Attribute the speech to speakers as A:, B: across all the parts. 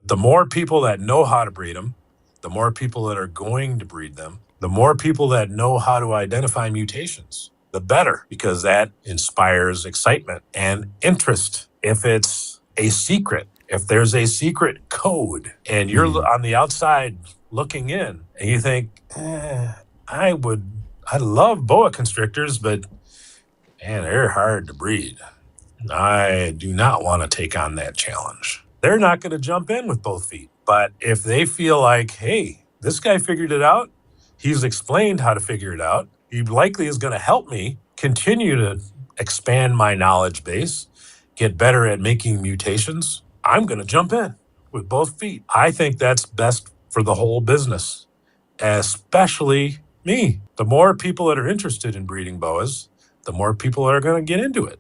A: The more people that know how to breed them, the more people that are going to breed them, the more people that know how to identify mutations, the better, because that inspires excitement and interest. If it's a secret, if there's a secret code and you're on the outside looking in and you think, I love boa constrictors, but man, they're hard to breed. I do not want to take on that challenge. They're not going to jump in with both feet. But if they feel like, hey, this guy figured it out, he's explained how to figure it out, he likely is going to help me continue to expand my knowledge base, get better at making mutations, I'm going to jump in with both feet. I think that's best for the whole business, especially me. The more people that are interested in breeding boas, the more people are going to get into it,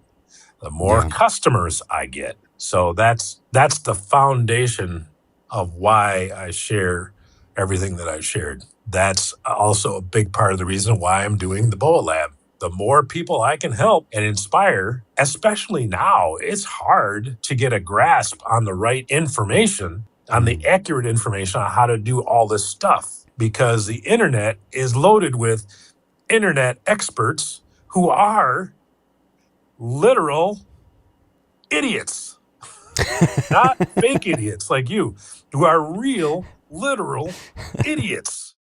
A: the more customers I get. So that's the foundation of why I share everything that I've shared. That's also a big part of the reason why I'm doing the Boa Lab. The more people I can help and inspire, especially now, it's hard to get a grasp on the right information, on the accurate information on how to do all this stuff, because the internet is loaded with internet experts who are literal idiots. Not fake idiots like you, who are real, literal idiots.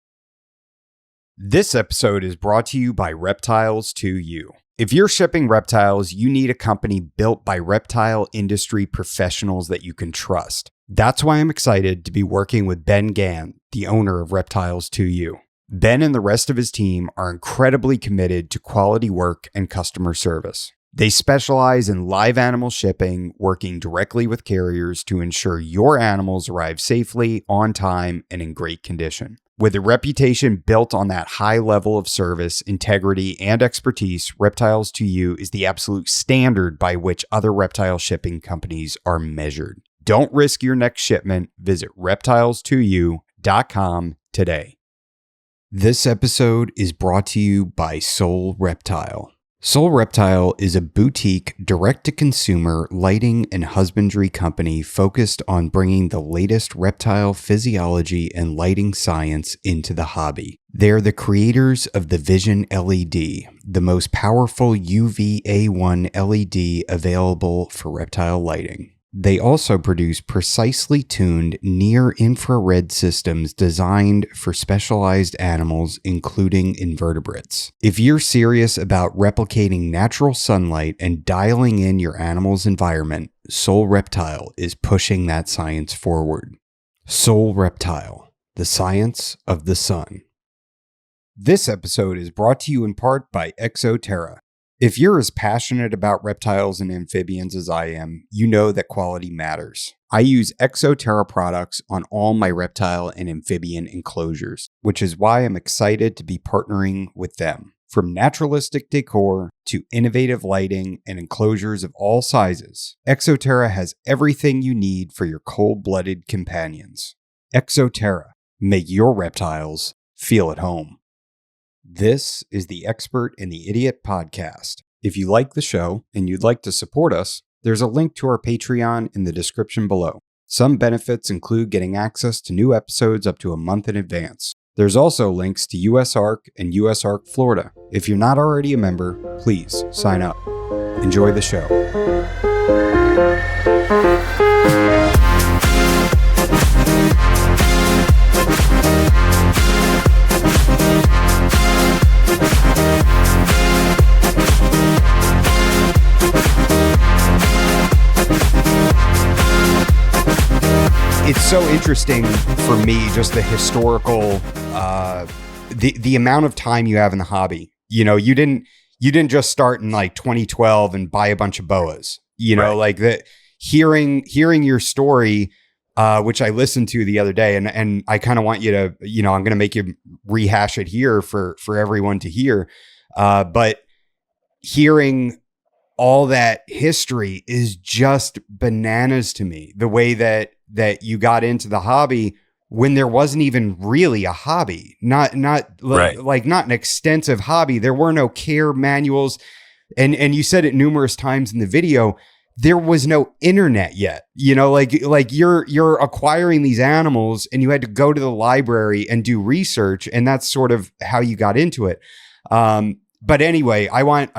B: This episode is brought to you by Reptiles to You. If you're shipping reptiles, you need a company built by reptile industry professionals that you can trust. That's why I'm excited to be working with Ben Gann, the owner of Reptiles to You. Ben and the rest of his team are incredibly committed to quality work and customer service. They specialize in live animal shipping, working directly with carriers to ensure your animals arrive safely, on time, and in great condition. With a reputation built on that high level of service, integrity, and expertise, Reptiles to You is the absolute standard by which other reptile shipping companies are measured. Don't risk your next shipment. Visit reptiles2u.com today. This episode is brought to you by Soul Reptile. Soul Reptile is a boutique, direct-to-consumer lighting and husbandry company focused on bringing the latest reptile physiology and lighting science into the hobby. They're the creators of the Vision LED, the most powerful UVA1 LED available for reptile lighting. They also produce precisely tuned near-infrared systems designed for specialized animals, including invertebrates. If you're serious about replicating natural sunlight and dialing in your animal's environment, Soul Reptile is pushing that science forward. Soul Reptile, the science of the sun. This episode is brought to you in part by ExoTerra. If you're as passionate about reptiles and amphibians as I am, you know that quality matters. I use ExoTerra products on all my reptile and amphibian enclosures, which is why I'm excited to be partnering with them. From naturalistic decor to innovative lighting and enclosures of all sizes, ExoTerra has everything you need for your cold-blooded companions. ExoTerra, make your reptiles feel at home. This is the Expert and the Idiot podcast. If you like the show and you'd like to support us, there's a link to our Patreon in the description below. Some benefits include getting access to new episodes up to a month in advance. There's also links to USARK and USARK Florida. If you're not already a member, please sign up. Enjoy the show. It's so interesting for me, just the historical, the amount of time you have in the hobby. You know, you didn't just start in like 2012 and buy a bunch of boas. You know, like that. Hearing your story, which I listened to the other day, and I kind of want you to, you know, I'm going to make you rehash it here for everyone to hear. But hearing all that history is just bananas to me. The way that you got into the hobby when there wasn't even really a hobby, not an extensive hobby. There were no care manuals. And you said it numerous times in the video there was no internet yet. Like you're acquiring these animals and you had to go to the library and do research, and that's sort of how you got into it. But anyway, I want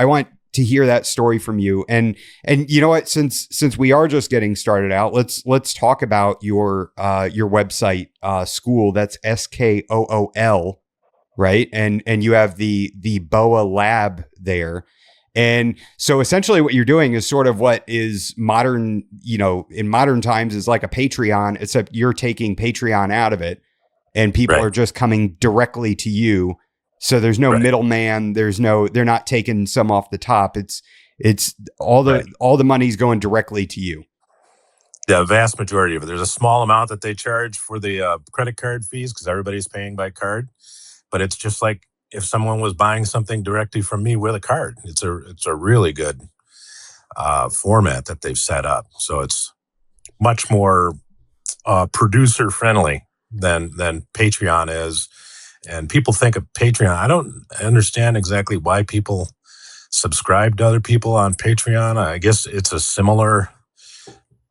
B: to hear that story from you. And you know what, since we are just getting started out, let's talk about your website, school. That's SKOOL, right? And you have the Boa Lab there. And so essentially what you're doing is sort of what is modern, in modern times is like a Patreon, except you're taking Patreon out of it and people
A: Right.
B: are just coming directly to you. So there's no
A: Right.
B: middleman. They're not taking some off the top. It's all the money's going directly to you.
A: The vast majority of it. There's a small amount that they charge for the credit card fees because everybody's paying by card. But it's just like if someone was buying something directly from me with a card. It's a really good format that they've set up. So it's much more producer friendly than Patreon is. And people think of Patreon. I don't understand exactly why people subscribe to other people on Patreon. I guess it's a similar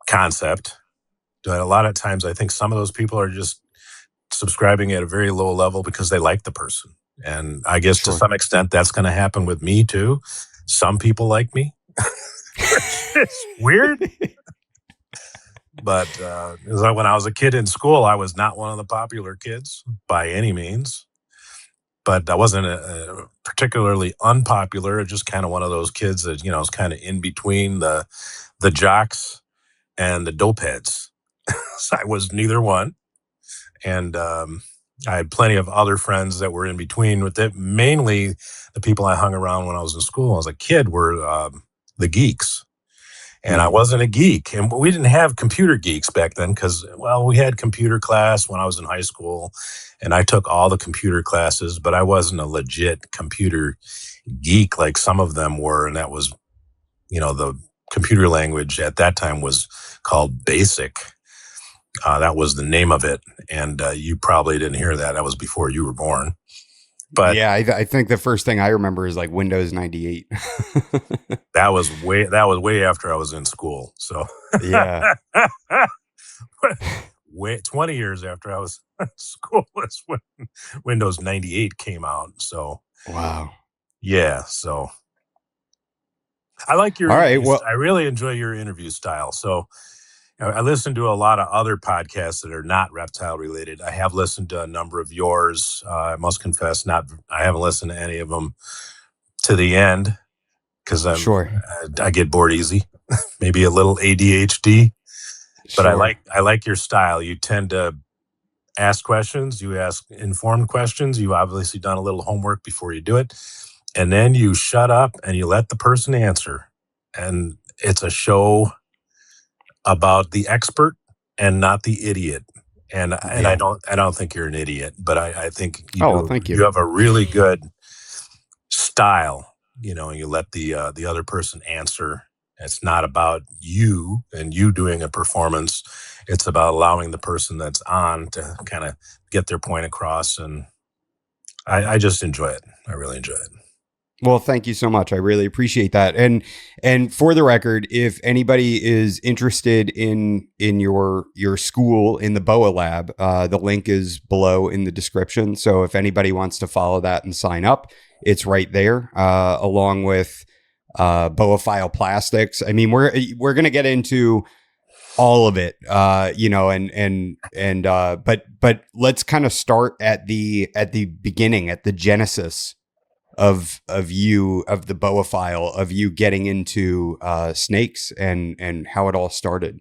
A: concept. But a lot of times I think some of those people are just subscribing at a very low level because they like the person. And I guess to some extent that's going to happen with me too. Some people like me. It's weird. But when I was a kid in school, I was not one of the popular kids by any means. But I wasn't a particularly unpopular, just kind of one of those kids that, was kind of in between the jocks and the dope heads. So I was neither one. And I had plenty of other friends that were in between with it. Mainly the people I hung around when I was in school as a kid were the geeks. And I wasn't a geek. And we didn't have computer geeks back then because, we had computer class when I was in high school. And I took all the computer classes, but I wasn't a legit computer geek like some of them were. And that was, the computer language at that time was called BASIC. That was the name of it. And you probably didn't hear that. That was before you were born. But
B: yeah, I think the first thing I remember is like Windows 98.
A: that was way after I was in school. So
B: yeah.
A: 20 years after I was in school is when Windows 98 came out. So
B: wow.
A: Yeah. So I like your.
B: All right. Well,
A: I really enjoy your interview style. So I listen to a lot of other podcasts that are not reptile related. I have listened to a number of yours. I must confess, I haven't listened to any of them to the end because I get bored easy. Maybe a little ADHD, but I like your style. You tend to ask questions. You ask informed questions. You've obviously done a little homework before you do it, and then you shut up and you let the person answer. And it's a show about the expert and not the idiot. And I don't think you're an idiot, but I think
B: thank you.
A: You have a really good style, and you let the other person answer. It's not about you and you doing a performance. It's about allowing the person that's on to kind of get their point across. And I just enjoy it. I really enjoy it.
B: Well, thank you so much. I really appreciate that. And for the record, if anybody is interested in your school in the Boa Lab, the link is below in the description. So if anybody wants to follow that and sign up, it's right there, along with Boaphile Plastics. I mean, we're going to get into all of it, but let's kind of start at the beginning, at the genesis of the Boaphile, of you getting into snakes and how it all started.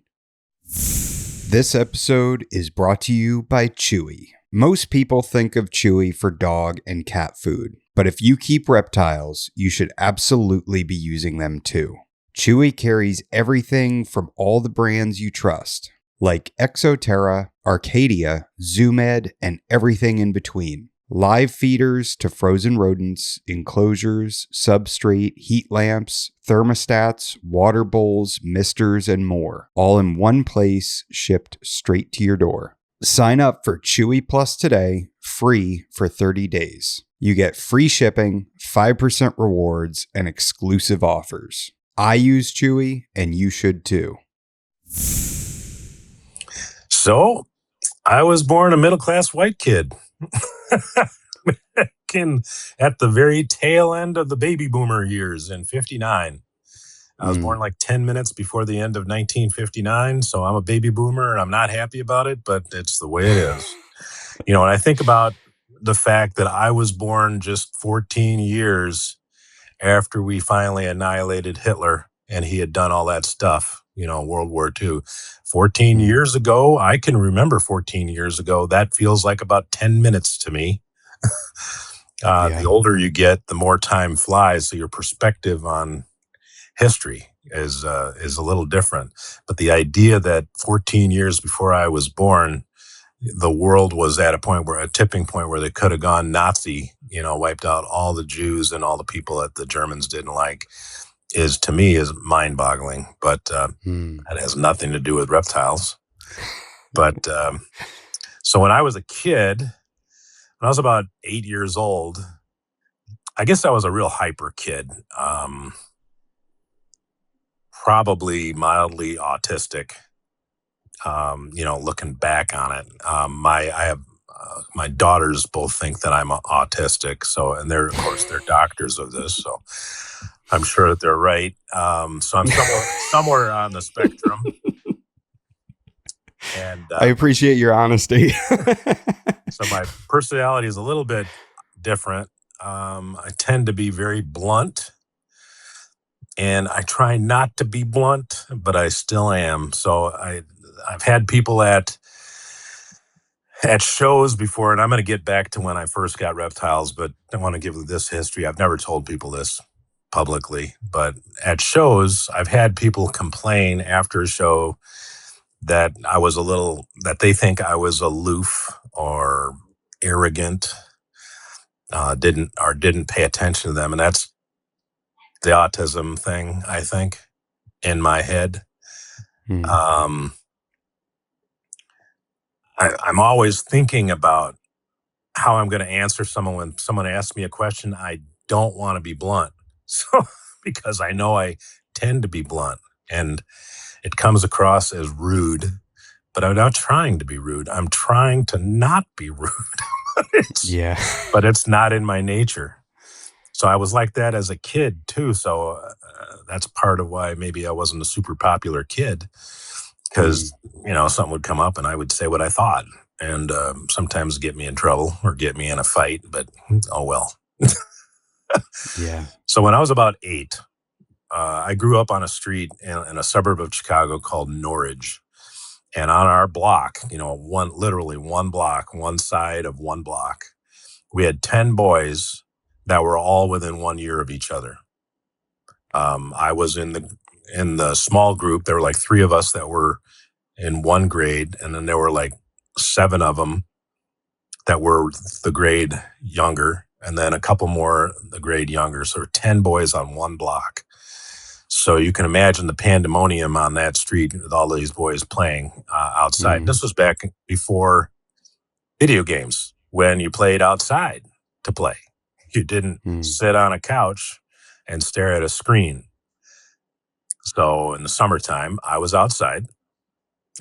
B: This episode is brought to you by Chewy. Most people think of Chewy for dog and cat food, but if you keep reptiles, you should absolutely be using them too. Chewy carries everything from all the brands you trust, like Exoterra, Arcadia, Zoomed, and everything in between. Live feeders to frozen rodents, enclosures, substrate, heat lamps, thermostats, water bowls, misters, and more, all in one place, shipped straight to your door. Sign up for Chewy Plus today, free for 30 days. You get free shipping, 5% rewards, and exclusive offers. I use Chewy, and you should too.
A: So I was born a middle-class white kid. At the very tail end of the baby boomer years in 59. I was born like 10 minutes before the end of 1959. So I'm a baby boomer and I'm not happy about it, but it's the way it is. You know, when I think about the fact that I was born just 14 years after we finally annihilated Hitler and he had done all that stuff, you know, World War II. 14 years ago, I can remember 14 years ago. That feels like about 10 minutes to me. The older you get, the more time flies. So your perspective on history is a little different. But the idea that 14 years before I was born, the world was at a tipping point where they could have gone Nazi, you know, wiped out all the Jews and all the people that the Germans didn't like, to me is mind boggling. But that has nothing to do with reptiles. But so when I was a kid, when I was about 8 years old, I guess I was a real hyper kid, probably mildly autistic. You know, looking back on it, my daughters both think that I'm autistic. So, and they're doctors of this. So I'm sure that they're right. So I'm somewhere on the spectrum. And
B: I appreciate your honesty.
A: So my personality is a little bit different. I tend to be very blunt. And I try not to be blunt, but I still am. So I've had people at shows before, and I'm going to get back to when I first got reptiles, but I want to give this history. I've never told people this publicly, but at shows, I've had people complain after a show that that they think I was aloof or arrogant, didn't pay attention to them. And that's the autism thing, I think, in my head. I'm always thinking about how I'm going to answer someone when someone asks me a question. I don't want to be blunt. So, because I know I tend to be blunt and it comes across as rude, but I'm not trying to be rude. I'm trying to not be rude. But it's not in my nature. So I was like that as a kid too. So that's part of why maybe I wasn't a super popular kid, because, you know, something would come up and I would say what I thought, and sometimes get me in trouble or get me in a fight, but oh well. So when I was about 8, I grew up on a street in a suburb of Chicago called Norridge. And on our block, you know, literally one block, one side of one block, we had 10 boys that were all within 1 year of each other. I was in the small group. There were like 3 of us that were in one grade, and then there were like 7 of them that were the grade younger, and then a couple more the grade younger. So 10 boys on one block. So you can imagine the pandemonium on that street with all these boys playing outside. This was back before video games, when you played outside to play. You didn't sit on a couch and stare at a screen. So in the summertime, I was outside,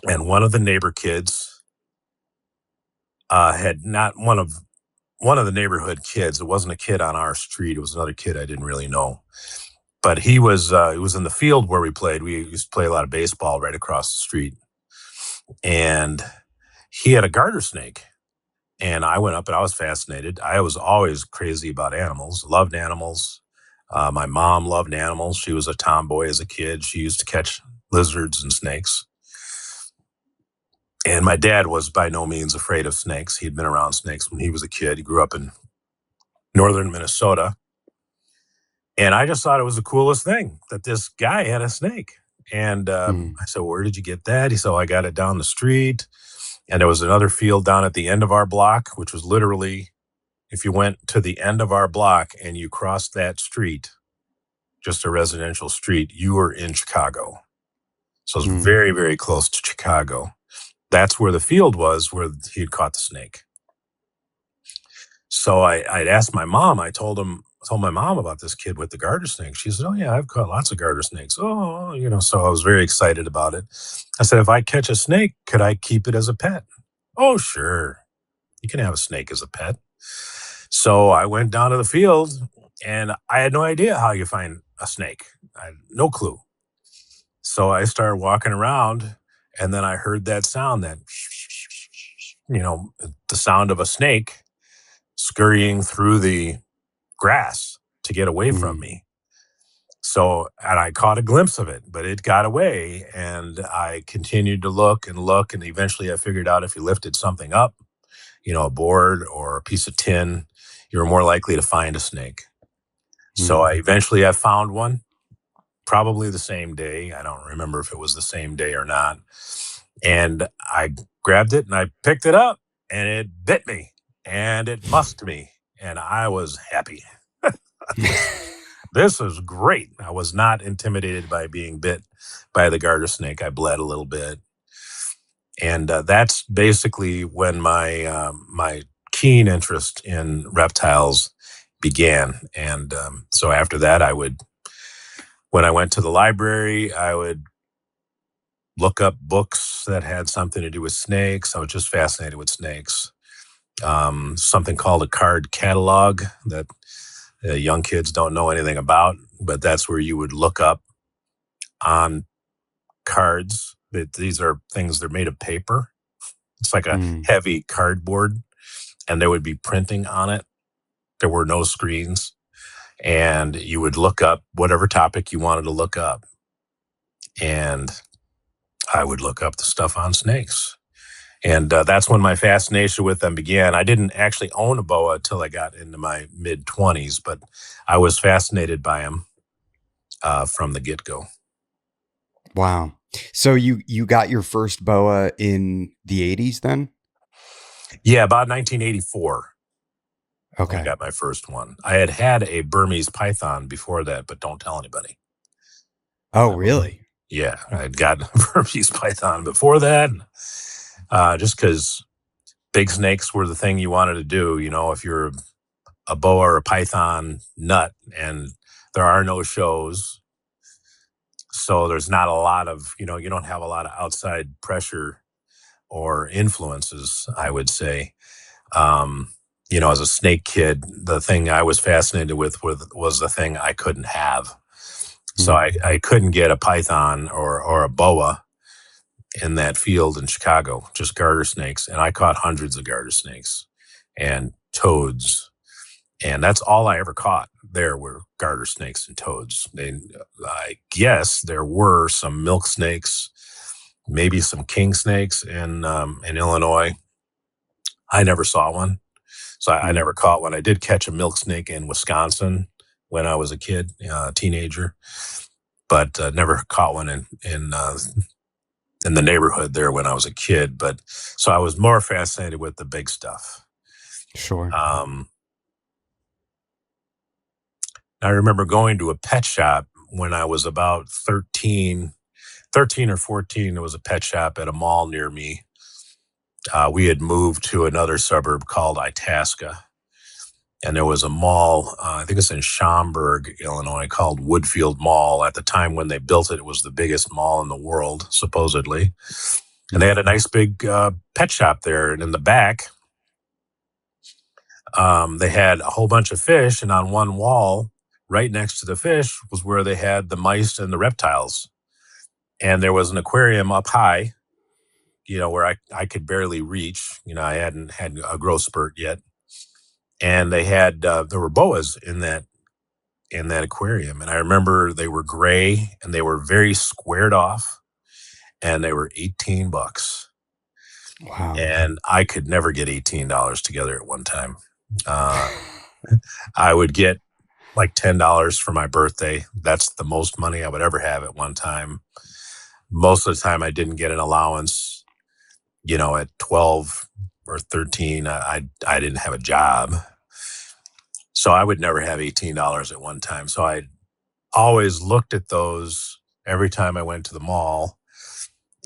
A: and one of the neighbor kids had not one of the neighborhood kids. It wasn't a kid on our street. It was another kid I didn't really know. But he was in the field where we played. We used to play a lot of baseball right across the street. And he had a garter snake. And I went up and I was fascinated. I was always crazy about animals, loved animals. My mom loved animals. She was a tomboy as a kid. She used to catch lizards and snakes. And my dad was by no means afraid of snakes. He'd been around snakes when he was a kid. He grew up in northern Minnesota. And I just thought it was the coolest thing that this guy had a snake. And I said, where did you get that? He said, I got it down the street. And there was another field down at the end of our block, which was literally, if you went to the end of our block and you crossed that street, just a residential street, you were in Chicago. So it was very, very close to Chicago. That's where the field was, where he'd caught the snake. So I'd asked my mom, I told him, told my mom about this kid with the garter snake. She said, "Oh yeah, I've caught lots of garter snakes." Oh, so I was very excited about it. I said, "If I catch a snake, could I keep it as a pet?" "Oh, sure. You can have a snake as a pet." So I went down to the field and I had no idea how you find a snake. I had no clue. So I started walking around and then I heard that sound, that, the sound of a snake scurrying through the grass to get away from
B: Mm.
A: me. So, and I caught a glimpse of it, but it got away and I continued to look and look. And eventually I figured out if you lifted something up, a board or a piece of tin, you're more likely to find a snake. So
B: Mm.
A: I found one, probably the same day. I don't remember if it was the same day or not. And I grabbed it and I picked it up and it bit me and it musked me. And I was happy. This was great. I was not intimidated by being bit by the garter snake. I bled a little bit. And that's basically when my keen interest in reptiles began. And so after that, when I went to the library, I would look up books that had something to do with snakes. I was just fascinated with snakes. Something called a card catalog that young kids don't know anything about, but that's where you would look up on cards. That these are things, they're made of paper. It's like a
B: Mm.
A: heavy cardboard, and there would be printing on it. There were no screens, and you would look up whatever topic you wanted to look up. And I would look up the stuff on snakes. And that's when my fascination with them began. I didn't actually own a boa till I got into my mid-20s, but I was fascinated by them from the get-go.
B: Wow. So you got your first boa in the 80s then?
A: Yeah, about 1984, I
B: Okay.
A: got my first one. I had a Burmese python before that, but don't tell anybody.
B: Oh,
A: I will.
B: really?
A: Yeah, I'd gotten a Burmese python before that, just because big snakes were the thing you wanted to do. If you're a boa or a python nut, and there are no shows, so there's not a lot of, you don't have a lot of outside pressure or influences, I would say. Um, as a snake kid, the thing I was fascinated with was the thing I couldn't have. So
B: Mm.
A: I couldn't get a python or a boa in that field in Chicago, just garter snakes. And I caught hundreds of garter snakes and toads. And that's all I ever caught there were garter snakes and toads. I guess there were some milk snakes, maybe some king snakes in Illinois. I never saw one. So I
B: Mm.
A: never caught one. I did catch a milk snake in Wisconsin when I was a kid, teenager, but never caught one in the neighborhood there when I was a kid. But so I was more fascinated with the big stuff.
B: Sure.
A: Um, I remember going to a pet shop when I was about 13 or 14. There was a pet shop at a mall near me. We had moved to another suburb called Itasca, and there was a mall, I think it's in Schaumburg, Illinois, called Woodfield Mall. At the time when they built it, it was the biggest mall in the world, supposedly. And they
B: Mm.
A: had a nice big pet shop there. And in the back, they had a whole bunch of fish. And on one wall, right next to the fish, was where they had the mice and the reptiles. And there was an aquarium up high, where I could barely reach. I hadn't had a growth spurt yet. And they had, there were boas in that aquarium. And I remember they were gray and they were very squared off and they were $18.
B: Wow.
A: And I could never get $18 together at one time. Uh, I would get like $10 for my birthday. That's the most money I would ever have at one time. Most of the time I didn't get an allowance, at 12 or 13, I didn't have a job. So I would never have $18 at one time. So I always looked at those every time I went to the mall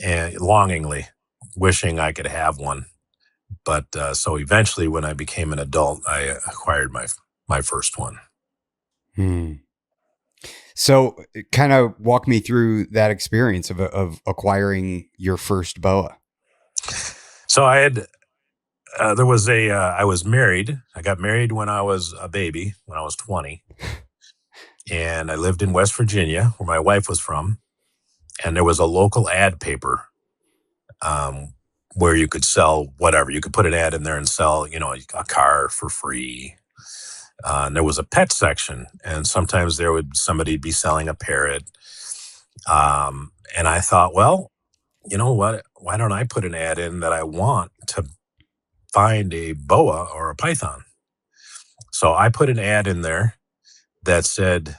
A: and longingly wishing I could have one. But so eventually when I became an adult, I acquired my first one.
B: Hmm. So, kind of walk me through that experience of acquiring your first boa.
A: So I had, there was I was married. I got married when I was a baby, when I was 20. And I lived in West Virginia, where my wife was from. And there was a local ad paper um, where you could sell whatever. You could put an ad in there and sell, a car for free. And there was a pet section, and sometimes there would somebody be selling a parrot. And I thought, well, you know what? Why don't I put an ad in that I want to find a boa or a python? So I put an ad in there that said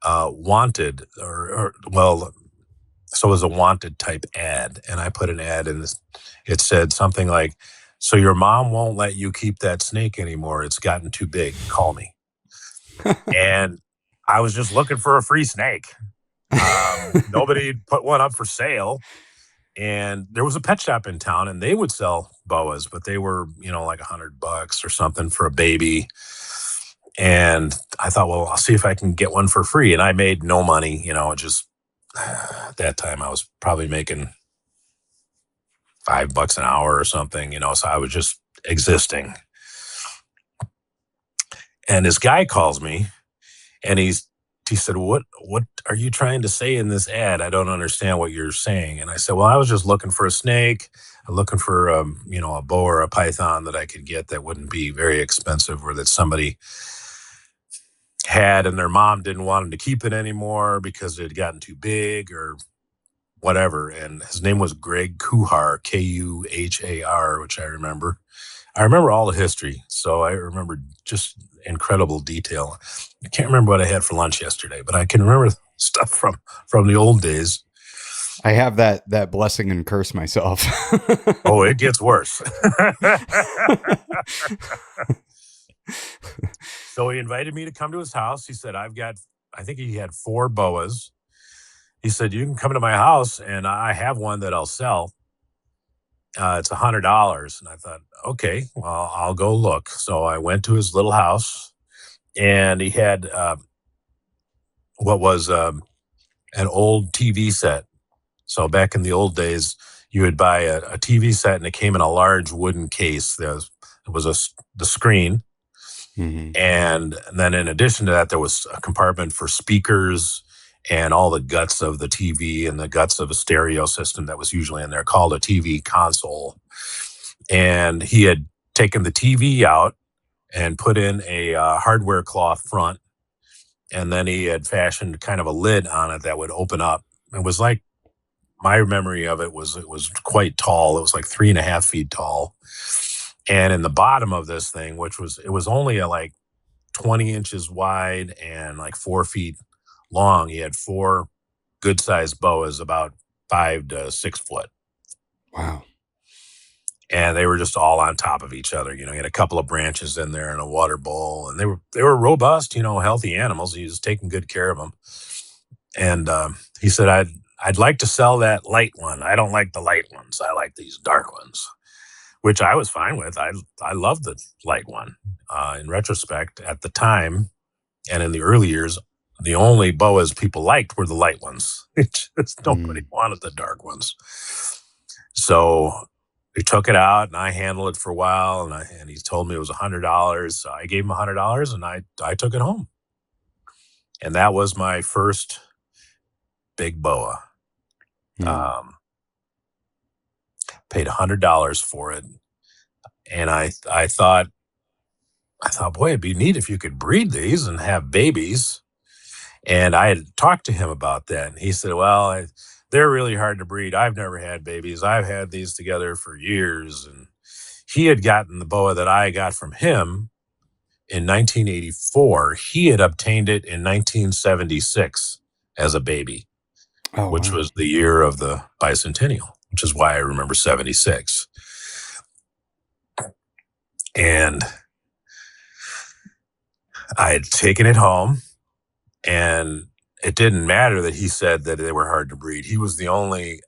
A: wanted, or well, so it was a wanted type ad. And I put an ad in this, it said something like, so your mom won't let you keep that snake anymore. It's gotten too big. Call me. And I was just looking for a free snake. Nobody put one up for sale. And there was a pet shop in town and they would sell boas, but they were, like $100 or something for a baby. And I thought, well, I'll see if I can get one for free. And I made no money, just at that time I was probably making $5 an hour or something, so I was just existing. And this guy calls me and he said, what are you trying to say in this ad? I don't understand what you're saying. And I said, well, I was just looking for a snake. I'm looking for, a boa or a python that I could get that wouldn't be very expensive, or that somebody had and their mom didn't want them to keep it anymore because it had gotten too big or whatever. And his name was Greg Kuhar, Kuhar, which I remember. I remember all the history. So I remember just incredible detail. I can't remember what I had for lunch yesterday, but I can remember stuff from the old days.
B: I have that blessing and curse myself.
A: Oh, it gets worse. So he invited me to come to his house. He said, I think he had 4 boas. He said, you can come to my house and I have one that I'll sell. It's $100. And I thought, okay, well, I'll go look. So I went to his little house and he had what was an old TV set. So back in the old days, you would buy a TV set and it came in a large wooden case. There was the screen.
B: Mm-hmm.
A: And then in addition to that, there was a compartment for speakers and all the guts of the TV and the guts of a stereo system that was usually in there, called a TV console. And he had taken the TV out and put in a hardware cloth front. And then he had fashioned kind of a lid on it that would open up. It was like, my memory of it was quite tall. It was like 3.5 feet tall. And in the bottom of this thing, it was only like 20 inches wide and like 4 feet long. He had 4 good sized boas, about 5 to 6 foot.
B: Wow.
A: And they were just all on top of each other. He had a couple of branches in there and a water bowl, and they were robust, healthy animals. He was taking good care of them. And he said, I'd like to sell that light one. I don't like the light ones. I like these dark ones, which I was fine with. I loved the light one. In retrospect, at the time and in the early years, the only boas people liked were the light ones. Nobody wanted the dark ones. So he took it out and I handled it for a while, and he told me it was $100. So I gave him $100 and I took it home. And that was my first big boa. Paid $100 for it. And I thought, boy, it'd be neat if you could breed these and have babies. And I had talked to him about that. And he said, well, they're really hard to breed. I've never had babies. I've had these together for years. And he had gotten the boa that I got from him in 1984. He had obtained it in 1976 as a baby, which was the year of the bicentennial, which is why I remember 76. And I had taken it home, and it didn't matter that he said that they were hard to breed. He was the only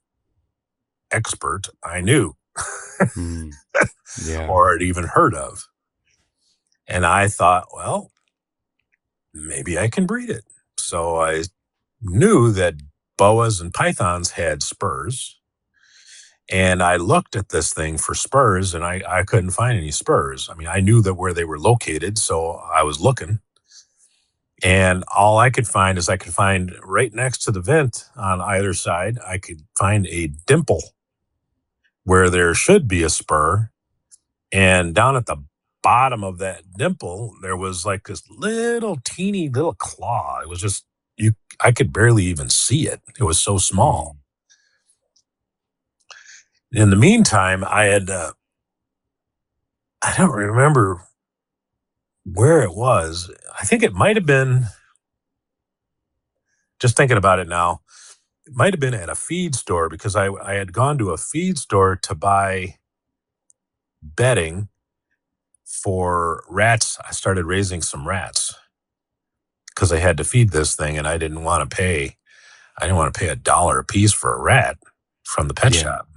A: expert I knew
B: Yeah.
A: or had even heard of. And I thought, well, maybe I can breed it. So I knew that boas and pythons had spurs. And I looked at this thing for spurs, and I couldn't find any spurs. I mean, I knew that where they were located, so I was looking. And all I could find is I could find right next to the vent on either side, I could find a dimple where there should be a spur. And down at the bottom of that dimple, there was like this little teeny little claw. It was just, I could barely even see it. It was so small. In the meantime, I had, I don't remember where it was. I think it might have been, just thinking about it now, it might have been at a feed store because I had gone to a feed store to buy bedding for rats. I started raising some rats because I had to feed this thing, and I didn't want to pay $1 a piece for a rat from the pet shop.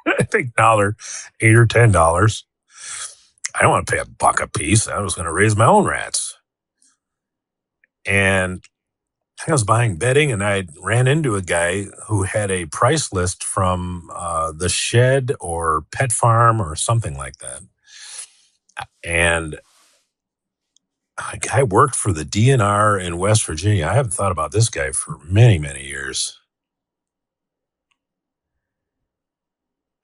A: I think now they're $8 or $10. I don't want to pay $1 a piece. I was going to raise my own rats. And I was buying bedding, and I ran into a guy who had a price list from the Shed or Pet Farm or something like that. And a guy worked for the DNR in West Virginia. I haven't thought about this guy for many, many years.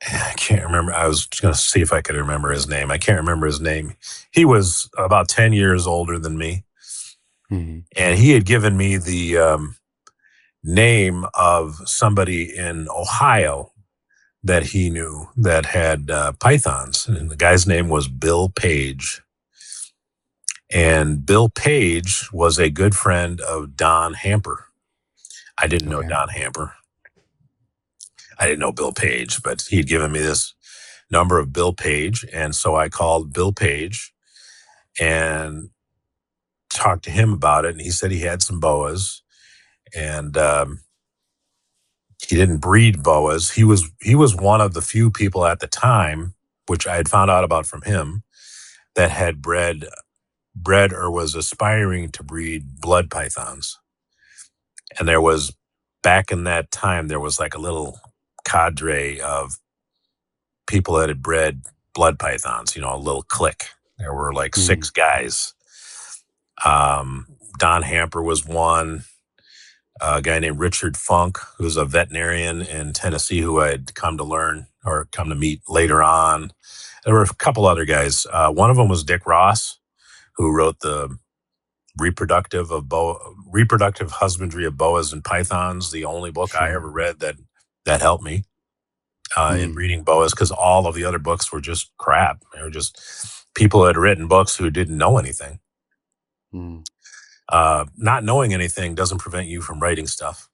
A: I can't remember. I was going to see if I could remember his name. I can't remember his name. He was about 10 years older than me. Mm-hmm. And he had given me the name of somebody in Ohio that he knew that had pythons. And the guy's name was Bill Page. And Bill Page was a good friend of Don Hamper. I didn't know Don Hamper. I didn't know Bill Page, but he'd given me this number of Bill Page. And so I called Bill Page and talked to him about it. And he said he had some boas, and he didn't breed boas. He was one of the few people at the time, which I had found out about from him, that had bred or was aspiring to breed blood pythons. And there was, back in that time, there was like a little cadre of people that had bred blood pythons, a little clique. There were like 6 guys. Don Hamper was one. A guy named Richard Funk, who's a veterinarian in Tennessee, who I'd come to meet later on. There were a couple other guys. One of them was Dick Ross, who wrote the reproductive husbandry of boas and pythons, the only book I ever read that helped me in breeding boas, because all of the other books were just crap. They were just people who had written books who didn't know anything. Not knowing anything doesn't prevent you from writing stuff.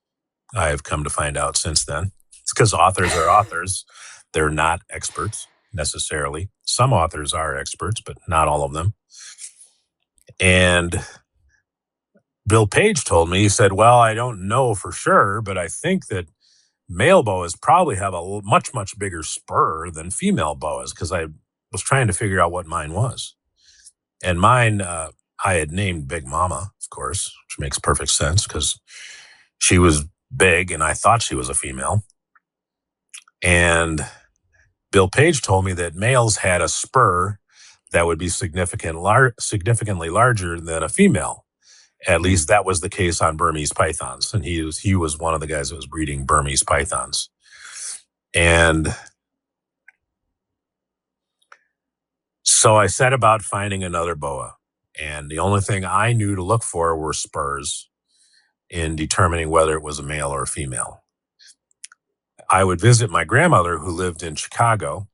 A: I have come to find out since then. It's because authors are authors. They're not experts necessarily. Some authors are experts, but not all of them. And Bill Page told me, he said, well, I don't know for sure, but I think that male boas probably have a much, much bigger spur than female boas, because I was trying to figure out what mine was. And mine, I had named Big Mama, of course, which makes perfect sense because she was big and I thought she was a female. And Bill Page told me that males had a spur that would be significantly larger than a female. At least that was the case on Burmese pythons. And he was one of the guys that was breeding Burmese pythons. And so I set about finding another boa. And the only thing I knew to look for were spurs in determining whether it was a male or a female. I would visit my grandmother, who lived in Chicago,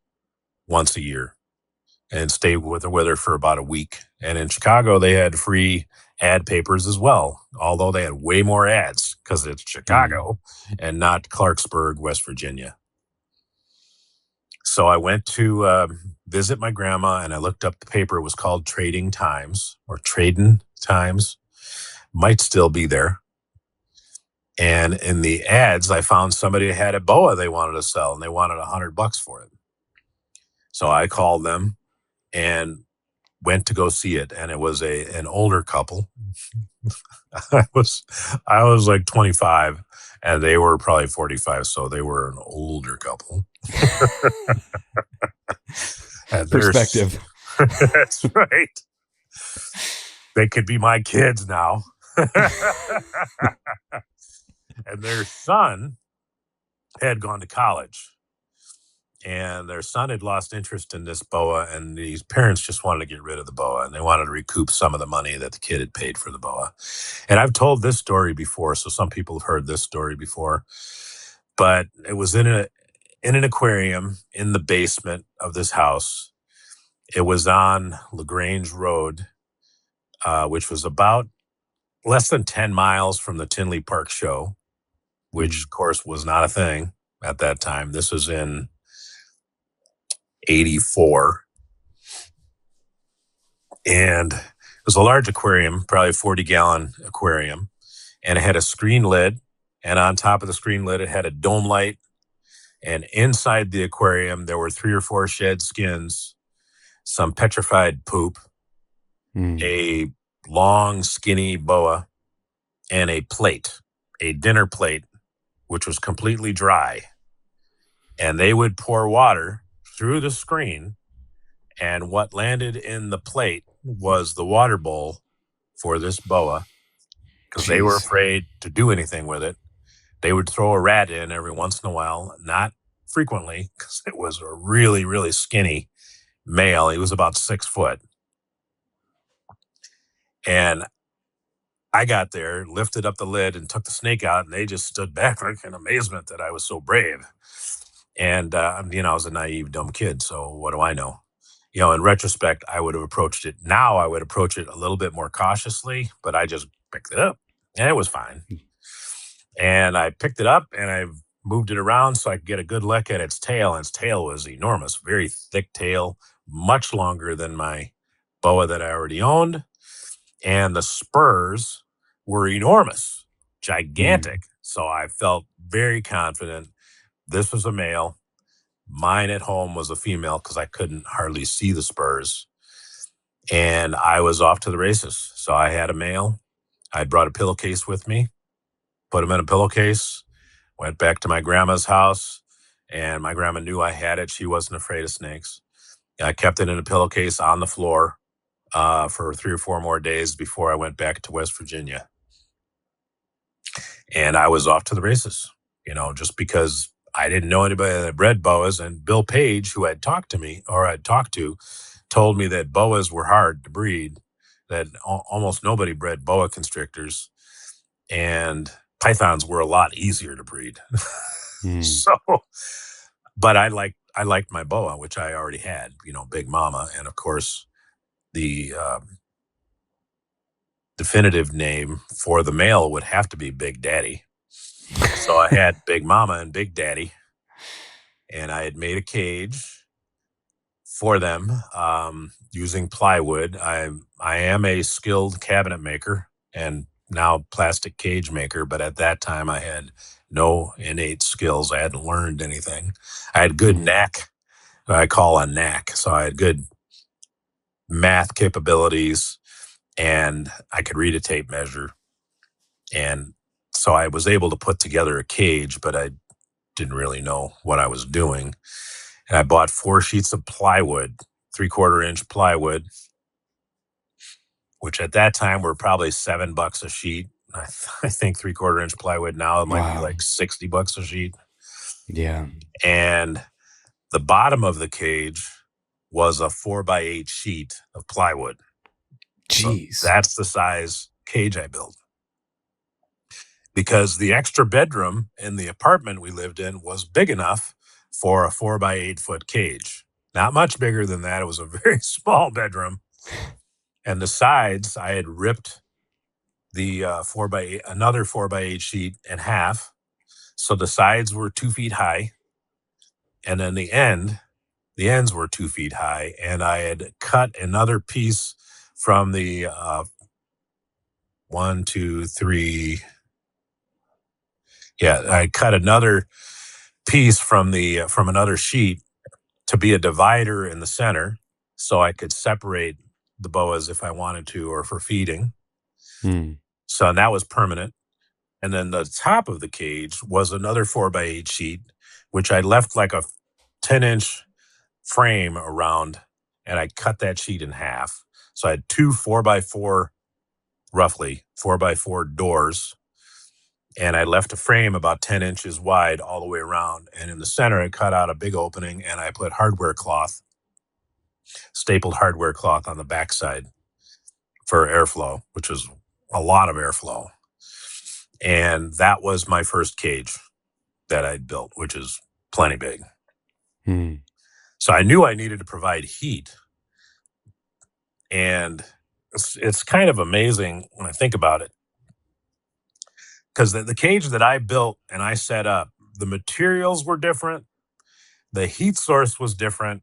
A: once a year and stay with her for about a week. And in Chicago, they had free ad papers as well, although they had way more ads because it's Chicago and not Clarksburg, West Virginia. So I went to visit my grandma, and I looked up the paper. It was called Trading Times, or Trading Times. Might still be there. And in the ads, I found somebody had a boa they wanted to sell, and they wanted $100 for it. So I called them, and went to go see it, and it was an older couple. I was like 25, and they were probably 45, so they were an older couple. And
B: Perspective.
A: that's right. They could be my kids now. And their son had gone to college, and their son had lost interest in this boa, and these parents just wanted to get rid of the boa, and they wanted to recoup some of the money that the kid had paid for the boa. And I've told this story before, so some people have heard this story before, but it was in an aquarium in the basement of this house. It was on LaGrange Road, which was about less than 10 miles from the Tinley Park show, which of course was not a thing at that time. This was in 84. And it was a large aquarium, probably a 40-gallon aquarium. And it had a screen lid. And on top of the screen lid, it had a dome light. And inside the aquarium, there were 3 or 4 shed skins, some petrified poop, a long, skinny boa, and a plate, a dinner plate, which was completely dry. And they would pour water through the screen, and what landed in the plate was the water bowl for this boa, because they were afraid to do anything with it. They would throw a rat in every once in a while, not frequently, because it was a really, really skinny male. He was about 6 foot. And I got there, lifted up the lid, and took the snake out, and they just stood back like in amazement that I was so brave. And, I was a naive, dumb kid, so what do I know? In retrospect, I would have approached it. Now I would approach it a little bit more cautiously, but I just picked it up, and it was fine. And I picked it up, and I moved it around so I could get a good look at its tail, and its tail was enormous, very thick tail, much longer than my boa that I already owned. And the spurs were enormous, gigantic. So I felt very confident this was a male. Mine at home was a female because I couldn't hardly see the spurs. And I was off to the races. So I had a male. I brought a pillowcase with me, put him in a pillowcase, went back to my grandma's house, and my grandma knew I had it. She wasn't afraid of snakes. I kept it in a pillowcase on the floor for 3 or 4 more days before I went back to West Virginia. And I was off to the races, just because I didn't know anybody that bred boas. And Bill Page, who I'd talked to, told me that boas were hard to breed, that almost nobody bred boa constrictors, and pythons were a lot easier to breed. So, but I liked my boa, which I already had, Big Mama. And of course, the definitive name for the male would have to be Big Daddy. So I had Big Mama and Big Daddy, and I had made a cage for them using plywood. I am a skilled cabinet maker and now plastic cage maker, but at that time I had no innate skills. I hadn't learned anything. I had good knack, what I call a knack. So I had good math capabilities, and I could read a tape measure. And so I was able to put together a cage, but I didn't really know what I was doing. And I bought 4 sheets of plywood, 3/4-inch plywood, which at that time were probably $7 a sheet. I think 3/4-inch plywood now it might be like $60 a sheet.
B: Yeah.
A: And the bottom of the cage was a 4x8 sheet of plywood.
B: Jeez.
A: So that's the size cage I built. Because the extra bedroom in the apartment we lived in was big enough for a 4x8 foot cage. Not much bigger than that. It was a very small bedroom. And the sides, I had ripped the 4x8, another 4x8 sheet in half. So the sides were 2 feet high. And then the ends were 2 feet high. And I had cut another piece from the 1, 2, 3. Yeah, I cut another piece from another sheet to be a divider in the center, so I could separate the boas if I wanted to or for feeding.
B: Hmm.
A: So that was permanent. And then the top of the cage was another 4x8 sheet, which I left like a 10-inch frame around, and I cut that sheet in half. So I had two 4x4, roughly 4x4 doors, and I left a frame about 10 inches wide all the way around. And in the center, I cut out a big opening, and I put hardware cloth, stapled hardware cloth on the backside for airflow, which was a lot of airflow. And that was my first cage that I'd built, which is plenty big.
B: Hmm.
A: So I knew I needed to provide heat. And it's kind of amazing when I think about it, because the cage that I built and I set up, the materials were different. The heat source was different.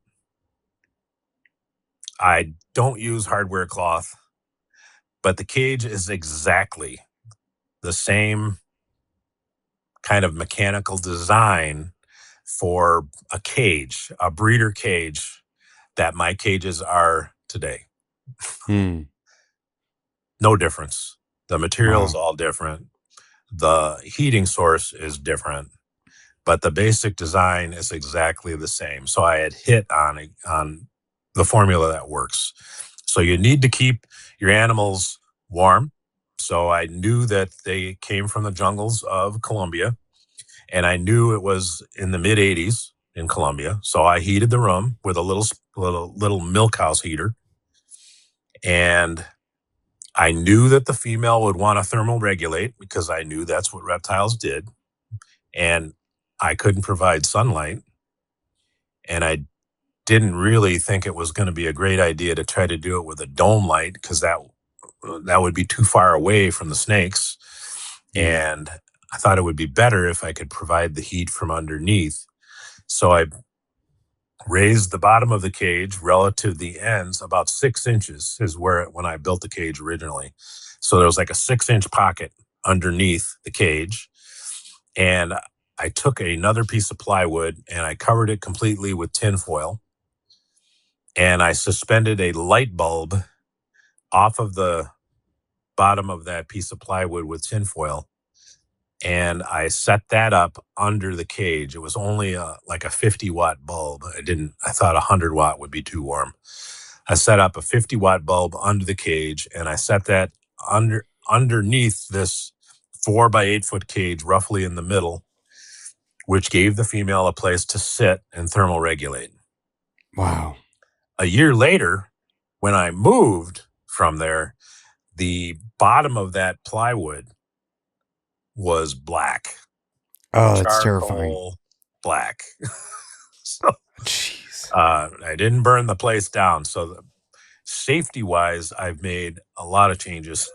A: I don't use hardware cloth, but the cage is exactly the same kind of mechanical design for a cage, a breeder cage, that my cages are today.
B: Hmm.
A: No difference. The material is
B: Wow.
A: all different. The heating source is different, but the basic design is exactly the same. So I had hit on the formula that works. So you need to keep your animals warm. So I knew that they came from the jungles of Colombia, and I knew it was in the mid 80s in Colombia. So I heated the room with a little milk house heater, and I knew that the female would want to thermal regulate because I knew that's what reptiles did. And I couldn't provide sunlight. And I didn't really think it was going to be a great idea to try to do it with a dome light, because that would be too far away from the snakes.
B: Hmm.
A: And I thought it would be better if I could provide the heat from underneath. So I raised the bottom of the cage relative to the ends about 6 inches is when I built the cage originally. So there was like a 6-inch pocket underneath the cage. And I took another piece of plywood and I covered it completely with tin foil. And I suspended a light bulb off of the bottom of that piece of plywood with tin foil. And I set that up under the cage. It was only like a 50-watt bulb. I thought 100-watt would be too warm. I set up a 50-watt bulb under the cage, and I set that underneath this 4x8 foot cage, roughly in the middle, which gave the female a place to sit and thermal regulate.
B: Wow.
A: A year later, when I moved from there, the bottom of that plywood was black,
B: Oh, that's terrifying.
A: charcoal black. So
B: Jeez.
A: I didn't burn the place down. So safety wise, I've made a lot of changes.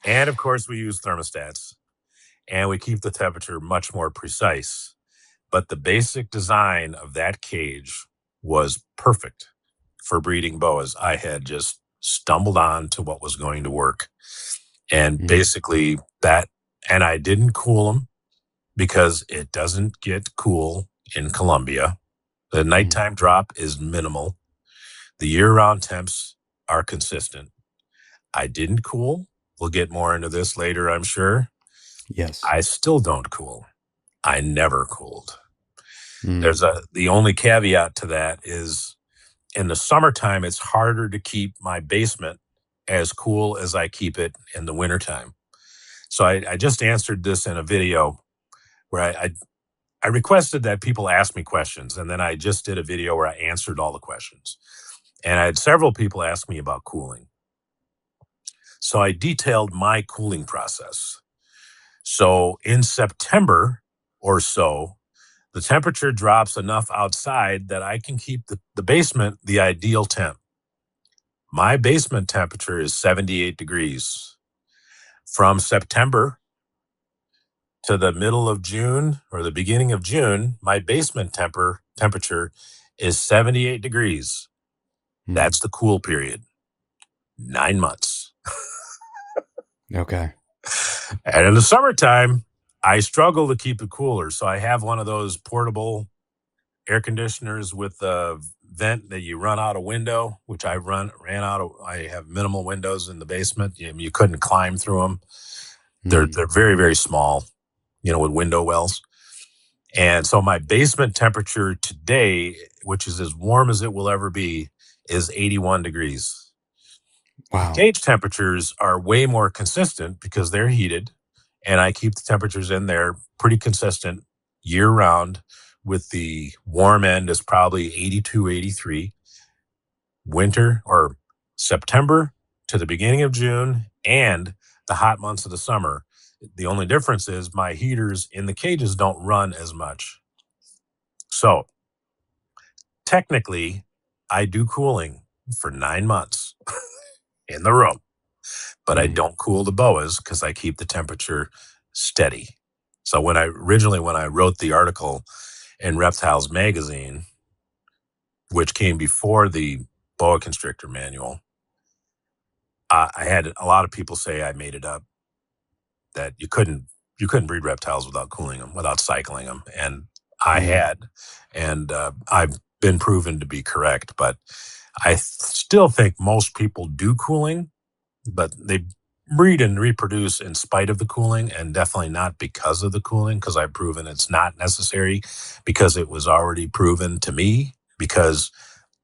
A: And of course, we use thermostats and we keep the temperature much more precise. But the basic design of that cage was perfect for breeding boas. I had just stumbled on to what was going to work. And
B: Hmm.
A: basically and I didn't cool them because it doesn't get cool in Colombia. The
B: Hmm.
A: nighttime drop is minimal. The year-round temps are consistent. I didn't cool. We'll get more into this later, I'm sure.
B: Yes.
A: I still don't cool. I never cooled.
B: Hmm.
A: The only caveat to that is in the summertime, it's harder to keep my basement as cool as I keep it in the wintertime. So I just answered this in a video where I requested that people ask me questions, and then I just did a video where I answered all the questions. And I had several people ask me about cooling. So I detailed my cooling process. So in September or so, the temperature drops enough outside that I can keep the basement the ideal temp. My basement temperature is 78 degrees. From September to the middle of June or the beginning of June, my basement temperature is 78 degrees.
B: Hmm.
A: That's the cool period. 9 months.
B: Okay.
A: And in the summertime, I struggle to keep it cooler. So I have one of those portable air conditioners with vent that you run out a window, which I have minimal windows in the basement. You couldn't climb through them. They're very, very small, with window wells. And so my basement temperature today, which is as warm as it will ever be, is 81 degrees. The
B: Wow.
A: cage temperatures are way more consistent because they're heated, and I keep the temperatures in there pretty consistent year round, with the warm end is probably 82, 83. Winter or September to the beginning of June, and the hot months of the summer. The only difference is my heaters in the cages don't run as much. So technically, I do cooling for 9 months in the room, but I don't cool the boas because I keep the temperature steady. So when I wrote the article in Reptiles magazine, which came before the boa constrictor manual, I had a lot of people say I made it up, that you couldn't breed reptiles without cooling them, without cycling them, and I had, and I've been proven to be correct. But I still think most people do cooling, but they breed and reproduce in spite of the cooling, and definitely not because of the cooling, because I've proven it's not necessary, because it was already proven to me, because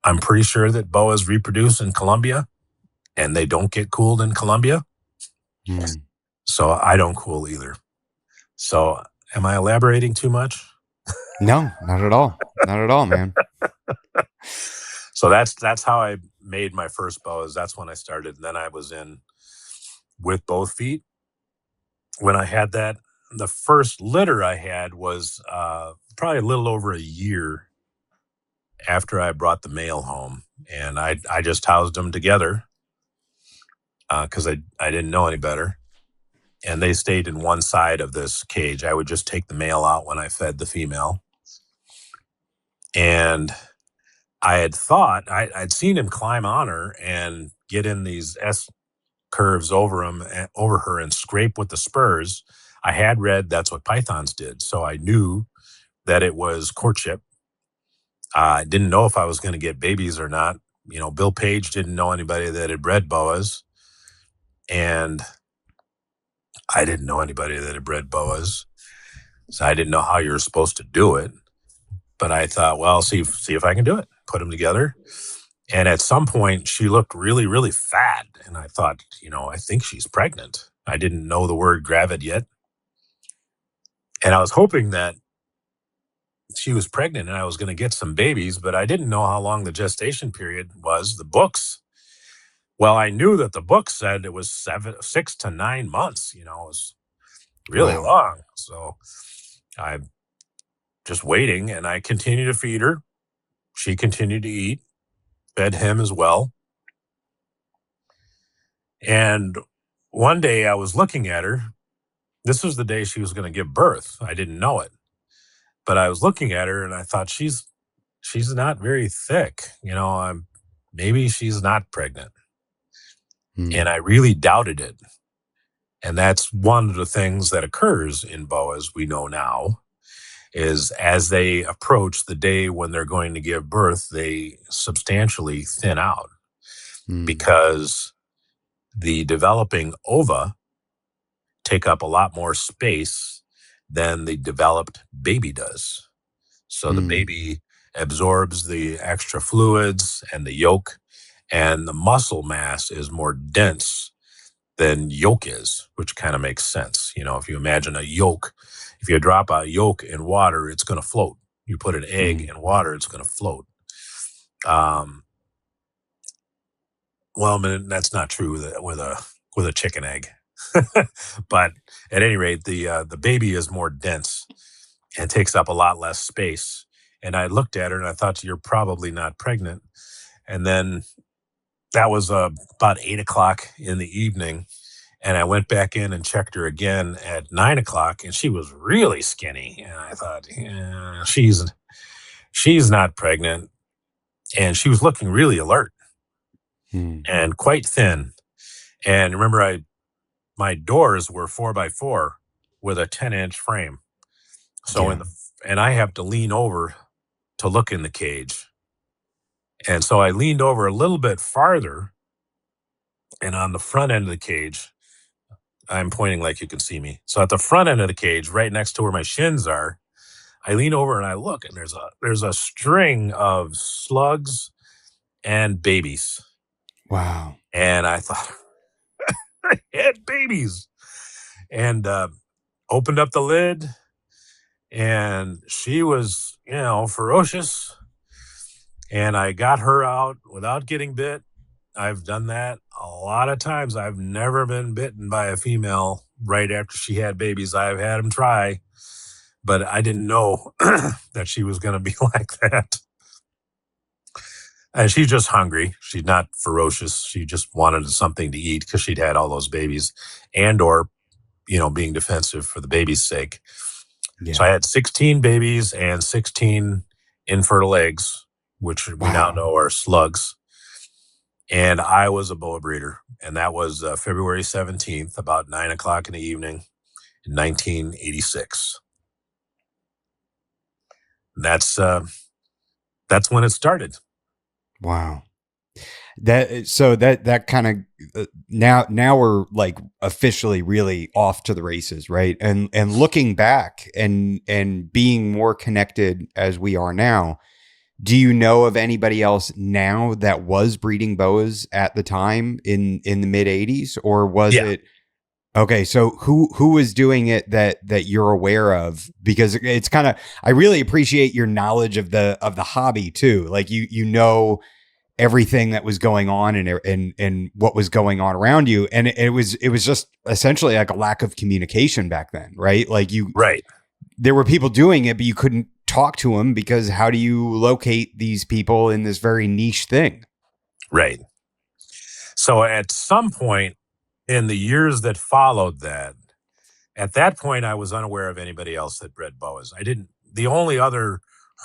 A: I'm pretty sure that boas reproduce in Colombia and they don't get cooled in Colombia. So I don't cool either. So am I elaborating too much?
B: No, not at all. Not at all, man.
A: So that's how I made my first boas. That's when I started. And then I was in with both feet. When I had that, the first litter I had was probably a little over a year after I brought the male home. And I just housed them together because I didn't know any better. And they stayed in one side of this cage. I would just take the male out when I fed the female. And I had thought I'd seen him climb on her and get in these S curves over her and scrape with the spurs. I had read that's what pythons did, so I knew that it was courtship. I didn't know if I was going to get babies or not. Bill Page didn't know anybody that had bred boas, and I didn't know anybody that had bred boas, so I didn't know how you were supposed to do it. But I thought, well, see if I can do it. Put them together. And at some point, she looked really, really fat. And I thought, I think she's pregnant. I didn't know the word gravid yet. And I was hoping that she was pregnant and I was going to get some babies, but I didn't know how long the gestation period was. The books, well, I knew that the book said it was 6 to 9 months. It was really long. So I'm just waiting, and I continued to feed her. She continued to eat, fed him as well. And one day I was looking at her. This was the day she was going to give birth. I didn't know it, but I was looking at her and I thought she's not very thick. Maybe she's not pregnant. And I really doubted it. And that's one of the things that occurs in boas, we know now, is as they approach the day when they're going to give birth, they substantially thin out because the developing ova take up a lot more space than the developed baby does. So the baby absorbs the extra fluids and the yolk, and the muscle mass is more dense than yolk is, which kind of makes sense. If you imagine a yolk, if you drop a yolk in water, it's going to float. You put an egg in water, it's going to float. Well, I mean, that's not true with a chicken egg. But at any rate, the baby is more dense and takes up a lot less space. And I looked at her and I thought, you're probably not pregnant. And then that was about 8:00 in the evening. And I went back in and checked her again at 9:00, and she was really skinny. And I thought, yeah, she's not pregnant. And she was looking really alert and quite thin. And remember, my doors were 4x4 with a 10-inch frame. So and I have to lean over to look in the cage. And so I leaned over a little bit farther, and on the front end of the cage, I'm pointing like you can see me. So at the front end of the cage, right next to where my shins are, I lean over and I look, and there's a string of slugs and babies.
B: Wow.
A: And I thought, I had babies. And opened up the lid, and she was, ferocious. And I got her out without getting bit. I've done that a lot of times. I've never been bitten by a female right after she had babies. I've had them try, but I didn't know that she was going to be like that. And she's just hungry. She's not ferocious. She just wanted something to eat because she'd had all those babies, and or, being defensive for the baby's sake.
B: Yeah.
A: So I had 16 babies and 16 infertile eggs, which we now know are slugs. And I was a boa breeder. And that was February 17th, about 9:00 in the evening in 1986. That's when it started.
B: Wow. That kind of now we're like officially really off to the races, right? And looking back and being more connected as we are now, do you know of anybody else now that was breeding boas at the time in the mid 80s, or was it okay? So who was doing it that you're aware of? Because it's kind of, I really appreciate your knowledge of the hobby too. Like you know everything that was going on and what was going on around you. And it was just essentially like a lack of communication back then, right? Like there were people doing it, but you couldn't talk to them because how do you locate these people in this very niche thing?
A: Right. So at some point in the years that followed that, at that point, I was unaware of anybody else that bred boas. The only other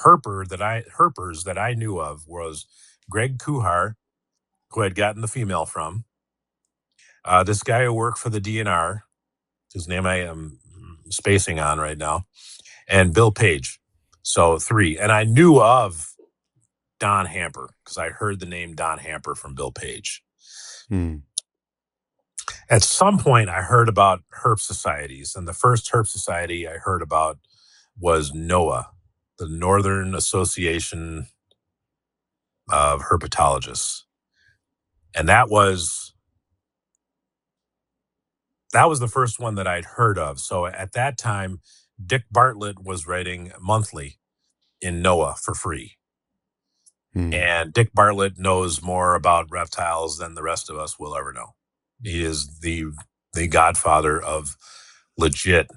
A: herpers that I knew of was Greg Kuhar, who I'd gotten the female from. This guy who worked for the DNR, whose name I am spacing on right now, and Bill Page. So 3. And I knew of Don Hamper because I heard the name Don Hamper from Bill Page. At some point, I heard about herp societies, and the first herp society I heard about was NOAA, the Northern Association of Herpetologists. And that was the first one that I'd heard of. So at that time, Dick Bartlett was writing monthly in NOAA for free. And Dick Bartlett knows more about reptiles than the rest of us will ever know. He is the godfather of legit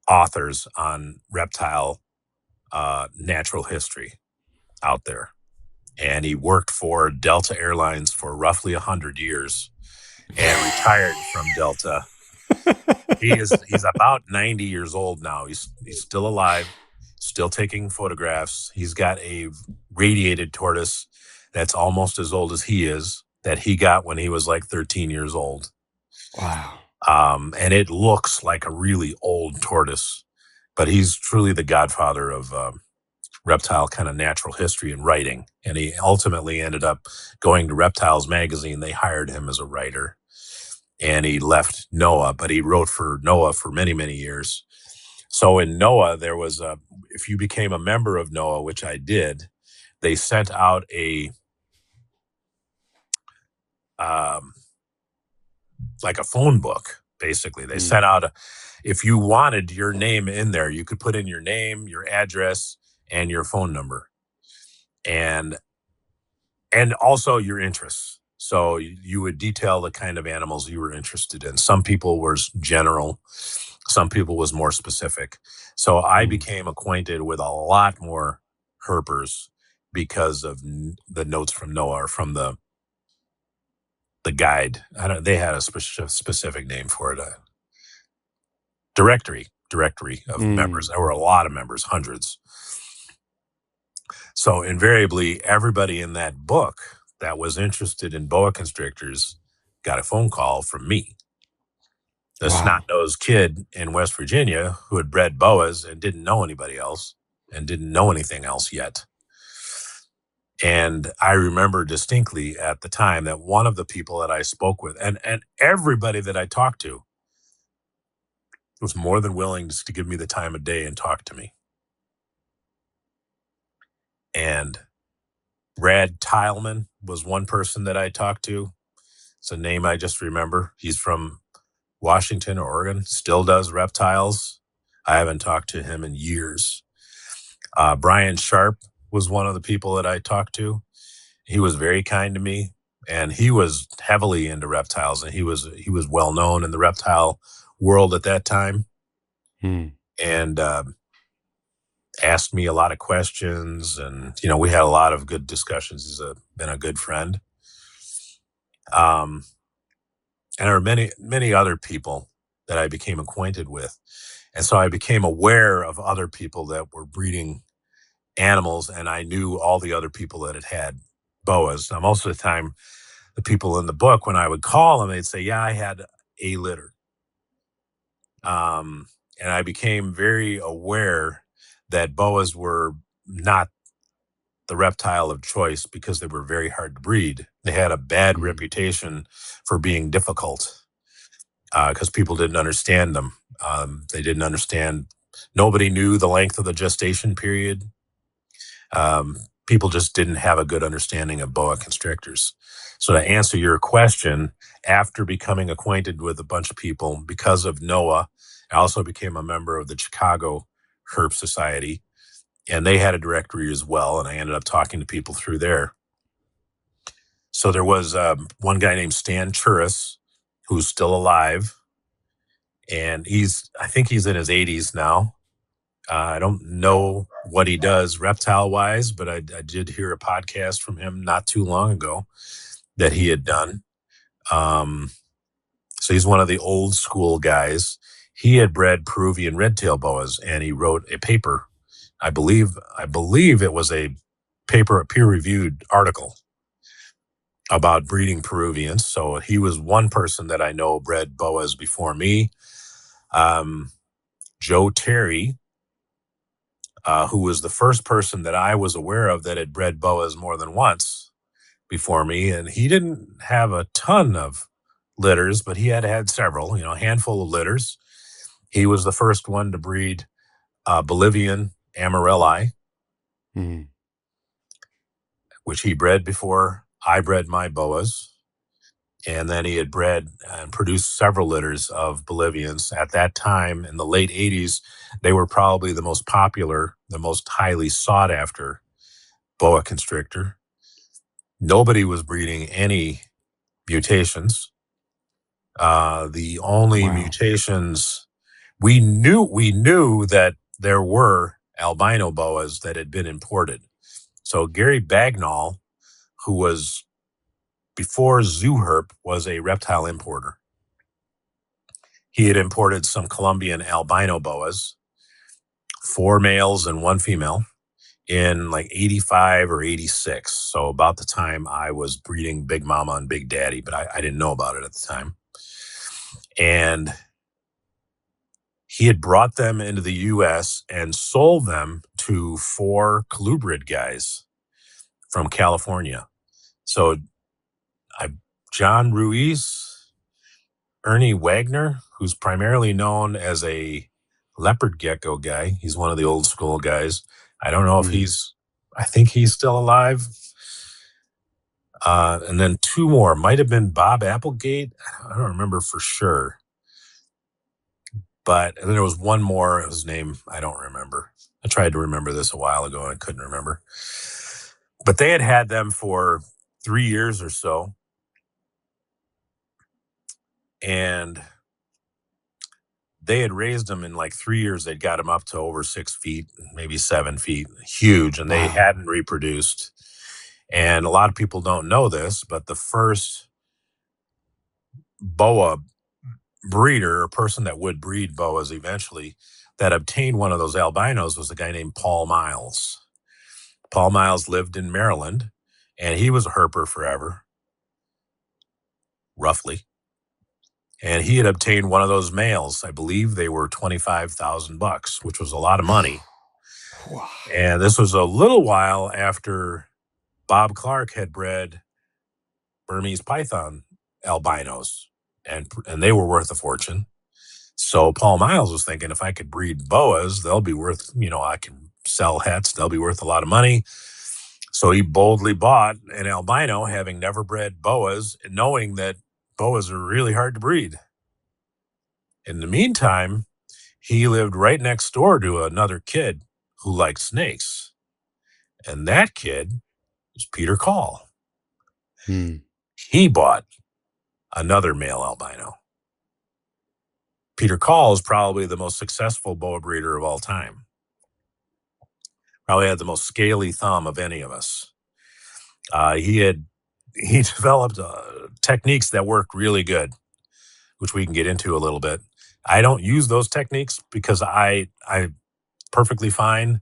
A: authors on reptile natural history out there. And he worked for Delta Airlines for roughly 100 years and retired from Delta. He's about 90 years old now. He's still alive, still taking photographs. He's got a radiated tortoise that's almost as old as he is, that he got when he was like 13 years old.
B: Wow.
A: And it looks like a really old tortoise, but he's truly the godfather of reptile kind of natural history and writing. And he ultimately ended up going to Reptiles magazine. They hired him as a writer, and he left NOAA, but he wrote for NOAA for many, many years. So in NOAA, there was if you became a member of NOAA, which I did, they sent out like a phone book, basically. They sent out if you wanted your name in there, you could put in your name, your address, and your phone number, and also your interests. So you would detail the kind of animals you were interested in. Some people were general, some people was more specific. So I became acquainted with a lot more herpers because of the notes from NOAA, or from the guide. They had a specific name for it. Directory of members. There were a lot of members, hundreds. So invariably, everybody in that book that was interested in boa constrictors got a phone call from me. The snot-nosed kid in West Virginia who had bred boas and didn't know anybody else and didn't know anything else yet. And I remember distinctly at the time that one of the people that I spoke with, and everybody that I talked to, was more than willing to give me the time of day and talk to me. And Brad Tileman was one person that I talked to. It's a name I just remember. He's from Washington, Oregon, still does reptiles. I haven't talked to him in years. Brian Sharp was one of the people that I talked to. He was very kind to me, and he was heavily into reptiles, and he was well known in the reptile world at that time, and asked me a lot of questions, and we had a lot of good discussions. He's been a good friend. And there were many other people that I became acquainted with, and so I became aware of other people that were breeding animals, and I knew all the other people that had boas. Now, most of the time, the people in the book, when I would call them, they'd say, "Yeah, I had a litter." And I became very aware that boas were not the reptile of choice because they were very hard to breed. They had a bad reputation for being difficult because people didn't understand them. They didn't understand. Nobody knew the length of the gestation period. People just didn't have a good understanding of boa constrictors. So to answer your question, after becoming acquainted with a bunch of people, because of NOAA, I also became a member of the Chicago Herp Society, and they had a directory as well, and I ended up talking to people through there. So there was one guy named Stan Churis, who's still alive, and I think he's in his 80s now. I don't know what he does reptile-wise, but I did hear a podcast from him not too long ago that he had done. So he's one of the old school guys. He had bred Peruvian red-tailed boas, and he wrote a paper. I believe it was a peer-reviewed article about breeding Peruvians. So he was one person that I know bred boas before me. Joe Terry, who was the first person that I was aware of that had bred boas more than once before me. And he didn't have a ton of litters, but he had several, a handful of litters. He was the first one to breed Bolivian Amarelli, which he bred before I bred my boas. And then he had bred and produced several litters of Bolivians. At that time, in the late 80s, they were probably the most popular, the most highly sought after boa constrictor. Nobody was breeding any mutations. The only mutations we knew that there were albino boas that had been imported. So Gary Bagnall, who was before ZooHerp, was a reptile importer. He had imported some Colombian albino boas, 4 males and 1 female, in like 85 or 86. So about the time I was breeding Big Mama and Big Daddy, but I didn't know about it at the time. And he had brought them into the U.S. and sold them to 4 colubrid guys from California. So John Ruiz, Ernie Wagner, who's primarily known as a leopard gecko guy. He's one of the old school guys. I don't know if I think he's still alive. And then 2 more, might have been Bob Applegate. I don't remember for sure. And then there was 1 more, his name, I don't remember. I tried to remember this a while ago and I couldn't remember. But they had them for 3 years or so. And they had raised them in like 3 years. They'd got them up to over 6 feet, maybe 7 feet, huge. And they hadn't reproduced. And a lot of people don't know this, but the first boa breeder or person that would breed boas eventually that obtained one of those albinos was a guy named Paul Miles. Paul Miles lived in Maryland, and he was a herper forever, roughly. And he had obtained one of those males. I believe they were $25,000, which was a lot of money. And this was a little while after Bob Clark had bred Burmese python albinos, and they were worth a fortune. So Paul Miles was thinking, if I could breed boas, they'll be worth, I can sell hets, they'll be worth a lot of money. So he boldly bought an albino, having never bred boas, and knowing that boas are really hard to breed. In the meantime, he lived right next door to another kid who liked snakes. And that kid was Peter Call. He bought another male albino. Peter Call is probably the most successful boa breeder of all time. Probably had the most scaly thumb of any of us. He developed techniques that worked really good, which we can get into a little bit. I don't use those techniques because I perfectly fine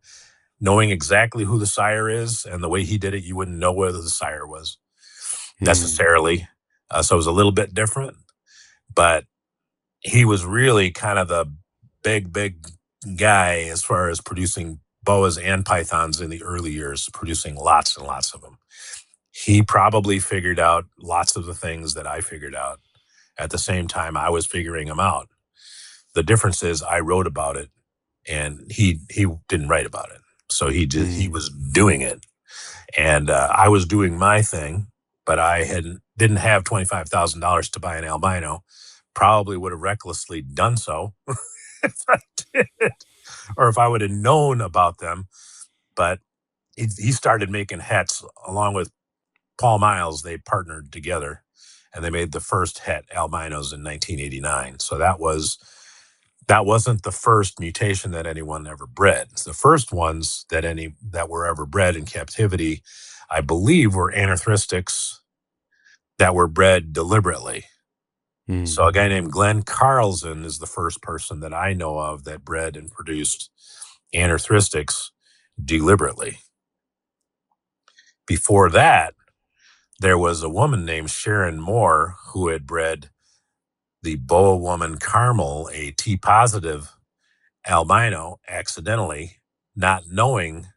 A: knowing exactly who the sire is, and the way he did it, you wouldn't know whether the sire was necessarily. So it was a little bit different, but he was really kind of the big guy as far as producing boas and pythons in the early years, producing lots and lots of them. He probably figured out lots of the things that I figured out at the same time I was figuring them out. The difference is I wrote about it and he didn't write about it. So he was doing it, and I was doing my thing, but I didn't have $25,000 to buy an albino. Probably would have recklessly done so if I did, or if I would have known about them. But he started making hets along with Paul Miles. They partnered together, and they made the first het albinos in 1989. So that wasn't the first mutation that anyone ever bred. The first ones that were ever bred in captivity, I believe, were anarthristics that were bred deliberately. So a guy named Glenn Carlson is the first person that I know of that bred and produced anarthristics deliberately. Before that, there was a woman named Sharon Moore who had bred the Boa woman Carmel, a T-positive albino, accidentally, not knowing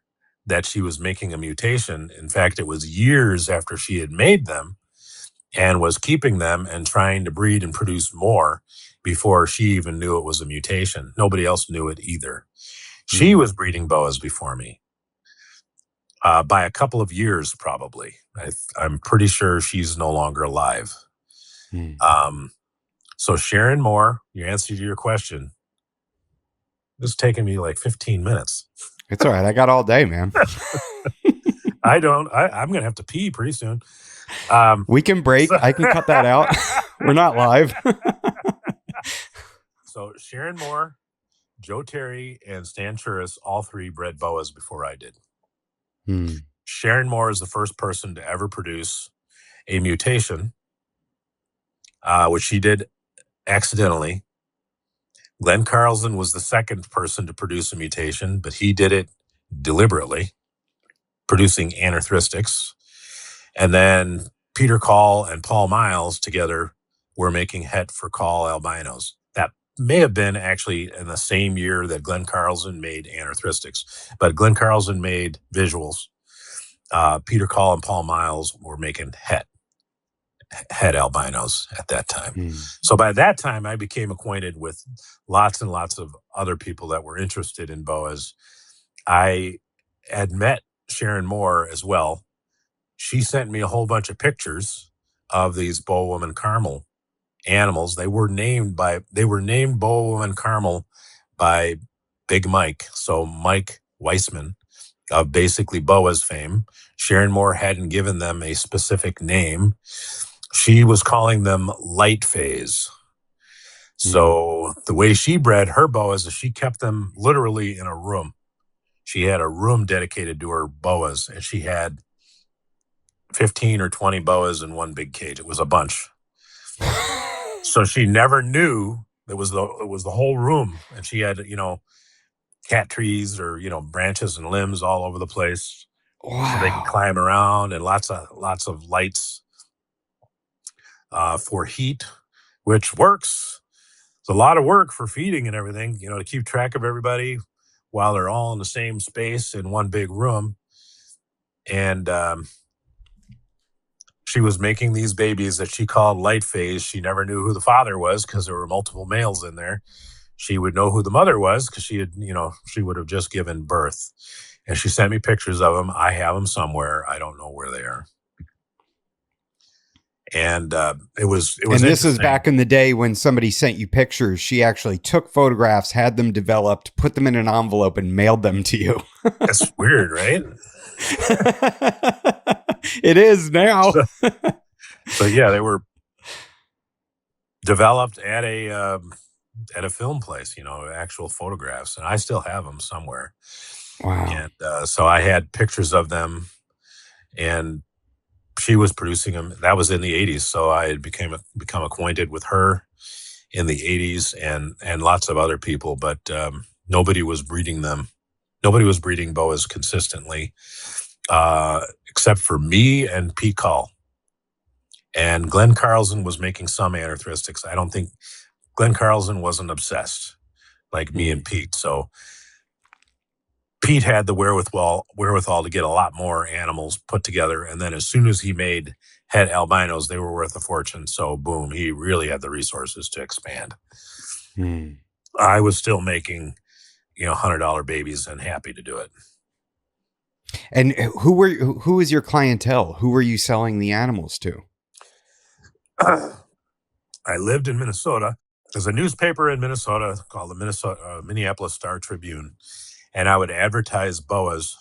A: that she was making a mutation. In fact, it was years after she had made them and was keeping them and trying to breed and produce more before she even knew it was a mutation. Nobody else knew it either. She was breeding boas before me by a couple of years, probably. I'm pretty sure she's no longer alive. So Sharon Moore, your answer to your question, this is taking me like 15 minutes.
B: It's all right. I got all day, man.
A: I'm going to have to pee pretty soon.
B: We can break. I can cut that out. We're not live.
A: So Sharon Moore, Joe Terry, and Stan Churis, all three bred boas before I did. Sharon Moore is the first person to ever produce a mutation, which she did accidentally. Glenn Carlson was the second person to produce a mutation, but he did it deliberately, producing anarthristics. And then Peter Call and Paul Miles together were making het for Call albinos. That may have been actually in the same year that Glenn Carlson made anarthristics, but Glenn Carlson made visuals. Peter Call and Paul Miles were making het albinos at that time. So by that time, I became acquainted with lots and lots of other people that were interested in boas. I had met Sharon Moore as well. She sent me a whole bunch of pictures of these Boa woman Carmel animals. They were named Boa woman Carmel by Big Mike. So Mike Weissman of basically Boas fame. Sharon Moore hadn't given them a specific name. She was calling them light phase. So the way she bred her boas is she kept them literally in a room. She had a room dedicated to her boas, and she had 15 or 20 boas in one big cage. It was a bunch. So she never knew it was the whole room, and she had, cat trees or, branches and limbs all over the place. Wow. So they could climb around, and lots of lights for heat, which works. It's a lot of work for feeding and everything, to keep track of everybody while they're all in the same space in one big room. And She was making these babies that she called light phase. She never knew who the father was because there were multiple males in there. She would know who the mother was because she would have just given birth. And she sent me pictures of them. I have them somewhere. I don't know where they are. And it was
B: And this is
A: interesting.
B: back in the day when somebody sent you pictures. She actually took photographs, had them developed, put them in an envelope, and mailed them to you.
A: It's weird, right?
B: It is now.
A: So yeah, they were developed at a film place, actual photographs, and I still have them somewhere.
B: Wow.
A: And so I had pictures of them, and she was producing them. That was in the 80s, so I had become acquainted with her in the 80s and lots of other people, but nobody was breeding them. Nobody was breeding boas consistently, except for me and Pete Call. And Glenn Carlson was making some anarthristics. I don't think Glenn Carlson wasn't obsessed like me and Pete. So Pete had the wherewithal to get a lot more animals put together. And then as soon as he had albinos, they were worth a fortune. So boom, he really had the resources to expand. I was still making, $100 babies and happy to do it.
B: And who was your clientele? Who were you selling the animals to?
A: I lived in Minnesota. There's a newspaper in Minnesota called the Minneapolis Star Tribune, and I would advertise boas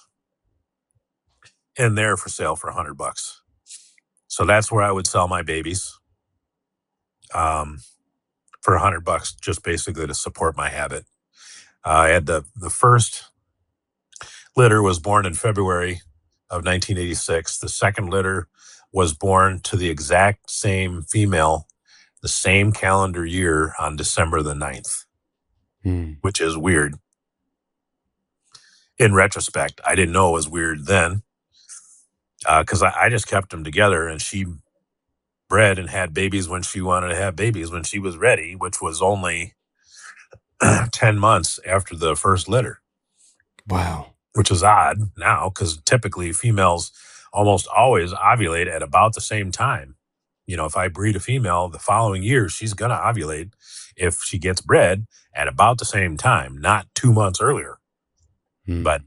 A: in there for sale for $100. So that's where I would sell my babies, for $100, just basically to support my habit. I had the first litter was born in February of 1986. The second litter was born to the exact same female, the same calendar year on December the 9th, which is weird. In retrospect, I didn't know it was weird then, because I just kept them together, and she bred and had babies when she wanted to have babies when she was ready, which was only 10 months after the first litter.
B: Wow.
A: Which is odd now because typically females almost always ovulate at about the same time. If I breed a female the following year, she's going to ovulate if she gets bred at about the same time, not 2 months earlier. But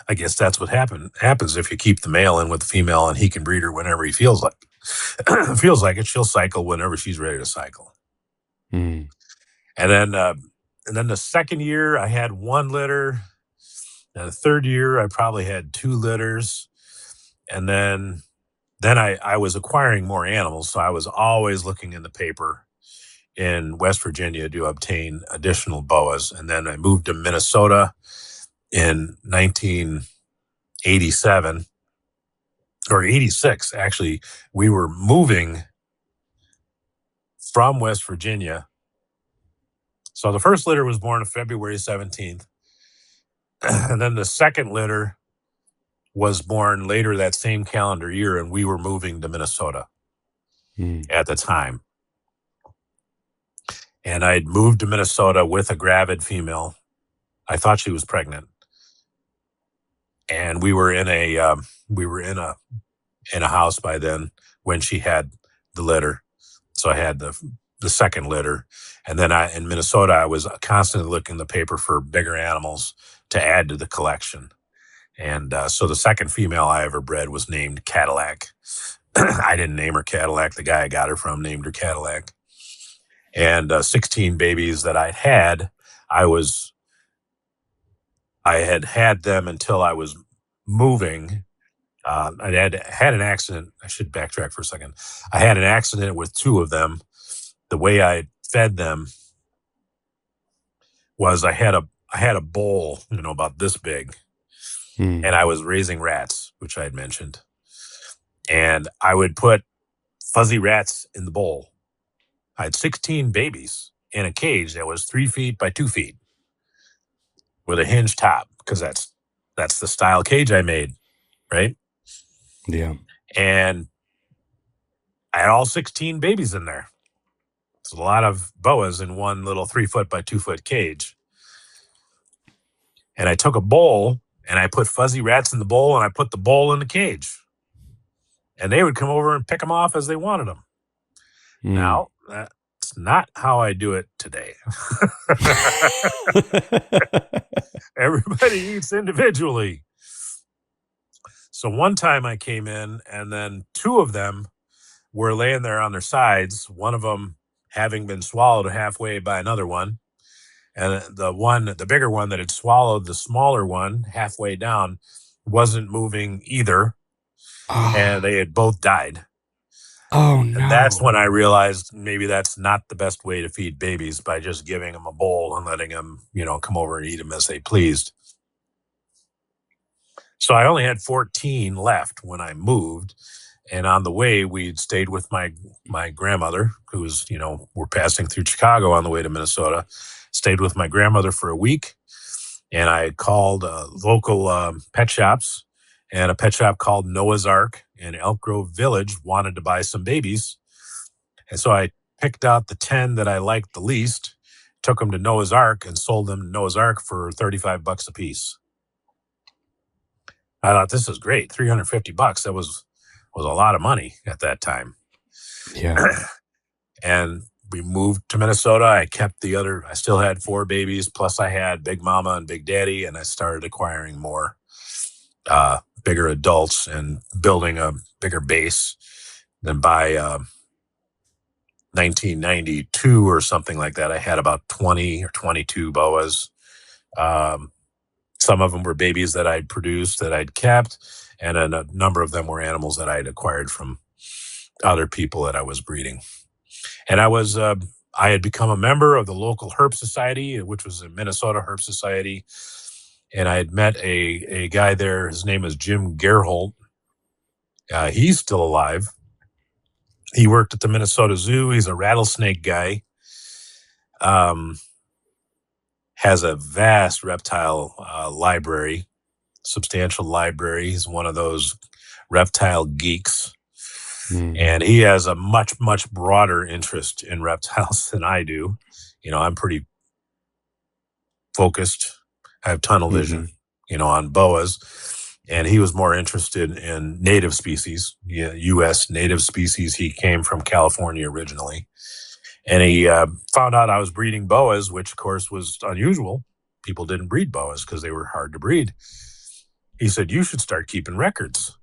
A: I guess that's what happens if you keep the male in with the female and he can breed her whenever he feels like it. She'll cycle whenever she's ready to cycle. And then the second year I had 1 litter. And the third year I probably had 2 litters. And then I was acquiring more animals. So I was always looking in the paper in West Virginia to obtain additional boas. And then I moved to Minnesota in 1987 or 86. Actually, we were moving from West Virginia. So the first litter was born on February 17th. And then the second litter was born later that same calendar year, and we were moving to Minnesota at the time. And I'd moved to Minnesota with a gravid female. I thought she was pregnant. And we were in a house by then when she had the litter. So I had the second litter. And then in Minnesota, I was constantly looking in the paper for bigger animals to add to the collection. And so the second female I ever bred was named Cadillac. I didn't name her Cadillac. The guy I got her from named her Cadillac. And 16 babies that I had had them until I was moving. I had an accident. I should backtrack for a second. I had an accident with 2 of them. The way I fed them was I had a bowl, about this big, and I was raising rats, which I had mentioned. And I would put fuzzy rats in the bowl. I had 16 babies in a cage that was 3 feet by 2 feet with a hinged top, because that's the style cage I made, right?
B: Yeah.
A: And I had all 16 babies in there. It's a lot of boas in one little 3 foot by 2 foot cage. And I took a bowl and I put fuzzy rats in the bowl and I put the bowl in the cage. and they would come over and pick them off as they wanted them. Now, that's not how I do it today. Everybody eats individually. So one time I came in, and then two of them were laying there on their sides, one of them having been swallowed halfway by another one. And the bigger one that had swallowed the smaller one halfway down wasn't moving either. And they had both died.
B: Oh,
A: And
B: no.
A: that's when I realized maybe that's not the best way to feed babies, by just giving them a bowl and letting them, come over and eat them as they pleased. So I only had 14 left when I moved. And on the way, we'd stayed with my grandmother, who was, we're passing through Chicago on the way to Minnesota. Stayed with my grandmother for a week. And I called local pet shops, and a pet shop called Noah's Ark in Elk Grove Village wanted to buy some babies. And so I picked out the 10 that I liked the least, took them to Noah's Ark, and sold them to Noah's Ark for $35 a piece. I thought, this is great. $350. That was a lot of money at that time.
B: Yeah.
A: And we moved to Minnesota. I still had 4 babies, plus I had Big Mama and Big Daddy, and I started acquiring more bigger adults and building a bigger base. Then by 1992 or something like that, I had about 20 or 22 boas. Some of them were babies that I'd produced, that I'd kept, and a number of them were animals that I'd acquired from other people that I was breeding. And I had become a member of the local Herp Society, which was a Minnesota Herp Society. And I had met a guy there. His name is Jim Gerholt. He's still alive. He worked at the Minnesota Zoo. He's a rattlesnake guy. Has a vast reptile library, substantial library. He's one of those reptile geeks. And he has a much, much broader interest in reptiles than I do. I'm pretty focused. I have tunnel vision, on boas. And he was more interested in native species, U.S. native species. He came from California originally. And he found out I was breeding boas, which, of course, was unusual. People didn't breed boas because they were hard to breed. He said, you should start keeping records.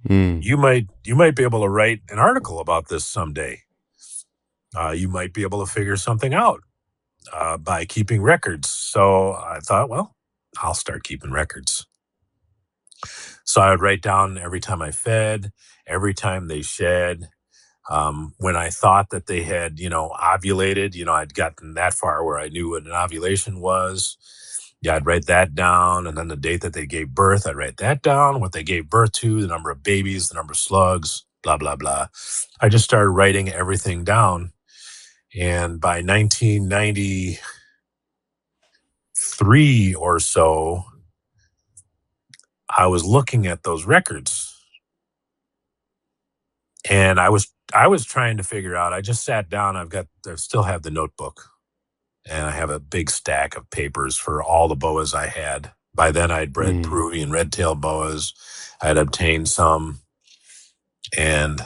A: You might be able to write an article about this someday. You might be able to figure something out by keeping records. So I thought, well, I'll start keeping records. So I would write down every time I fed, every time they shed, when I thought that they had, ovulated, I'd gotten that far where I knew what an ovulation was. Yeah, I'd write that down. And then the date that they gave birth, I'd write that down, what they gave birth to, the number of babies, the number of slugs, blah, blah, blah. I just started writing everything down. And by 1993 or so, I was looking at those records. And I was trying to figure out, I just sat down, I still have the notebook. And I have a big stack of papers for all the boas I had. By then, I'd bred Peruvian red-tailed boas. I'd obtained some. And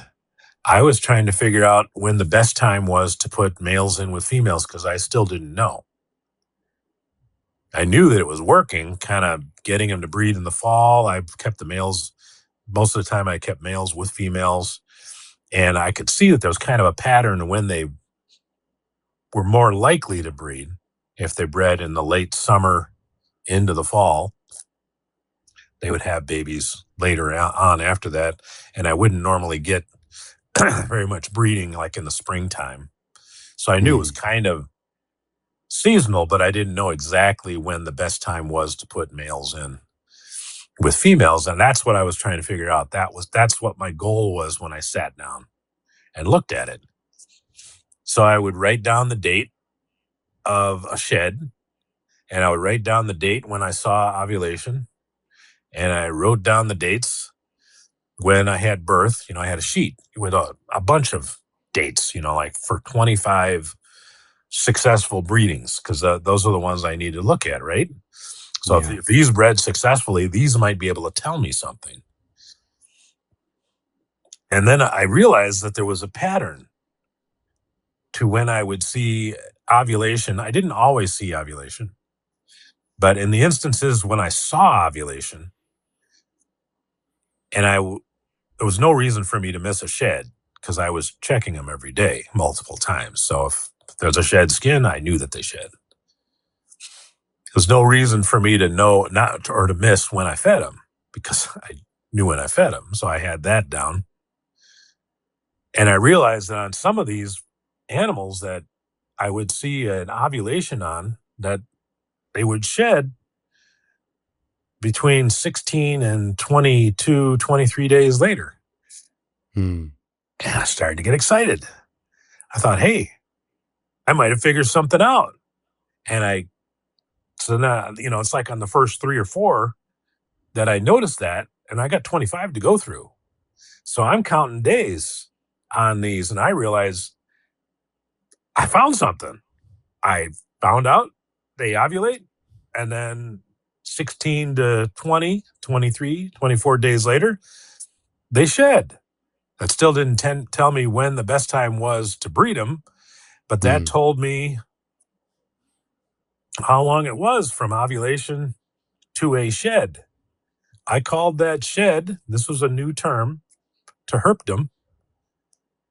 A: I was trying to figure out when the best time was to put males in with females, because I still didn't know. I knew that it was working, kind of getting them to breed in the fall. I kept the males. Most of the time, I kept males with females. And I could see that there was kind of a pattern when they were more likely to breed. If they bred in the late summer into the fall, they would have babies later on after that. And I wouldn't normally get very much breeding like in the springtime. So I knew it was kind of seasonal, but I didn't know exactly when the best time was to put males in with females. And that's what I was trying to figure out. That's what my goal was when I sat down and looked at it. So I would write down the date of a shed, and I would write down the date when I saw ovulation, and I wrote down the dates when I had birth. I had a sheet with a bunch of dates, like for 25 successful breedings, because those are the ones I need to look at, right? So if these bred successfully, these might be able to tell me something. And then I realized that there was a pattern to when I would see ovulation. I didn't always see ovulation, but in the instances when I saw ovulation, and there was no reason for me to miss a shed because I was checking them every day, multiple times. So if there's a shed skin, I knew that they shed. There's no reason for me to know not or to miss when I fed them because I knew when I fed them. So I had that down. And I realized that on some of these animals that I would see an ovulation on, that they would shed between 16 and 22, 23 days later.
B: Hmm.
A: And I started to get excited. I thought, hey, I might have figured something out. And so now, it's like on the first 3 or 4 that I noticed that, and I got 25 to go through. So I'm counting days on these, and I realized I found something. I found out they ovulate, and then 16 to 20, 23, 24 days later, they shed. That still didn't tell me when the best time was to breed them, but that
B: Hmm.
A: told me how long it was from ovulation to a shed. I called that shed, this was a new term, to herpdom.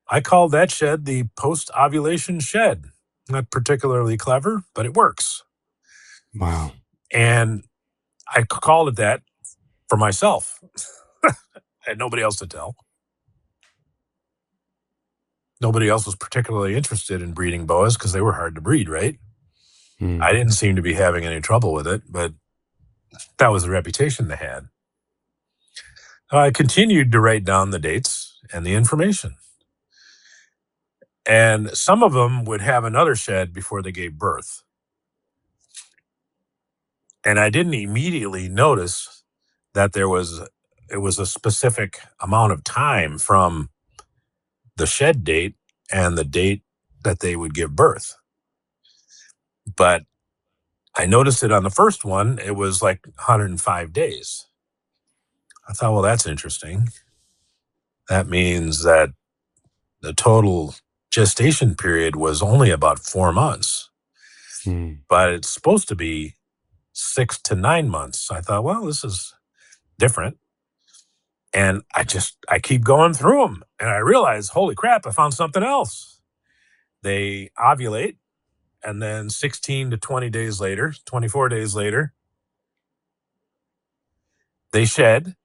A: I called that shed the post-ovulation shed. Not particularly clever, but it works.
B: Wow.
A: And I called it that for myself. I had nobody else to tell. Nobody else was particularly interested in breeding boas because they were hard to breed, right?
B: Hmm.
A: I didn't seem to be having any trouble with it, but that was the reputation they had. I continued to write down the dates and the information. And some of them would have another shed before they gave birth. And I didn't immediately notice that it was a specific amount of time from the shed date and the date that they would give birth. But I noticed it on the first one, it was like 105 days. I thought, well, that's interesting. That means that the total gestation period was only about 4 months,
B: Hmm.
A: but it's supposed to be 6 to 9 months. So I thought, well, this is different. And I keep going through them and I realize, holy crap, I found something else. They ovulate, and then 16 to 20 days later, 24 days later, they shed.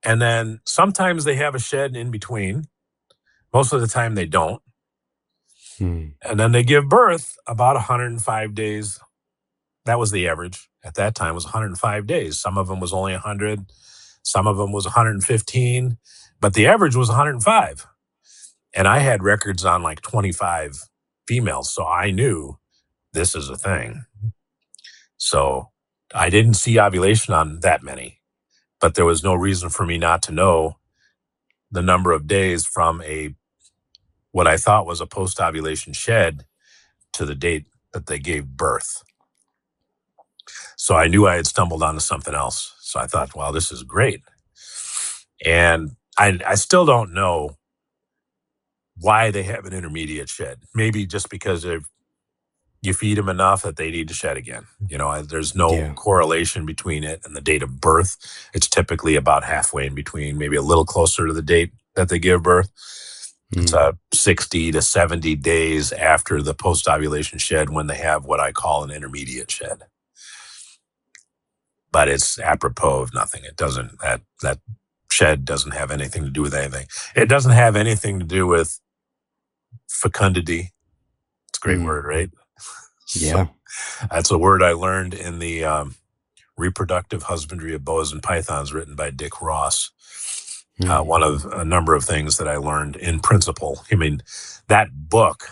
A: And then sometimes they have a shed in between. Most of the time they don't.
B: Hmm.
A: And then they give birth about 105 days. That was the average at that time, was 105 days. Some of them was only 100. Some of them was 115, but the average was 105. And I had records on like 25 females. So I knew this is a thing. So I didn't see ovulation on that many, but there was no reason for me not to know the number of days from what I thought was a post-ovulation shed to the date that they gave birth. So I knew I had stumbled onto something else. So I thought, wow, this is great. And I still don't know why they have an intermediate shed. Maybe just because you feed them enough that they need to shed again. There's no
B: Yeah.
A: correlation between it and the date of birth. It's typically about halfway in between, maybe a little closer to the date that they give birth. It's
B: Hmm.
A: 60 to 70 days after the post-ovulation shed when they have what I call an intermediate shed. But it's apropos of nothing. It doesn't, that shed doesn't have anything to do with anything. It doesn't have anything to do with fecundity. It's a great
B: Hmm.
A: word, right? So
B: Yeah.
A: that's a word I learned in the reproductive husbandry of boas and pythons, written by Dick Ross.
B: Hmm.
A: One of a number of things that I learned in principle. I mean, that book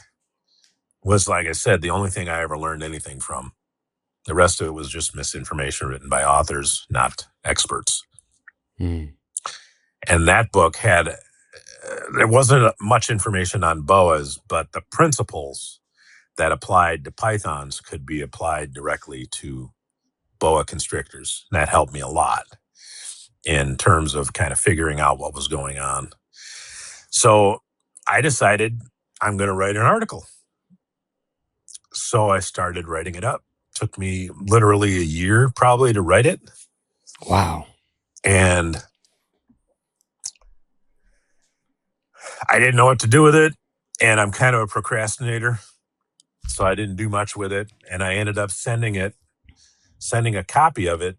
A: was, like I said, the only thing I ever learned anything from. The rest of it was just misinformation written by authors, not experts.
B: Hmm.
A: And that book there wasn't much information on boas, but the principles that applied to pythons could be applied directly to boa constrictors. And that helped me a lot in terms of kind of figuring out what was going on. So I decided I'm going to write an article. So I started writing it up. Took me literally a year probably to write it.
B: Wow.
A: And I didn't know what to do with it. And I'm kind of a procrastinator. So I didn't do much with it. And I ended up sending a copy of it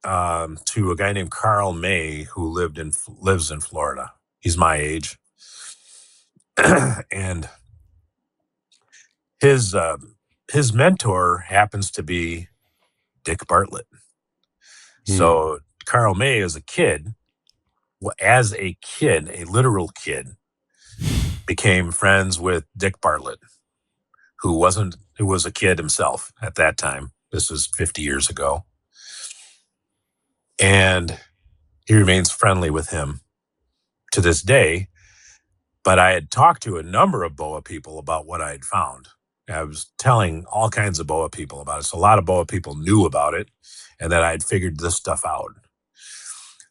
A: to a guy named Carl May, who lives in Florida. He's my age. And his mentor happens to be Dick Bartlett. So Carl May as a literal kid, became friends with Dick Bartlett, who was a kid himself at that time. This was 50 years ago. And he remains friendly with him to this day. But I had talked to a number of boa people about what I had found. I was telling all kinds of boa people about it. So a lot of boa people knew about it and that I had figured this stuff out.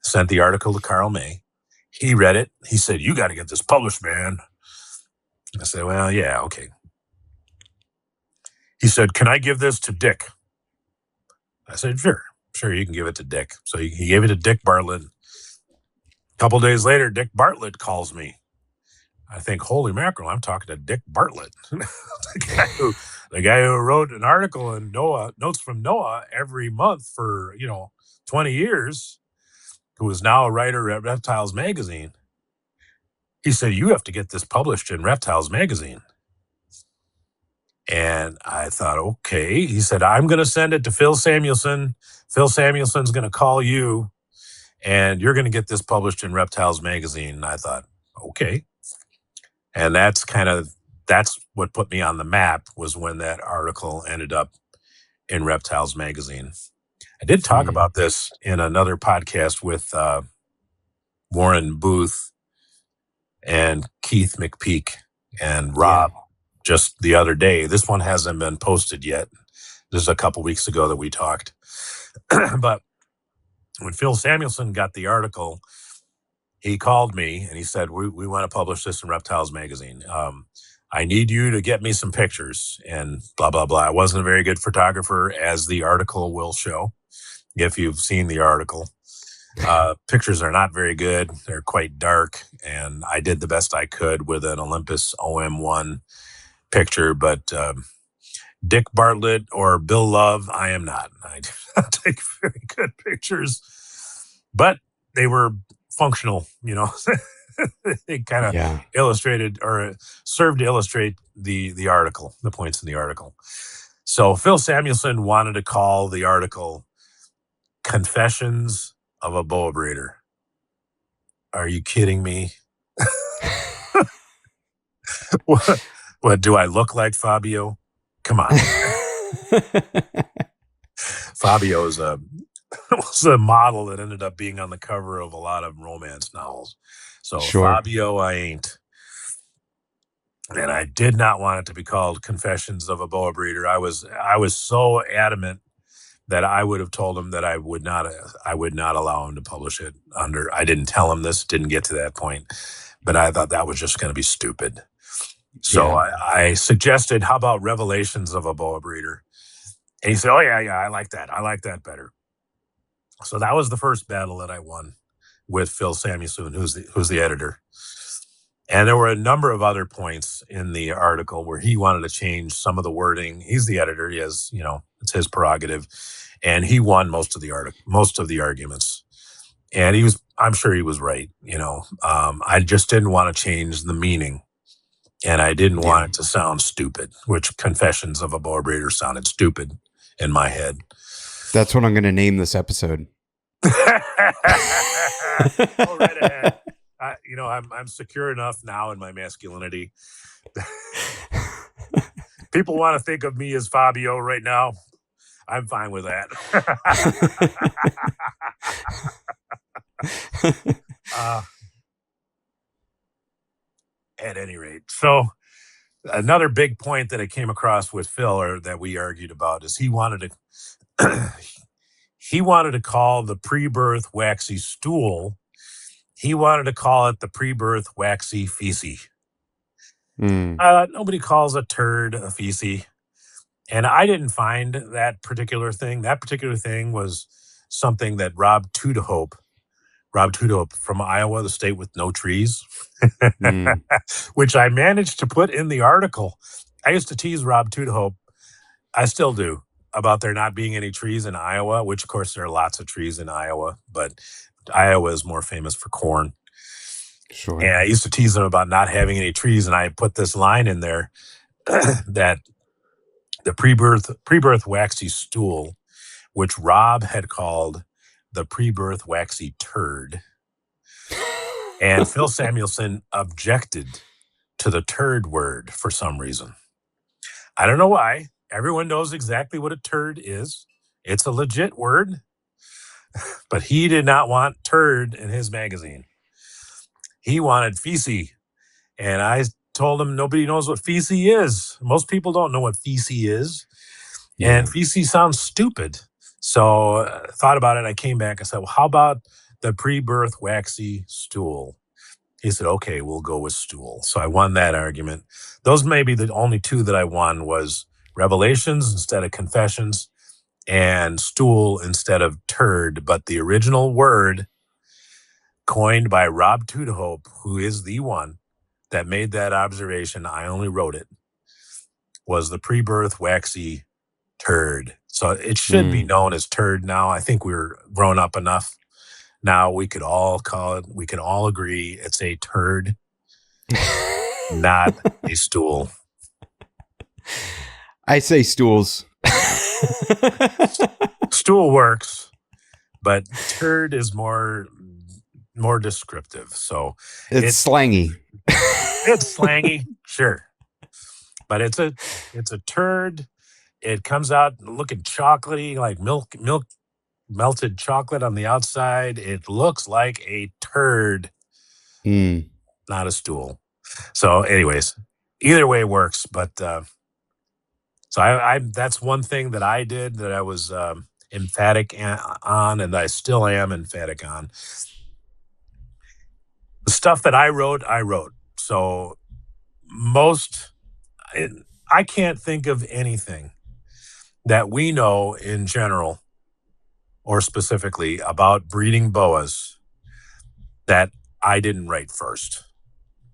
A: Sent the article to Carl May. He read it. He said, "You got to get this published, man." I said, "Well, yeah, okay." He said, "Can I give this to Dick?" I said, Sure, you can give it to Dick." So he gave it to Dick Bartlett. A couple days later, Dick Bartlett calls me. I think, holy mackerel, I'm talking to Dick Bartlett, the guy who wrote an article in Notes from Noah every month for 20 years, who is now a writer at Reptiles magazine. He said, "You have to get this published in Reptiles magazine." And I thought, okay. He said, "I'm going to send it to Phil Samuelson. Phil Samuelson's going to call you, and you're going to get this published in Reptiles magazine." And I thought, okay. And that's what put me on the map, was when that article ended up in Reptiles magazine. I did talk about this in another podcast with Warren Booth and Keith McPeak and Rob just the other day. This one hasn't been posted yet. This is a couple weeks ago that we talked. But when Phil Samuelson got the article, he called me and he said, we want to publish this in Reptiles magazine. I need you to get me some pictures and blah, blah, blah. I wasn't a very good photographer, as the article will show, if you've seen the article. Pictures are not very good. They're quite dark. And I did the best I could with an Olympus OM1 picture. But Dick Bartlett or Bill Love, I am not. I do not take very good pictures. But they were functional, They kind of illustrated or served to illustrate the article, the points in the article. So Phil Samuelson wanted to call the article "Confessions of a Boa Breeder." Are you kidding me? What do I look like, Fabio? Come on. Fabio was a model that ended up being on the cover of a lot of romance novels. So Fabio, I ain't. And I did not want it to be called "Confessions of a Boa Breeder." I was so adamant that I would have told him that I would not allow him to publish it under. I didn't tell him this, didn't get to that point, but I thought that was just going to be stupid. So I suggested, how about "Revelations of a Boa Breeder"? And he said, "Oh yeah, I like that. I like that better." So that was the first battle that I won with Phil Samuelson, who's the editor. And there were a number of other points in the article where he wanted to change some of the wording. He's the editor. He has, it's his prerogative. And he won most of the arguments. And I'm sure he was right. I just didn't want to change the meaning. And I didn't want it to sound stupid, which "Confessions of a Boa Breeder" sounded stupid in my head.
B: That's what I'm going to name this episode.
A: Go right ahead. I'm secure enough now in my masculinity. People want to think of me as Fabio right now. I'm fine with that. At any rate, so another big point that I came across with Phil, or that we argued about, is he wanted to call the pre-birth waxy stool He wanted to call it the pre-birth waxy feces.
B: Mm.
A: Nobody calls a turd a feces. And I didn't find that particular thing. That particular thing was something that Rob Tudehope from Iowa, the state with no trees,
B: Mm.
A: which I managed to put in the article. I used to tease Rob Tudehope, I still do, about there not being any trees in Iowa, which of course there are lots of trees in Iowa, but Iowa is more famous for corn.
B: Sure.
A: And I used to tease him about not having any trees, and I put this line in there that the pre-birth waxy stool, which Rob had called the pre-birth waxy turd, and Phil Samuelson objected to the turd word for some reason. I don't know why. Everyone knows exactly what a turd is. It's a legit word, but he did not want turd in his magazine. He wanted feces. And I told him nobody knows what feces is. Most people don't know what feces is.
B: Yeah.
A: And feces sounds stupid. So thought about it. I came back. I said, well, how about the pre-birth waxy stool? He said, okay, we'll go with stool. So I won that argument. Those may be the only two that I won was Revelations instead of Confessions and stool instead of turd. But the original word coined by Rob Tudehope, who is the one that made that observation, I only wrote it, was the pre-birth waxy turd. So it should be known as turd now. I think we're grown up enough. Now we could all call it, we can all agree it's a turd, not a stool.
B: I say stools.
A: Stool works, but turd is more descriptive. So
B: It's slangy.
A: It's slangy, sure. But it's a turd. It comes out looking chocolatey, like milk melted chocolate on the outside. It looks like a turd, not a stool. So, anyways, either way works. But so I that's one thing that I did that I was emphatic on, and I still am emphatic on. The stuff that I wrote. So I can't think of anything that we know in general or specifically about breeding boas that I didn't write first,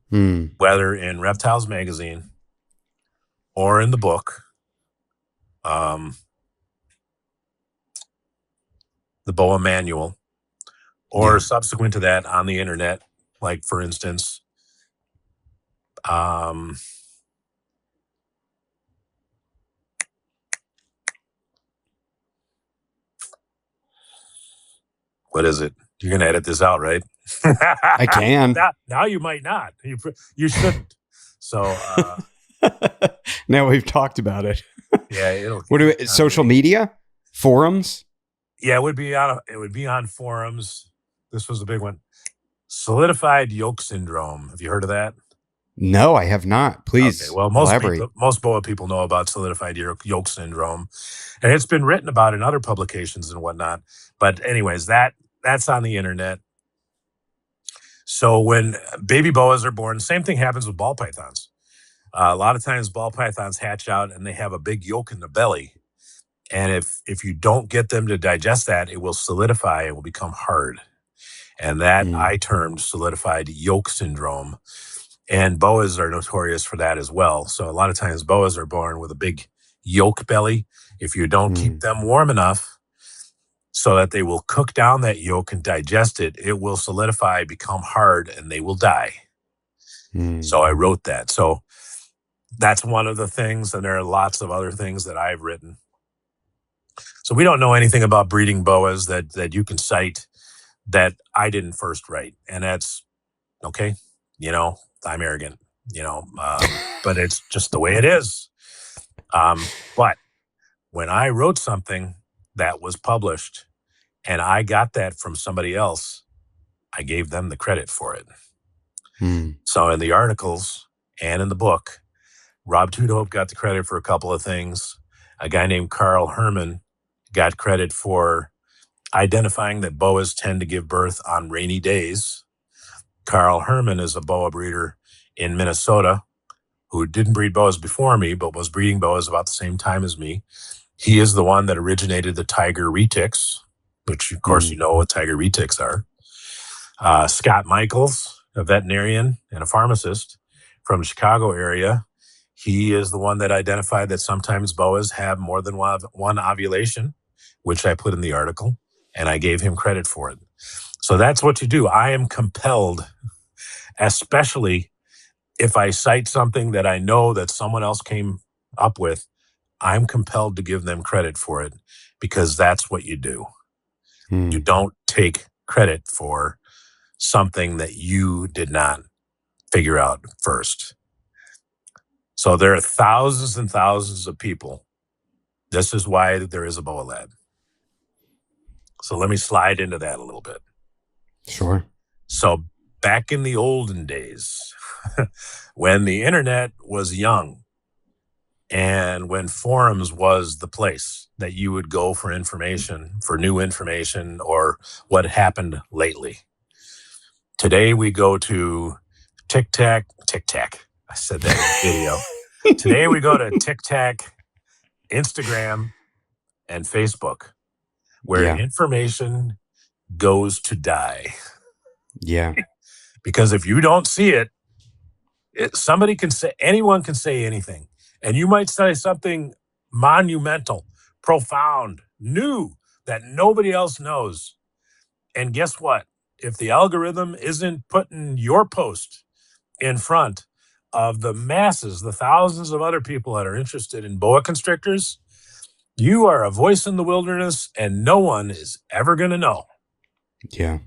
A: whether in Reptiles magazine or in the book, the Boa manual, or subsequent to that on the internet. Like, for instance, what is it? You're going to edit this out, right?
B: I can.
A: Now you might not. You shouldn't. So
B: now we've talked about it.
A: Yeah,
B: social media, forums?
A: Yeah, it would be on forums. This was a big one. Solidified yolk syndrome. Have you heard of that?
B: No, I have not. Please.
A: Okay, well, most boa people know about solidified yolk syndrome, and it's been written about in other publications and whatnot. But anyways, that's on the internet. So when baby boas are born, same thing happens with ball pythons. A lot of times ball pythons hatch out and they have a big yolk in the belly. And if you don't get them to digest that, it will solidify, it will become hard. And that I termed solidified yolk syndrome. And boas are notorious for that as well. So a lot of times boas are born with a big yolk belly. If you don't keep them warm enough so that they will cook down that yolk and digest it, it will solidify, become hard, and they will die. So I wrote that. So that's one of the things, and there are lots of other things that I've written. So we don't know anything about breeding boas that you can cite that I didn't first write. And that's okay. I'm arrogant, but it's just the way it is. But when I wrote something that was published and I got that from somebody else, I gave them the credit for it. So in the articles and in the book, Rob Tudehope got the credit for a couple of things. A guy named Carl Herman got credit for identifying that boas tend to give birth on rainy days. Carl Herman is a boa breeder in Minnesota who didn't breed boas before me, but was breeding boas about the same time as me. He is the one that originated the tiger retics, which of course you know what tiger retics are. Scott Michaels, a veterinarian and a pharmacist from the Chicago area, he is the one that identified that sometimes boas have more than one ovulation, which I put in the article, and I gave him credit for it. So that's what you do. I am compelled, especially if I cite something that I know that someone else came up with, I'm compelled to give them credit for it because that's what you do. You don't take credit for something that you did not figure out first. So there are thousands and thousands of people. This is why there is a Boa Lab. So let me slide into that a little bit.
B: Sure.
A: So back in the olden days, when the internet was young and when forums was the place that you would go for information, for new information or what happened lately. Today we go to TikTok. I said that in the video. Today we go to TikTok, Instagram, and Facebook, where information goes to die.
B: Yeah.
A: Because if you don't see it, somebody can say, anyone can say anything. And you might say something monumental, profound, new that nobody else knows. And guess what? If the algorithm isn't putting your post in front of the masses, the thousands of other people that are interested in boa constrictors, you are a voice in the wilderness and no one is ever going to know.
B: Yeah.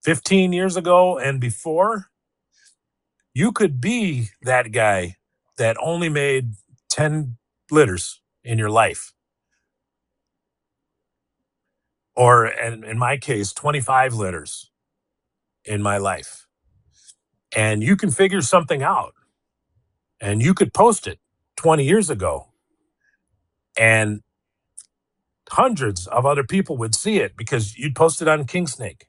A: 15 years ago and before, you could be that guy that only made 10 litters in your life. Or in my case, 25 litters in my life. And you can figure something out. And you could post it 20 years ago. And hundreds of other people would see it because you'd post it on Kingsnake,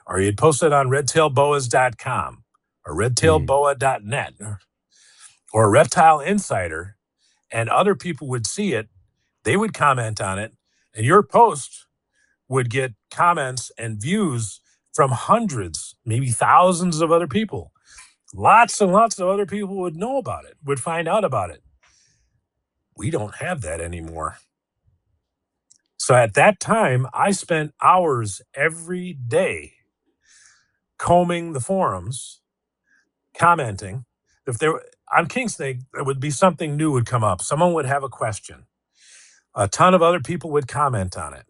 A: or you'd post it on redtailboas.com or redtailboa.net or Reptile Insider, and other people would see it. They would comment on it, and your post would get comments and views from hundreds, maybe thousands of other people. Lots and lots of other people would know about it, would find out about it. We don't have that anymore. So at that time, I spent hours every day combing the forums, commenting. If there on Kingsnake, there would be something new would come up. Someone would have a question. A ton of other people would comment on it.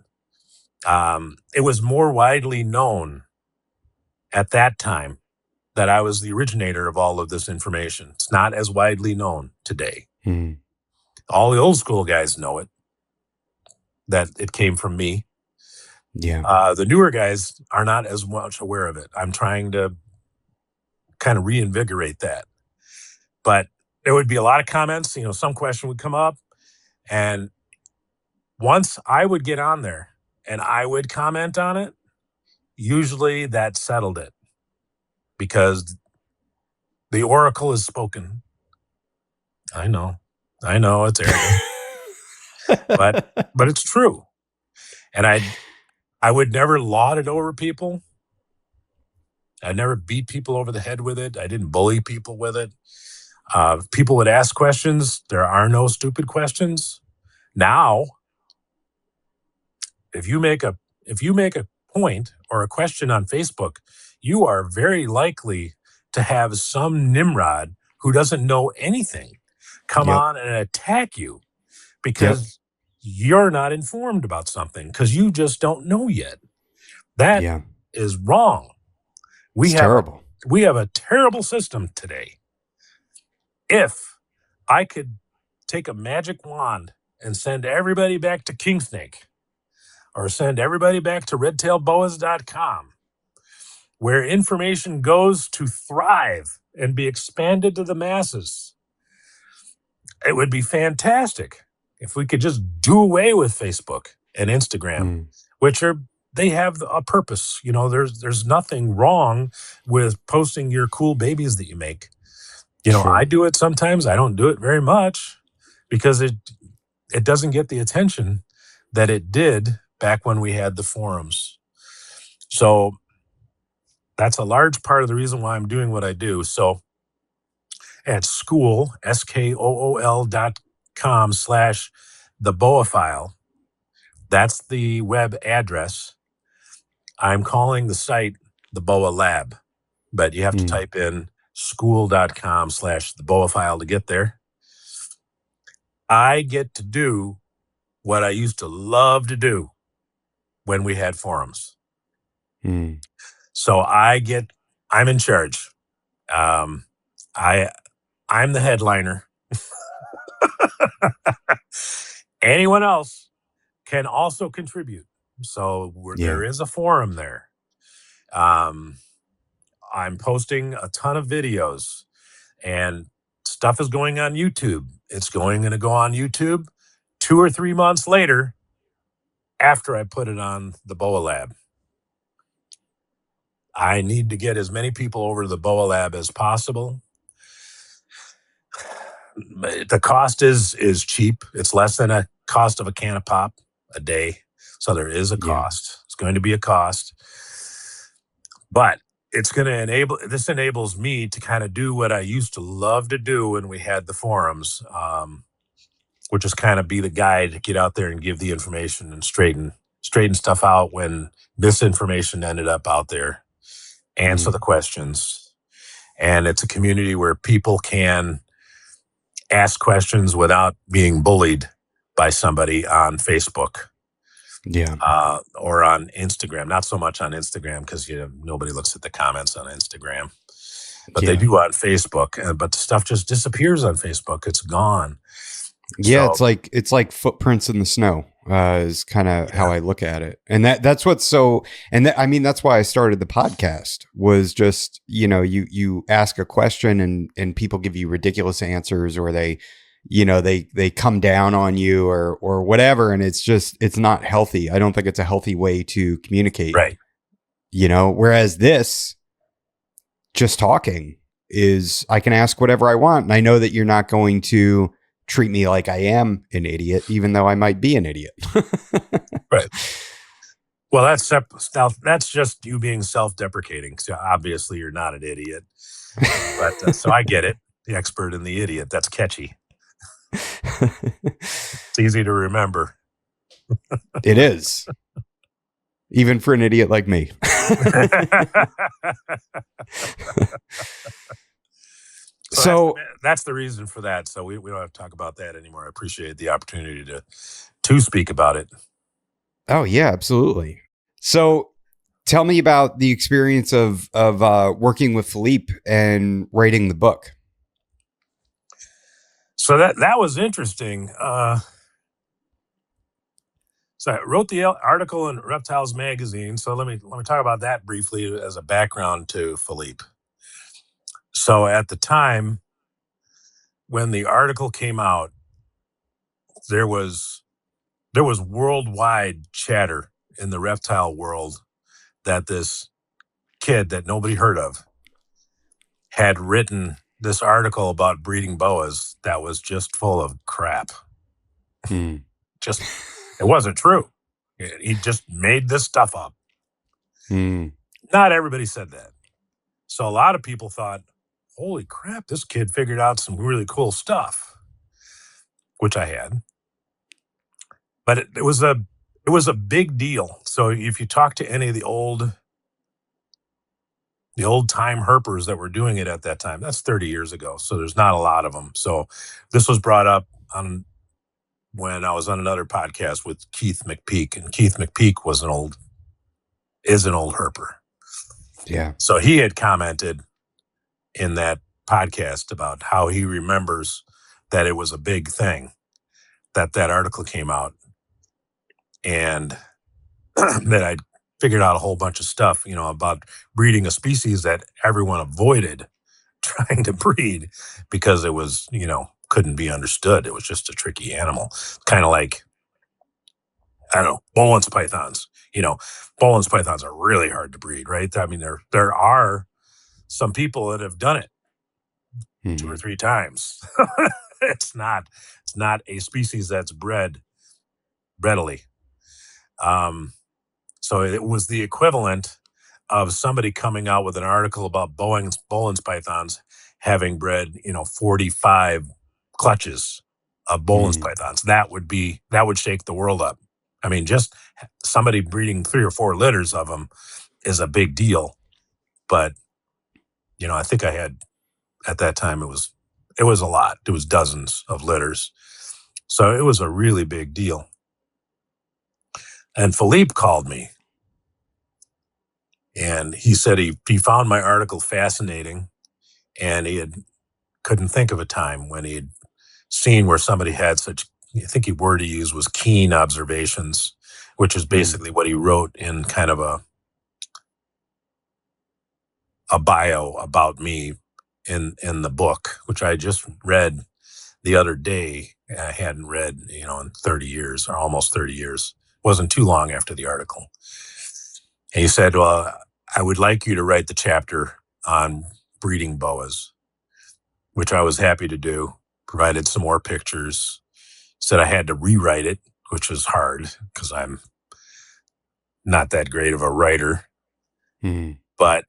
A: It was more widely known at that time that I was the originator of all of this information. It's not as widely known today. All the old school guys know it, that it came from me.
B: Yeah.
A: The newer guys are not as much aware of it. I'm trying to kind of reinvigorate that. But there would be a lot of comments, some question would come up. And once I would get on there and I would comment on it, usually that settled it because the oracle is spoken. I know it's arrogant, but it's true. And I would never laud it over people. I never beat people over the head with it. I didn't bully people with it. People would ask questions. There are no stupid questions. Now, if you make a point or a question on Facebook, you are very likely to have some Nimrod who doesn't know anything come on and attack you because you're not informed about something because you just don't know yet. That is wrong. We have
B: terrible.
A: We have a terrible system today. If I could take a magic wand and send everybody back to Kingsnake or send everybody back to redtailboas.com, where information goes to thrive and be expanded to the masses, it would be fantastic if we could just do away with Facebook and Instagram, which are they have a purpose. There's nothing wrong with posting your cool babies that you make.
B: Sure.
A: I do it sometimes. I don't do it very much because it doesn't get the attention that it did back when we had the forums. So that's a large part of the reason why I'm doing what I do. So at school, SKOOL.com/the Boaphile, that's the web address. I'm calling the site the Boa Lab, but you have to type in school.com/the Boaphile to get there. I get to do what I used to love to do when we had forums. So I'm in charge. I'm the headliner. Anyone else can also contribute. So there is a forum there. I'm posting a ton of videos, and stuff is going on YouTube. It's going to go on YouTube 2 or 3 months later after I put it on the Boa Lab. I need to get as many people over to the Boa Lab as possible. The cost is cheap. It's less than a cost of a can of pop a day. So there is a cost. It's going to be a cost. But this enables me to kind of do what I used to love to do when we had the forums, which is kind of be the guy to get out there and give the information and straighten stuff out when misinformation ended up out there. Answer the questions. And it's a community where people can ask questions without being bullied by somebody on Facebook. Or on Instagram. Not so much on Instagram because nobody looks at the comments on Instagram. But they do on Facebook. But the stuff just disappears on Facebook. It's gone.
B: Yeah, so, it's like footprints in the snow. Is kind of how I look at it. And that's what's so, and that's why I started the podcast, was just, you ask a question and people give you ridiculous answers, or they come down on you or whatever. And it's not healthy. I don't think it's a healthy way to communicate.
A: Right.
B: Whereas this, just talking, is I can ask whatever I want. And I know that you're not going to treat me like I am an idiot, even though I might be an idiot.
A: Right. Well, that's just you being self-deprecating. So obviously you're not an idiot, but so I get it. The expert and the idiot. That's catchy. It's easy to remember.
B: It is. Even for an idiot like me.
A: So that's the reason for that. So we don't have to talk about that anymore. I appreciate the opportunity to speak about it.
B: Oh, yeah, absolutely. So tell me about the experience of working with Philippe and writing the book.
A: So that was interesting. So I wrote the article in Reptiles magazine. So let me talk about that briefly as a background to Philippe. So at the time when the article came out, there was worldwide chatter in the reptile world that this kid that nobody heard of had written this article about breeding boas that was just full of crap. Just, it wasn't true. He just made this stuff up. Not everybody said that. So a lot of people thought, holy crap, this kid figured out some really cool stuff, which I had. But it was a big deal. So if you talk to any of the old time herpers that were doing it at that time, that's 30 years ago. So there's not a lot of them. So this was brought up when I was on another podcast with Keith McPeak, and Keith McPeak is an old herper.
B: Yeah.
A: So he had commented in that podcast about how he remembers that it was a big thing that article came out, and that I'd figured out a whole bunch of stuff, about breeding a species that everyone avoided trying to breed because it was, couldn't be understood. It was just a tricky animal. Kind of like I don't know, Bowen's pythons. Bowen's pythons are really hard to breed, right? I mean, there are some people that have done it 2 or 3 times. it's not it's not a species that's bred readily. Um, so it was the equivalent of somebody coming out with an article about Bowen's pythons having bred, 45 clutches of Bowen's pythons. That would shake the world up. I mean, just somebody breeding 3 or 4 litters of them is a big deal. But, I think I had at that time it was a lot. It was dozens of litters. So it was a really big deal. And Philippe called me and he said he found my article fascinating and couldn't think of a time when he'd seen where somebody had such, I think the word he used was keen observations, which is basically what he wrote in kind of a bio about me in the book, which I just read the other day. I hadn't read, in 30 years or almost 30 years. It wasn't too long after the article. And he said, well, I would like you to write the chapter on breeding boas, which I was happy to do, provided some more pictures. Said I had to rewrite it, which was hard because I'm not that great of a writer. But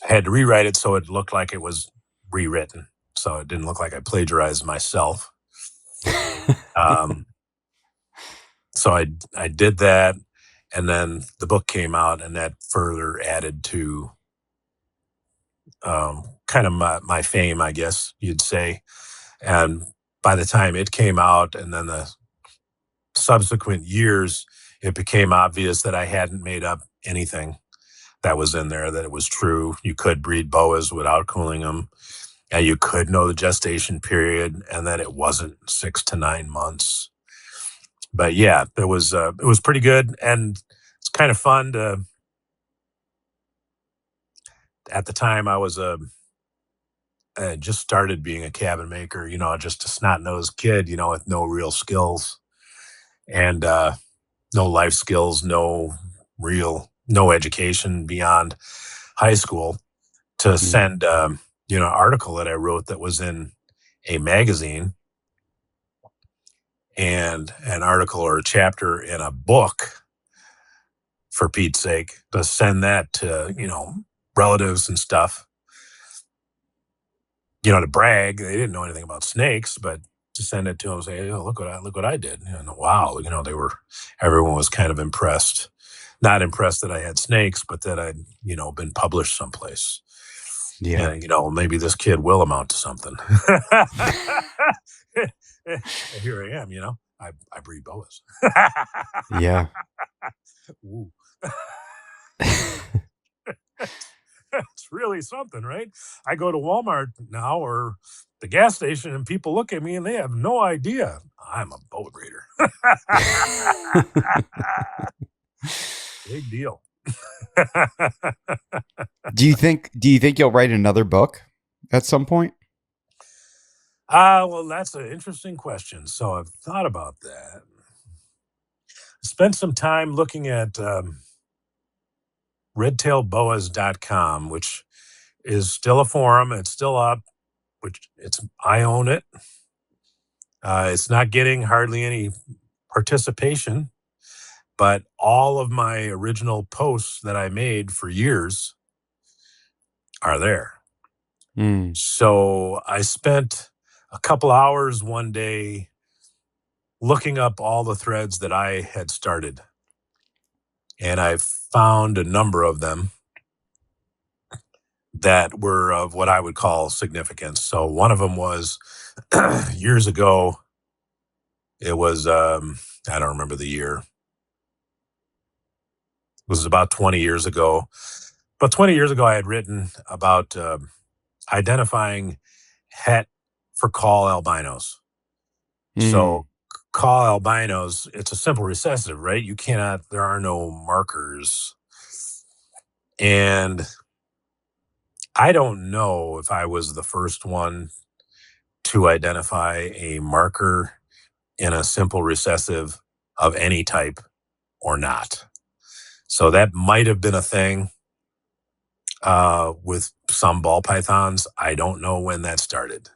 A: I had to rewrite it so it looked like it was rewritten. So it didn't look like I plagiarized myself. So I did that. And then the book came out, and that further added to kind of my fame, I guess you'd say. And by the time it came out and then the subsequent years, it became obvious that I hadn't made up anything that was in there, that it was true. You could breed boas without cooling them, and you could know the gestation period, and that it wasn't 6 to 9 months. But yeah, it was pretty good, and it's kind of fun to. At the time, I was just started being a cabin maker, just a snot-nosed kid, with no real skills and no life skills, no education beyond high school, to send, an article that I wrote that was in a magazine and an article or a chapter in a book, for Pete's sake, to send that to, relatives and stuff, to brag. They didn't know anything about snakes, but to send it to them and say, look what I did. Wow. Everyone was kind of impressed. Not impressed that I had snakes, but that I'd, been published someplace.
B: Yeah.
A: And, maybe this kid will amount to something. Here I am, I breed boas.
B: Yeah.
A: Ooh. It's really something, right? I go to Walmart now or the gas station and people look at me and they have no idea I'm a boa breeder. Big deal.
B: Do you think you'll write another book at some point?
A: Well, that's an interesting question. So I've thought about that. Spent some time looking at redtailboas.com, which is still a forum. It's still up, I own it. It's not getting hardly any participation, but all of my original posts that I made for years are there. So I spent a couple hours one day looking up all the threads that I had started, and I found a number of them that were of what I would call significance. So one of them was years ago. It was, I don't remember the year. It was about 20 years ago. But 20 years ago, I had written about identifying het for call albinos. So call albinos, it's a simple recessive, right? There are no markers. And I don't know if I was the first one to identify a marker in a simple recessive of any type or not. So that might have been a thing with some ball pythons. I don't know when that started.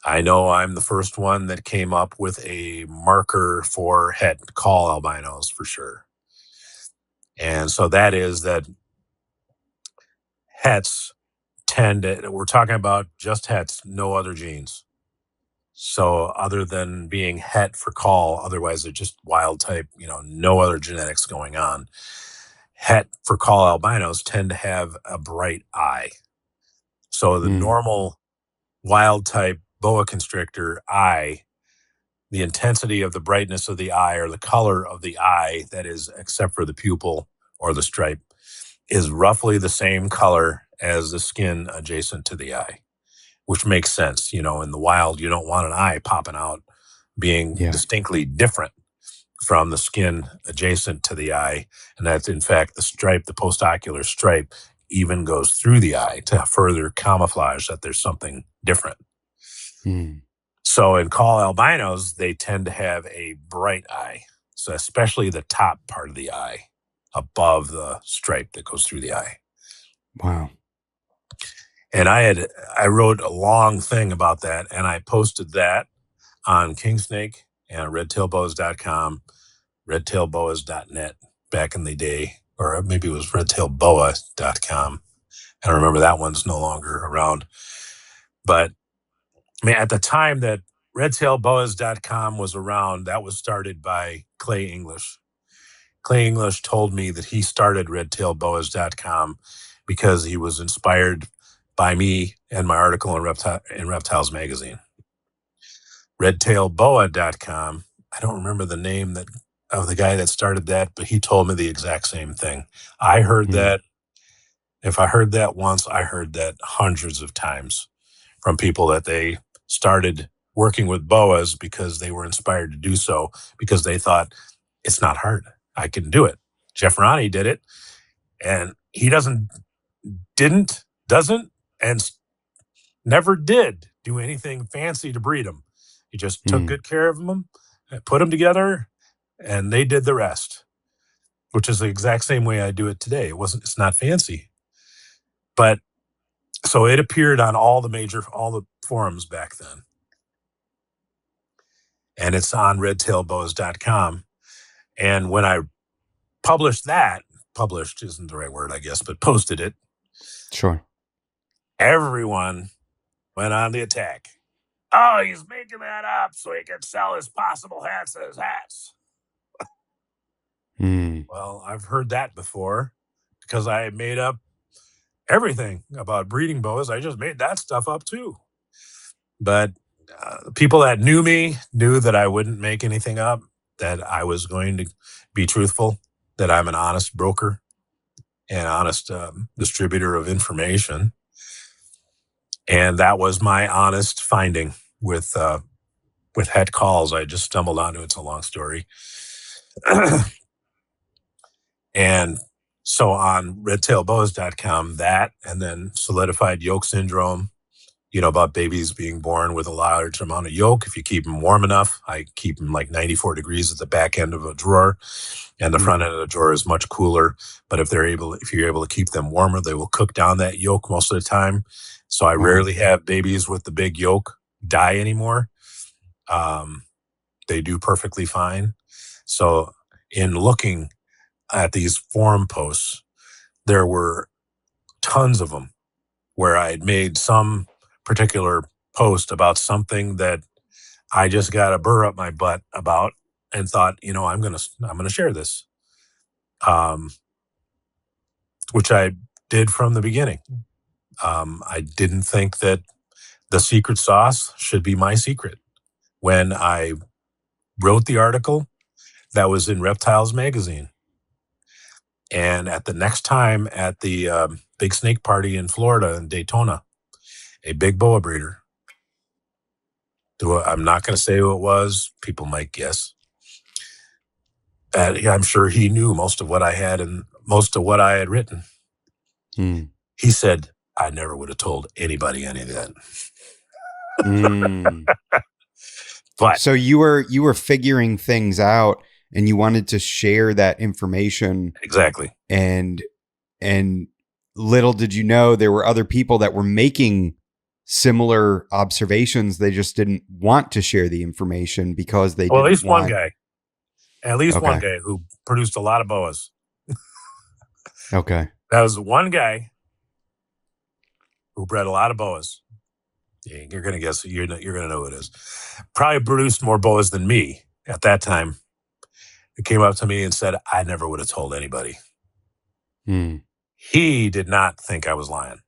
A: I know I'm the first one that came up with a marker for het call albinos for sure. And so that is that hets tend to, we're talking about just hets, no other genes. So other than being het for call, otherwise they're just wild type, no other genetics going on. Het for call albinos tend to have a bright eye. So the normal wild type boa constrictor eye, the intensity of the brightness of the eye or the color of the eye, that is, except for the pupil or the stripe, is roughly the same color as the skin adjacent to the eye, which makes sense. In the wild, you don't want an eye popping out being distinctly different from the skin adjacent to the eye. And that's, in fact, the stripe, the postocular stripe, even goes through the eye to further camouflage that there's something different. So in call albinos, they tend to have a bright eye. So especially the top part of the eye above the stripe that goes through the eye.
B: Wow.
A: And I wrote a long thing about that, and I posted that on Kingsnake and redtailboas.com, redtailboas.net back in the day, or maybe it was redtailboa.com. I don't remember, that one's no longer around. But at the time that redtailboas.com was around, that was started by Clay English. Clay English told me that he started redtailboas.com because he was inspired by me and my article in Reptiles magazine. Redtailboa.com, I don't remember the name of the guy that started that, but he told me the exact same thing. I heard that. If I heard that once, I heard that hundreds of times from people that they started working with boas because they were inspired to do so, because they thought it's not hard. I can do it. Jeff Ronne did it, and he doesn't, and never did do anything fancy to breed them. He just took good care of them, put them together, and they did the rest, which is the exact same way I do it today. It's not fancy. But so it appeared on all the forums back then. And it's on redtailboas.com. And when I published isn't the right word, I guess, but posted it.
B: Sure.
A: Everyone went on the attack. Oh, he's making that up so he can sell his possible hats as hats. Well, I've heard that before because I made up everything about breeding boas. I just made that stuff up too. But people that knew me knew that I wouldn't make anything up, that I was going to be truthful, that I'm an honest broker and honest distributor of information. And that was my honest finding with het calls. I just stumbled onto it. It's a long story. And so on redtailboas.com, that, and then solidified yolk syndrome, about babies being born with a large amount of yolk. If you keep them warm enough, I keep them like 94 degrees at the back end of a drawer, and the front end of the drawer is much cooler. But if you're able to keep them warmer, they will cook down that yolk most of the time. So I rarely have babies with the big yolk die anymore. They do perfectly fine. So in looking at these forum posts, there were tons of them where I had made some particular post about something that I just got a burr up my butt about and thought, I'm gonna share this, which I did from the beginning. I didn't think that the secret sauce should be my secret. When I wrote the article, that was in Reptiles magazine. And at the next time at the big snake party in Florida, in Daytona, a big boa breeder, I'm not going to say who it was. People might guess. I'm sure he knew most of what I had and most of what I had written. He said, I never would have told anybody any of that. But
B: So you were figuring things out and you wanted to share that information,
A: exactly.
B: and little did you know there were other people that were making similar observations. They just didn't want to share the information because they
A: Well,
B: didn't want.
A: at least one
B: Okay.
A: guy who produced a lot of boas.
B: Okay.
A: That was one guy who bred a lot of boas. You're going to guess. You're going to know who it is. Probably produced more boas than me at that time. He came up to me and said, I never would have told anybody.
B: Hmm.
A: He did not think I was lying.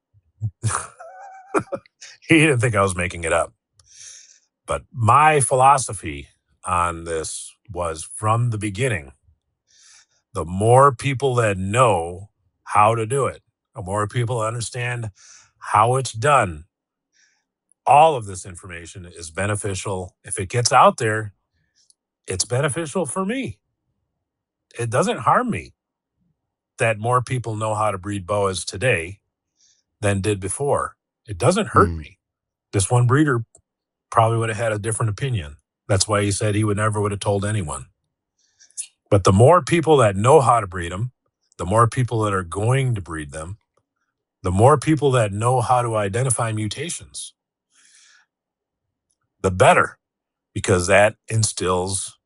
A: He didn't think I was making it up. But my philosophy on this was from the beginning, the more people that know how to do it, the more people understand how it's done, all of this information is beneficial. If it gets out there, it's beneficial for me. It doesn't harm me that more people know how to breed boas today than did before. It doesn't hurt
B: Hmm.
A: me. This one breeder probably would have had a different opinion. That's why he said he would have told anyone. But the more people that know how to breed them, the more people that are going to breed them, the more people that know how to identify mutations, the better, because that inspires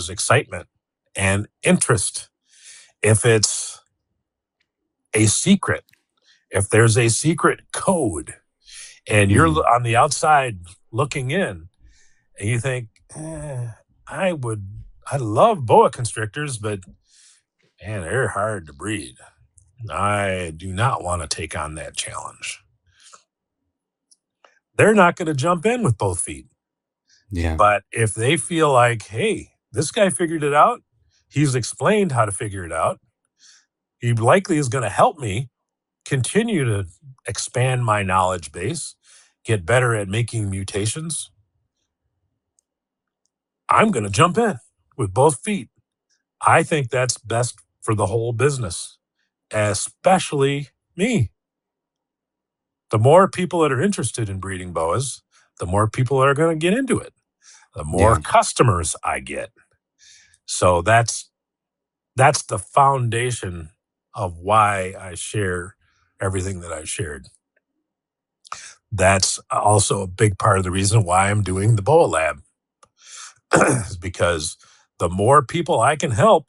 A: excitement and interest. If it's a secret, if there's a secret code and you're
B: Hmm.
A: on the outside looking in and you think, I love boa constrictors, but man, they're hard to breed. I do not want to take on that challenge. They're not going to jump in with both feet.
B: Yeah.
A: But if they feel like, hey, this guy figured it out, he's explained how to figure it out, he likely is going to help me continue to expand my knowledge base, get better at making mutations, I'm going to jump in with both feet. I think that's best for the whole business, especially me. The more people that are interested in breeding boas, the more people that are going to get into it, the more
B: Yeah.
A: customers I get. So that's the foundation of why I share everything that I've shared. That's also a big part of the reason why I'm doing the Boa Lab, is because the more people I can help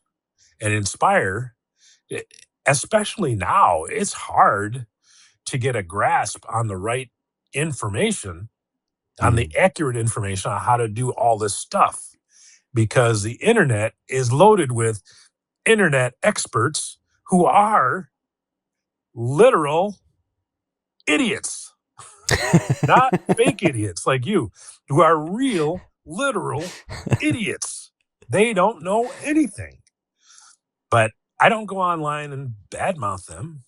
A: and inspire, especially now, it's hard to get a grasp on the right information, on
B: Hmm.
A: the accurate information on how to do all this stuff, because the internet is loaded with internet experts who are literal idiots, not fake idiots like you, who are real, literal idiots. They don't know anything. But I don't go online and badmouth them.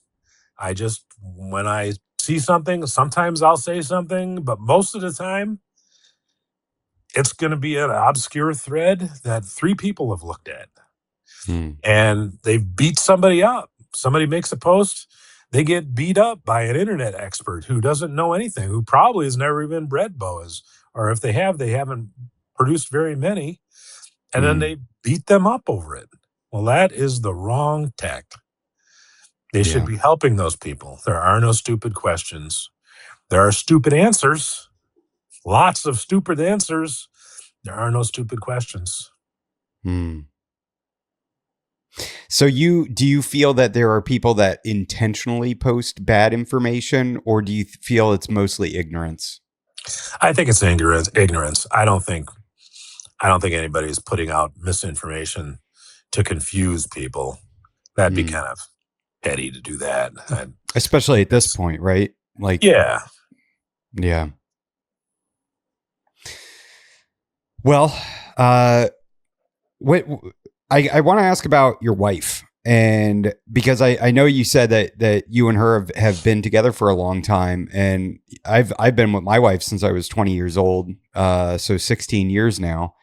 A: I just, when I see something, sometimes I'll say something, but most of the time, it's going to be an obscure thread that 3 people have looked at.
B: Hmm.
A: And they've beat somebody up. Somebody makes a post, they get beat up by an internet expert who doesn't know anything, who probably has never even bred boas, or if they have, they haven't produced very many, and then
B: Hmm.
A: they beat them up over it. Well, that is the wrong tack. They should
B: Yeah.
A: be helping those people. There are no stupid questions. There are stupid answers, lots of stupid answers. There are no stupid questions.
B: Hmm. So do you feel that there are people that intentionally post bad information, or do you feel it's mostly ignorance?
A: I think it's ignorance. I don't think anybody's putting out misinformation to confuse people. That'd be
B: Hmm.
A: kind of petty to do that.
B: Especially at this point, right? Like,
A: Yeah.
B: yeah. Well, what I want to ask about your wife, and because I know you said that you and her have been together for a long time, and I've been with my wife since I was 20 years old, so 16 years now,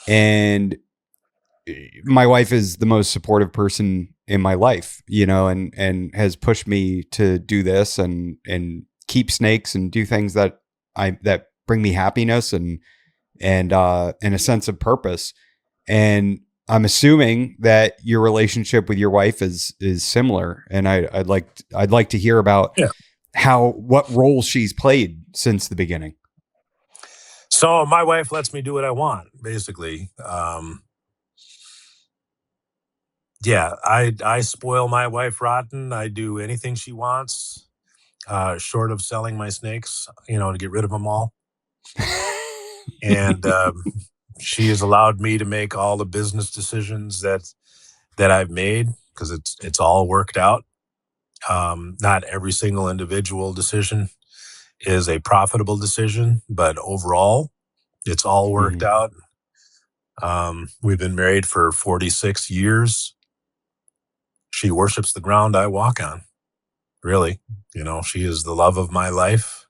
B: and my wife is the most supportive person in my life, and has pushed me to do this and keep snakes and do things that bring me happiness, and and a sense of purpose. And I'm assuming that your relationship with your wife is similar. And I'd like to hear about
A: Yeah.
B: what role she's played since the beginning.
A: So my wife lets me do what I want, basically. Yeah, I spoil my wife rotten. I do anything she wants, short of selling my snakes, to get rid of them all. And she has allowed me to make all the business decisions that I've made because it's all worked out. Not every single individual decision is a profitable decision, but overall, it's all worked
B: Mhm.
A: out. We've been married for 46 years. She worships the ground I walk on, really. She is the love of my life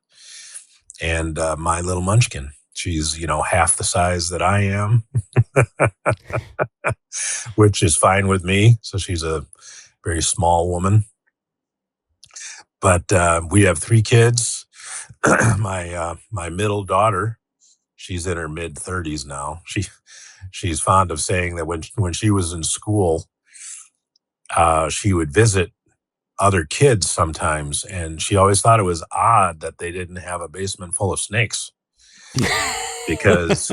A: and my little munchkin. She's, half the size that I am, which is fine with me. So she's a very small woman. But we have 3 kids. My middle daughter, she's in her mid-30s now. She's fond of saying that when she was in school, she would visit other kids sometimes, and she always thought it was odd that they didn't have a basement full of snakes because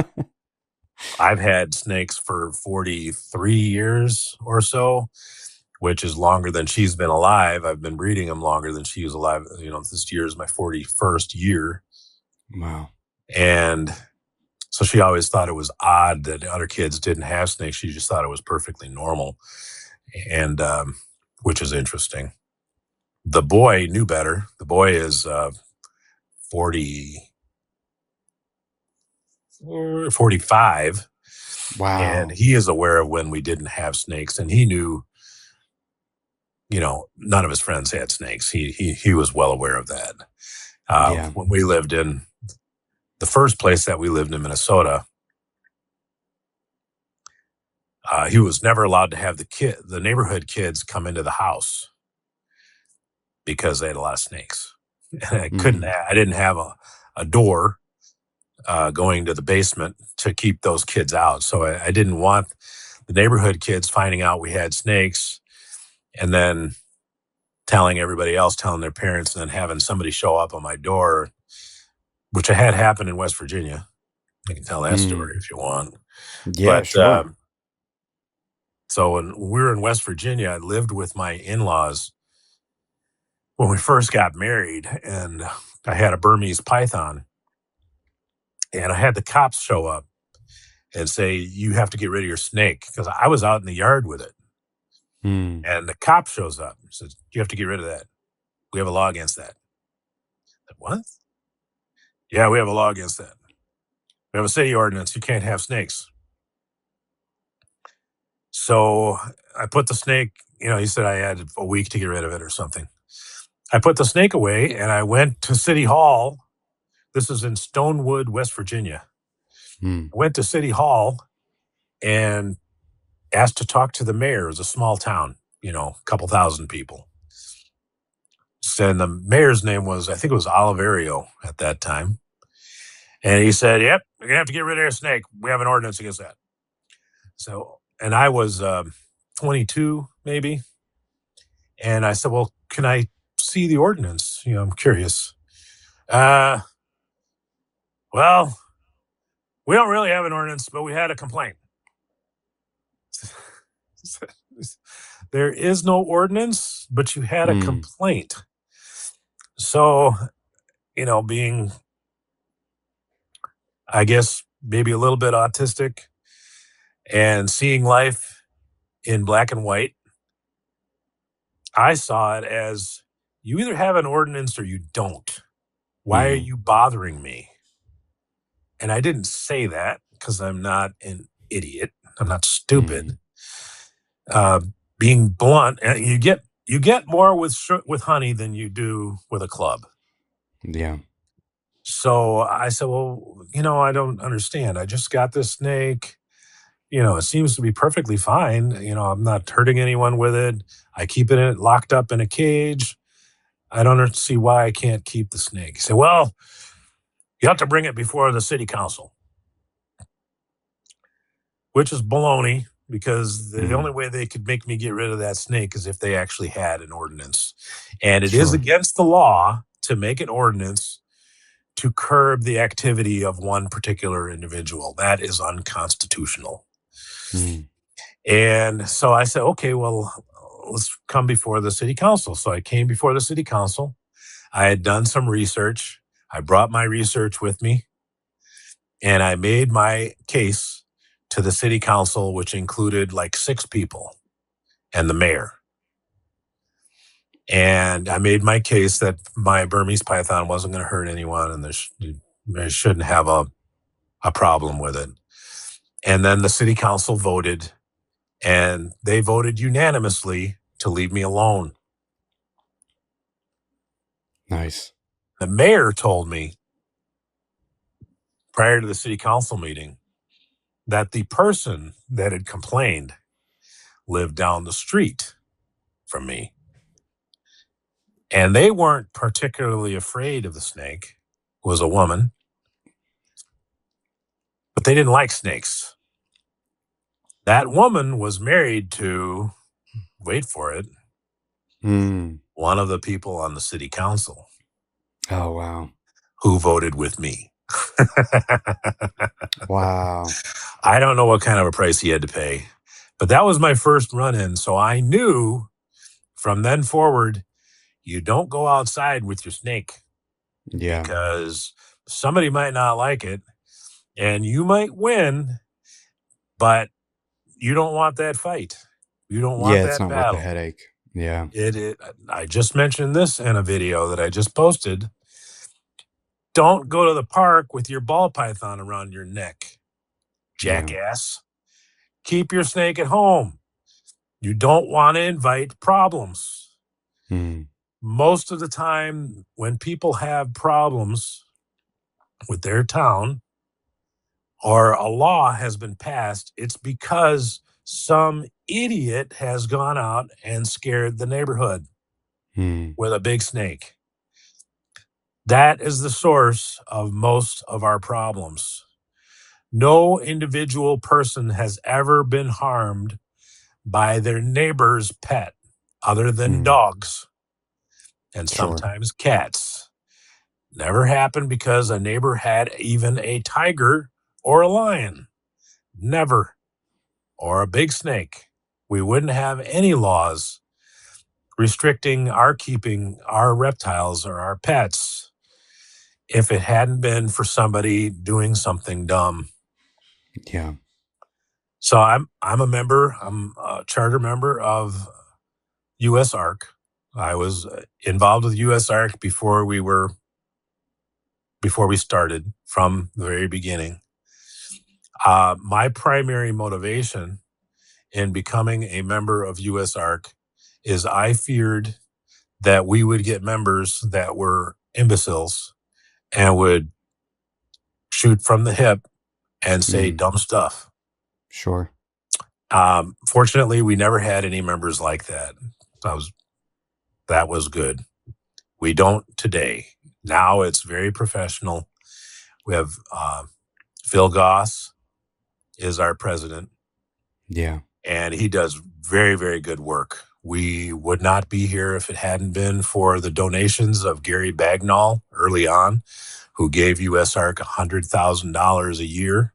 A: I've had snakes for 43 years or so, which is longer than she's been alive. I've been breeding them longer than she was alive. This year is my 41st year.
B: Wow.
A: And so she always thought it was odd that other kids didn't have snakes. She just thought it was perfectly normal, and which is interesting. The boy knew better. The boy is 40, 45, and
B: Wow.
A: he is aware of when we didn't have snakes, and he knew, none of his friends had snakes. He was well aware of that.
B: Yeah.
A: When we lived in the first place that we lived in Minnesota, he was never allowed to have the neighborhood kids come into the house because they had a lot of snakes. And
B: Mm.
A: I didn't have a door going to the basement to keep those kids out. So I didn't want the neighborhood kids finding out we had snakes and then telling everybody else, telling their parents, and then having somebody show up on my door, which I had happened in West Virginia. I can tell that
B: Mm.
A: story if you want.
B: Yeah,
A: But
B: sure.
A: so when we were in West Virginia, I lived with my in-laws when we first got married, and I had a Burmese python, and I had the cops show up and say, "You have to get rid of your snake," because I was out in the yard with it.
B: Mm.
A: And the cop shows up and says, "You have to get rid of that. We have a law against that." I said, "What?" "Yeah, we have a law against that. We have a city ordinance. You can't have snakes." So I put the snake, he said I had a week to get rid of it or something. I put the snake away and I went to City Hall. This is in Stonewood, West Virginia.
B: Mm.
A: I went to City Hall and asked to talk to the mayor. It was a small town, a couple thousand people. And the mayor's name was, I think it was Oliverio at that time. And he said, "Yep, you're going to have to get rid of your snake. We have an ordinance against that." So, and I was 22 maybe. And I said, "Well, can I see the ordinance? I'm curious." Uh, well, we don't really have an ordinance, but we had a complaint. There is no ordinance, but you had a
B: Mm.
A: complaint. So, being, I guess, maybe a little bit autistic and seeing life in black and white, I saw it as you either have an ordinance or you don't. Why are
B: Mm.
A: you bothering me? And I didn't say that because I'm not an idiot. I'm not
B: Mm.
A: stupid. Uh, Being blunt, you get more with honey than you do with a club.
B: Yeah.
A: So I said, "Well, I don't understand. I just got this snake. It seems to be perfectly fine. I'm not hurting anyone with it. I keep it locked up in a cage. I don't see why I can't keep the snake." He said, "Well, you have to bring it before the city council." which is baloney, because the only way they could make me get rid of that snake is if they actually had an ordinance. And it is
B: Sure.
A: against the law to make an ordinance to curb the activity of one particular individual. That is unconstitutional.
B: Mm.
A: And so I said, okay, well, let's come before the city council. So I came before the city council. I had done some research. I brought my research with me, and I made my case to the city council, which included like 6 people and the mayor. And I made my case that my Burmese python wasn't going to hurt anyone, and they shouldn't have a problem with it. And then the city council voted, and they voted unanimously to leave me alone.
B: Nice.
A: The mayor told me prior to the city council meeting that the person that had complained lived down the street from me. And they weren't particularly afraid of the snake. It was a woman, but they didn't like snakes. That woman was married to, wait for it, one of the people on the city council.
B: Oh, wow.
A: Who voted with me.
B: Wow.
A: I don't know what kind of a price he had to pay, but that was my first run-in. So I knew from then forward, you don't go outside with your snake.
B: Yeah.
A: Because somebody might not like it and you might win, but you don't want that fight. You don't want
B: It's
A: that
B: not worth the
A: battle.
B: headache. Yeah.
A: I just mentioned this in a video that I just posted. Don't go to the park with your ball python around your neck, jackass. Keep your snake at home. You don't want to invite problems. Most of the time, when people have problems with their town or a law has been passed, it's because some idiot has gone out and scared the neighborhood with a big snake. That is the source of most of our problems. No individual person has ever been harmed by their neighbor's pet other than dogs and sometimes cats. Never happened because a neighbor had even a tiger or a lion. Never. Or a big snake. We wouldn't have any laws restricting our keeping our reptiles or our pets if it hadn't been for somebody doing something dumb.
B: Yeah.
A: So I'm a charter member of USARC. I was involved with USARC before we started from the very beginning. My primary motivation in becoming a member of USARC is I feared that we would get members that were imbeciles and would shoot from the hip and say dumb stuff.
B: Sure.
A: Fortunately, we never had any members like that. That was good. We don't today. Now it's very professional. We have Phil Goss is our president.
B: Yeah.
A: And he does very, very good work. We would not be here if it hadn't been for the donations of Gary Bagnall early on, who gave USARC $100,000 a year.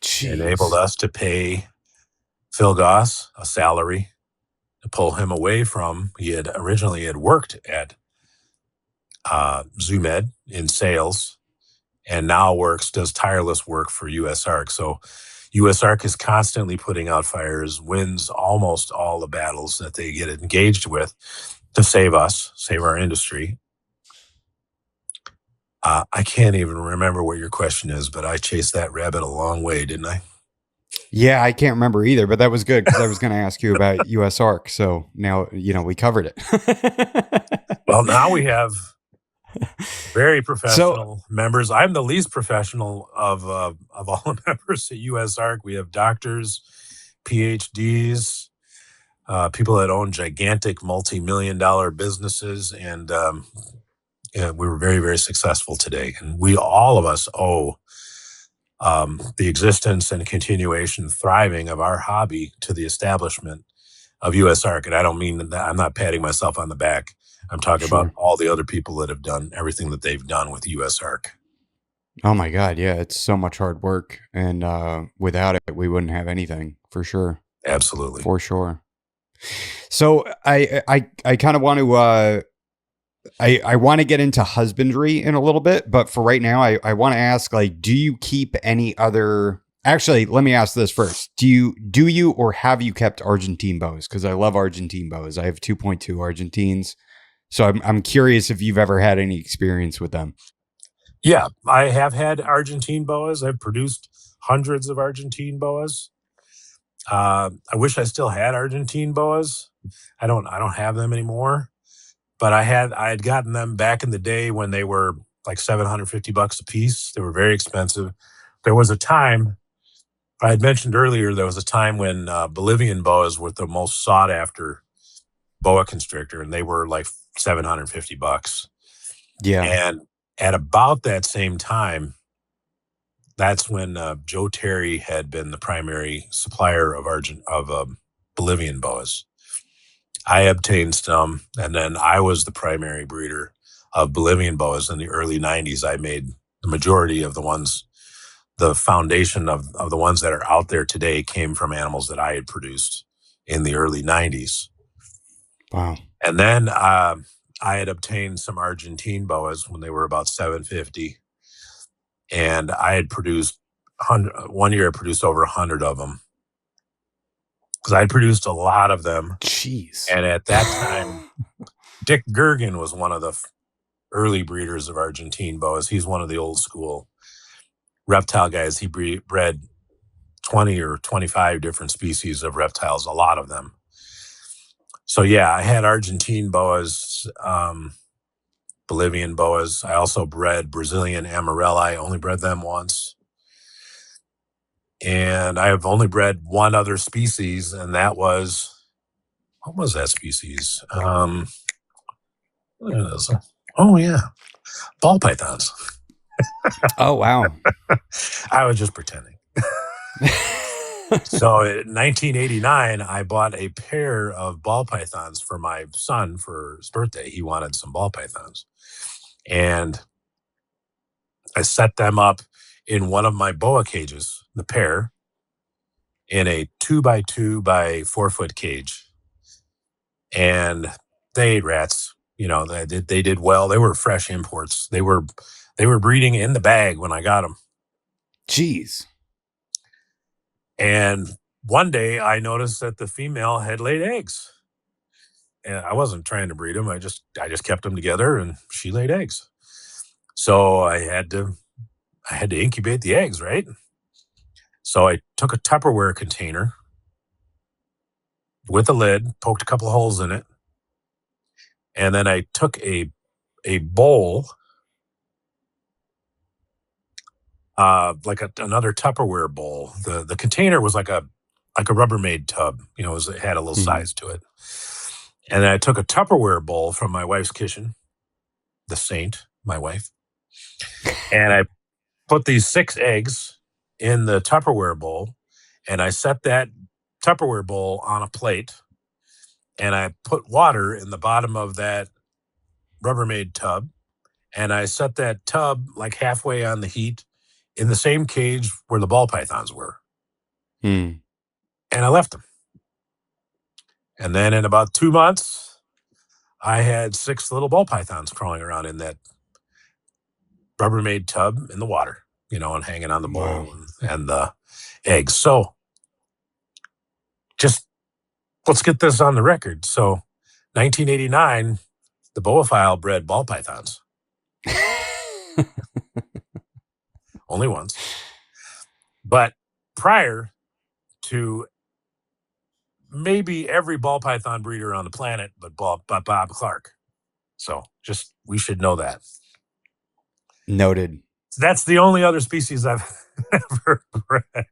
B: Jeez.
A: Enabled us to pay Phil Goss a salary to pull him away from. He had originally worked at ZooMed in sales, and now does tireless work for USARC. So USARC is constantly putting out fires, wins almost all the battles that they get engaged with to save us, save our industry. I can't even remember what your question is, but I chased that rabbit a long way, didn't I?
B: Yeah, I can't remember either, but that was good because I was going to ask you about USARC. So now, we covered it.
A: Well, now we have very professional members. I'm the least professional of all the members at USARC. We have doctors, PhDs, people that own gigantic multi-million-dollar businesses, and we were very, very successful today. And all of us owe the existence and continuation, thriving of our hobby to the establishment of U.S. ARC. And I don't mean that I'm not patting myself on the back. I'm talking about
B: Sure.
A: all the other people that have done everything that they've done with U.S. ARC.
B: Oh my God. Yeah. It's so much hard work. And without it, we wouldn't have anything for sure.
A: Absolutely.
B: For sure. So I kind of want to, I want to get into husbandry in a little bit, but for right now, I want to ask, like, do you keep any other, actually, let me ask this first. Do you, or have you kept Argentine boas? Cause I love Argentine boas. I have 2.2 Argentines. So I'm curious if you've ever had any experience with them.
A: Yeah, I have had Argentine boas. I've produced hundreds of Argentine boas. I wish I still had Argentine boas. I don't have them anymore, but I had gotten them back in the day when they were like $750 a piece. They were very expensive. There was a time I had mentioned earlier. There was a time when Bolivian boas were the most sought after boa constrictor, and they were like $750.
B: Yeah.
A: And at about that same time, that's when Joe Terry had been the primary supplier of Bolivian boas. I obtained some, and then I was the primary breeder of Bolivian boas in the early 90s. I made the majority of the ones, the foundation of the ones that are out there today came from animals that I had produced in the early 90s.
B: Wow.
A: And then I had obtained some Argentine boas when they were about 750. And I had produced 1 year, I produced over 100 of them because I produced a lot of them.
B: Jeez.
A: And at that time, Dick Gergen was one of the early breeders of Argentine boas. He's one of the old school reptile guys. He bred 20 or 25 different species of reptiles, a lot of them. So yeah, I had Argentine boas, Bolivian boas. I also bred Brazilian Amarelli. I only bred them once. And I have only bred one other species, and that was, what was that species? What is it? Oh yeah, ball pythons.
B: Oh, wow.
A: I was just pretending. So in 1989, I bought a pair of ball pythons for my son for his birthday. He wanted some ball pythons. And I set them up in one of my boa cages, the pair, in a 2x2 by 4 foot cage. And they ate rats. You know, they did well. They were fresh imports. They were breeding in the bag when I got them.
B: Jeez.
A: And one day I noticed that the female had laid eggs. And I wasn't trying to breed them. I just kept them together, and she laid eggs. So I had to incubate the eggs, right? So I took a Tupperware container with a lid, poked a couple of holes in it, and then I took a bowl, like another Tupperware bowl. The container was like a Rubbermaid tub. You know, it had a little
B: Mhm.
A: size to it. And then I took a Tupperware bowl from my wife's kitchen, the saint, my wife, and I put these 6 eggs in the Tupperware bowl, and I set that Tupperware bowl on a plate, and I put water in the bottom of that Rubbermaid tub, and I set that tub like halfway on the heat in the same cage where the ball pythons were,
B: Hmm.
A: and I left them. And then in about 2 months, I had 6 little ball pythons crawling around in that Rubbermaid tub in the water, you know, and hanging on the
B: Wow.
A: bowl and the eggs. So just let's get this on the record. So 1989, the Boaphile bred ball pythons, only once. But prior to maybe every ball python breeder on the planet, but Bob Clark. So just, we should know that.
B: Noted.
A: That's the only other species I've ever bred.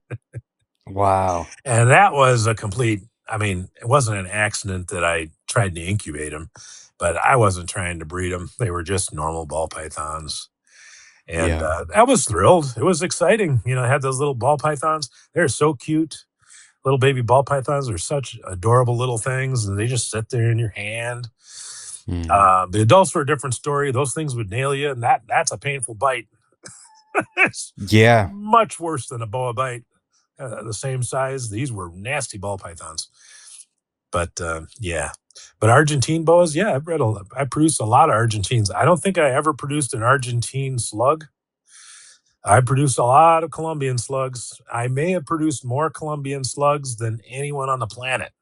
B: Wow.
A: And that was a complete, I mean, it wasn't an accident that I tried to incubate them, but I wasn't trying to breed them. They were just normal ball pythons. And I was thrilled. It was exciting. I had those little ball pythons. They're so cute. Little baby ball pythons are such adorable little things, and they just sit there in your hand. The adults were a different story. Those things would nail you, and that's a painful bite. It's much worse than a boa bite. The same size. These were nasty ball pythons. But yeah. But Argentine boas, yeah, I produced a lot of Argentines. I don't think I ever produced an Argentine slug. I produced a lot of Colombian slugs. I may have produced more Colombian slugs than anyone on the planet.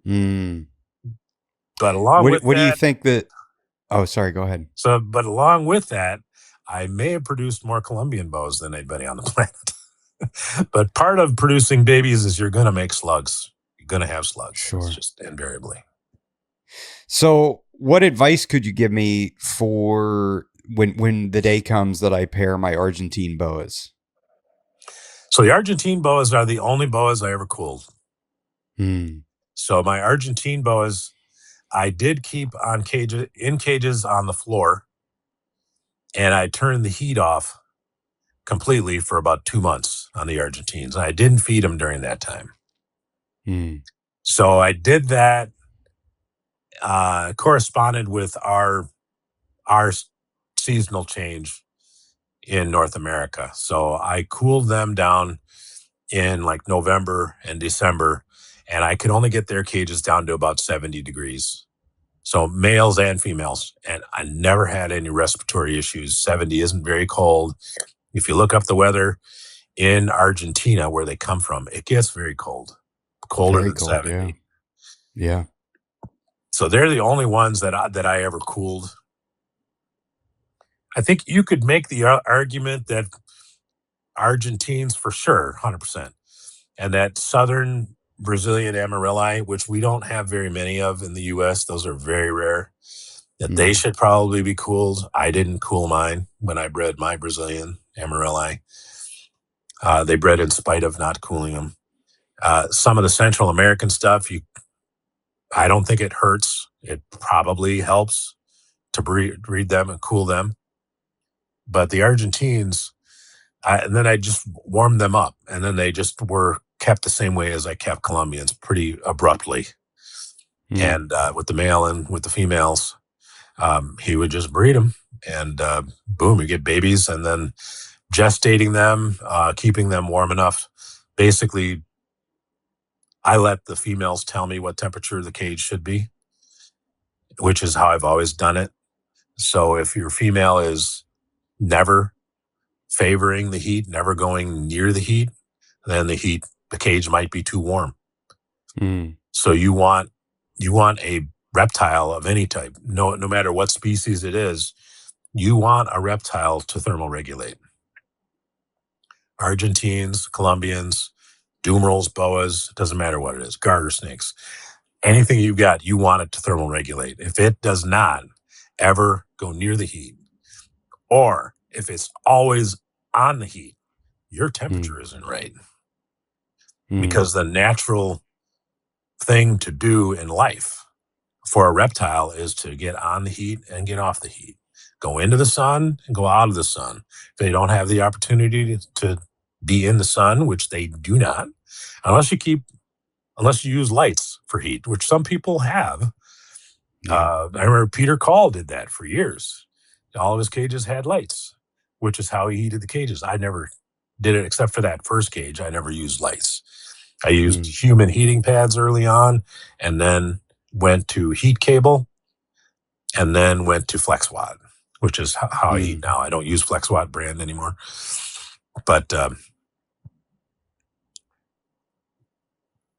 A: But along with
B: what
A: that,
B: do you think that? Oh, sorry. Go ahead.
A: But along with that, I may have produced more Colombian boas than anybody on the planet. But part of producing babies is you're going to make slugs. You're going to have slugs.
B: Sure.
A: It's just invariably.
B: So, what advice could you give me for when the day comes that I pair my Argentine boas?
A: So the Argentine boas are the only boas I ever cooled. So my Argentine boas, I did keep in cages on the floor, and I turned the heat off completely for about 2 months on the Argentines. I didn't feed them during that time. So I did that, corresponded with our seasonal change in North America. So I cooled them down in like November and December, and I could only get their cages down to about 70 degrees. So males and females, and I never had any respiratory issues. 70 isn't very cold. If you look up the weather in Argentina, where they come from, it gets very cold, colder than 70.
B: Yeah.
A: So they're the only ones that I ever cooled. I think you could make the argument that Argentines, for sure, 100%, and that southern Brazilian Amarylli, which we don't have very many of in the U.S., those are very rare, that they should probably be cooled. I didn't cool mine when I bred my Brazilian Amarylli. They bred in spite of not cooling them. Some of the Central American stuff, I don't think it hurts. It probably helps to breed them and cool them. But the Argentines, and then I just warmed them up, and then they just were kept the same way as I kept Colombians, pretty abruptly. And with the male and with the females, he would just breed them, and boom, you get babies, and then gestating them, keeping them warm enough. Basically, I let the females tell me what temperature the cage should be, which is how I've always done it. So if your female is never favoring the heat, never going near the heat, then the cage might be too warm. So you want a reptile of any type, no matter what species it is, you want a reptile to thermoregulate. Argentines, Colombians, Dumerals, boas, doesn't matter what it is, garter snakes, anything you've got, you want it to thermoregulate. If it does not ever go near the heat, or if it's always on the heat, your temperature isn't right. Because the natural thing to do in life for a reptile is to get on the heat and get off the heat. Go into the sun and go out of the sun. If they don't have the opportunity to be in the sun, which they do not, unless you use lights for heat, which some people have. I remember Peter Call did that for years. All of his cages had lights, which is how he heated the cages. I never did it except for that first cage. I never used lights. I used human heating pads early on, and then went to heat cable, and then went to FlexWatt, which is how I heat now. I don't use FlexWatt brand anymore. But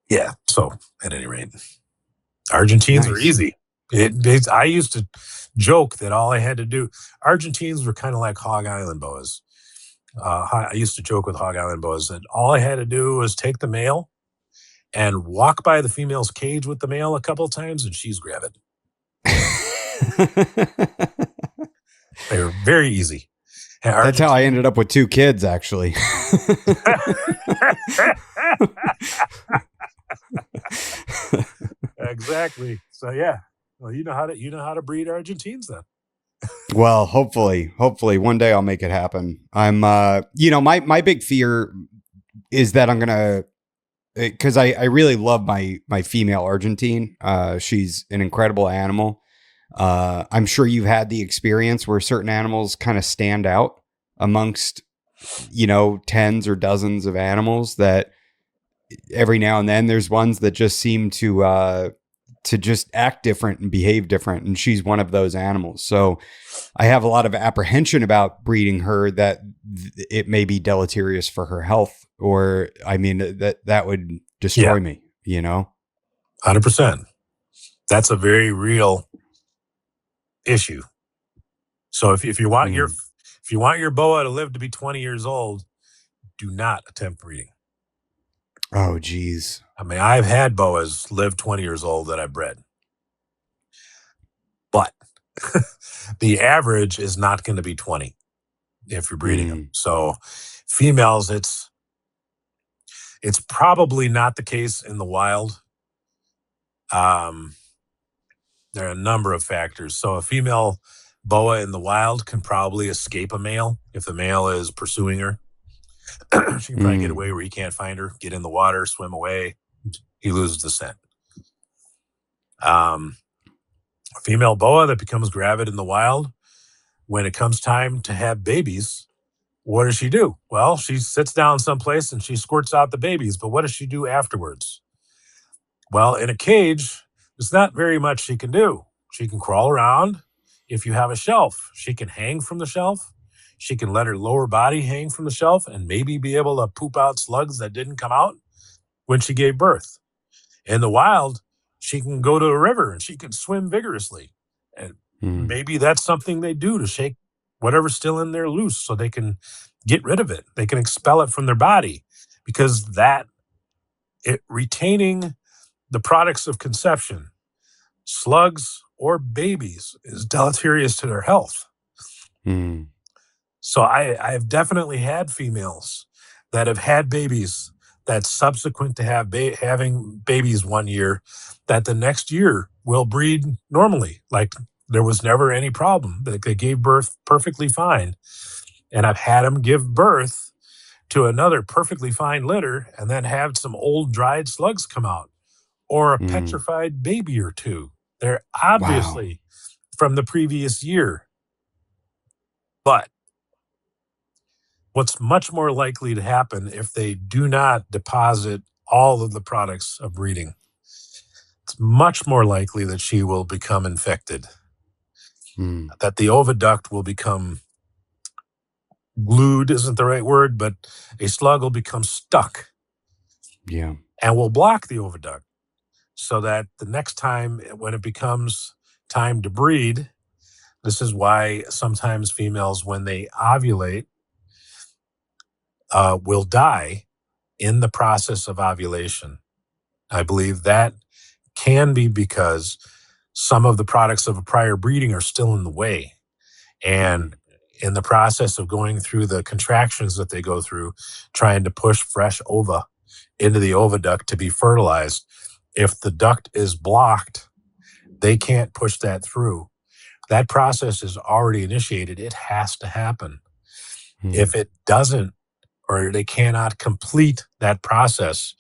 A: yeah, so at any rate, Argentines are easy. I used to joke that all I had to do, Argentines were kind of like Hog Island boas. I used to joke with Hog Island boas that all I had to do was take the male and walk by the female's cage with the male a couple of times, and she's grab it. They were very easy.
B: That's how I ended up with 2 kids, actually.
A: Exactly. So yeah, well, you know how to breed Argentines then.
B: Well, hopefully one day I'll make it happen. I'm, my big fear is that I'm going to, because I really love my female Argentine. She's an incredible animal. I'm sure you've had the experience where certain animals kind of stand out amongst, tens or dozens of animals that every now and then there's ones that just seem to just act different and behave different. And she's one of those animals. So I have a lot of apprehension about breeding her that it may be deleterious for her health, or I mean, that would
A: Yeah,
B: destroy me,
A: 100%. That's a very real issue. So if you want
B: Mm.
A: your boa to live to be 20 years old, do not attempt breeding.
B: Oh, geez.
A: I mean, I've had boas live 20 years old that I bred, but the average is not going to be 20 if you're breeding them.
B: Mm.
A: So females, it's probably not the case in the wild. There are a number of factors. So a female boa in the wild can probably escape a male if the male is pursuing her. She can probably get
B: Mm.
A: away where he can't find her, get in the water, swim away. He loses the scent. A female boa that becomes gravid in the wild, when it comes time to have babies, what does she do? Well, she sits down someplace and she squirts out the babies. But what does she do afterwards? Well, in a cage, there's not very much she can do. She can crawl around. If you have a shelf, she can hang from the shelf. She can let her lower body hang from the shelf and maybe be able to poop out slugs that didn't come out when she gave birth. In the wild, she can go to a river and she can swim vigorously. And
B: Mm.
A: maybe that's something they do to shake whatever's still in there loose so they can get rid of it. They can expel it from their body because retaining the products of conception, slugs or babies, is deleterious to their health.
B: Mm.
A: So I've definitely had females that have had babies that subsequent to having babies one year, that the next year will breed normally. Like there was never any problem. They gave birth perfectly fine. And I've had them give birth to another perfectly fine litter and then have some old dried slugs come out or a
B: Mm.
A: petrified baby or two. They're
B: Wow.
A: obviously from the previous year. But what's much more likely to happen if they do not deposit all of the products of breeding? It's much more likely that she will become infected,
B: Mm.
A: that the oviduct will become glued, isn't the right word, but a slug will become stuck
B: Yeah.
A: and will block the oviduct so that the next time when it becomes time to breed, this is why sometimes females, when they ovulate, will die in the process of ovulation. I believe that can be because some of the products of a prior breeding are still in the way.
B: Mm.
A: And in the process of going through the contractions that they go through, trying to push fresh ova into the oviduct to be fertilized, if the duct is blocked, they can't push that through. That process is already initiated. It has to happen.
B: Mm.
A: If it doesn't, or they cannot complete that process,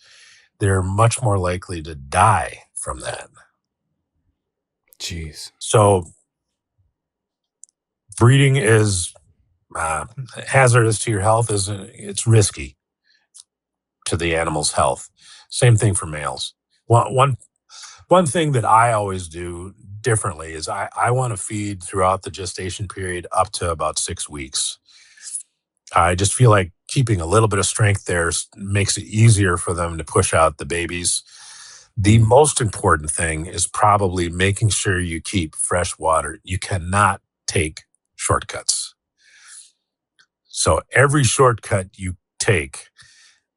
A: they're much more likely to die from that.
B: Jeez.
A: So breeding is hazardous to your health. It's risky to the animal's health. Same thing for males. One thing that I always do differently is I want to feed throughout the gestation period up to about 6 weeks. I just feel like keeping a little bit of strength there makes it easier for them to push out the babies. The
B: Mm.
A: most important thing is probably making sure you keep fresh water. You cannot take shortcuts. So every shortcut you take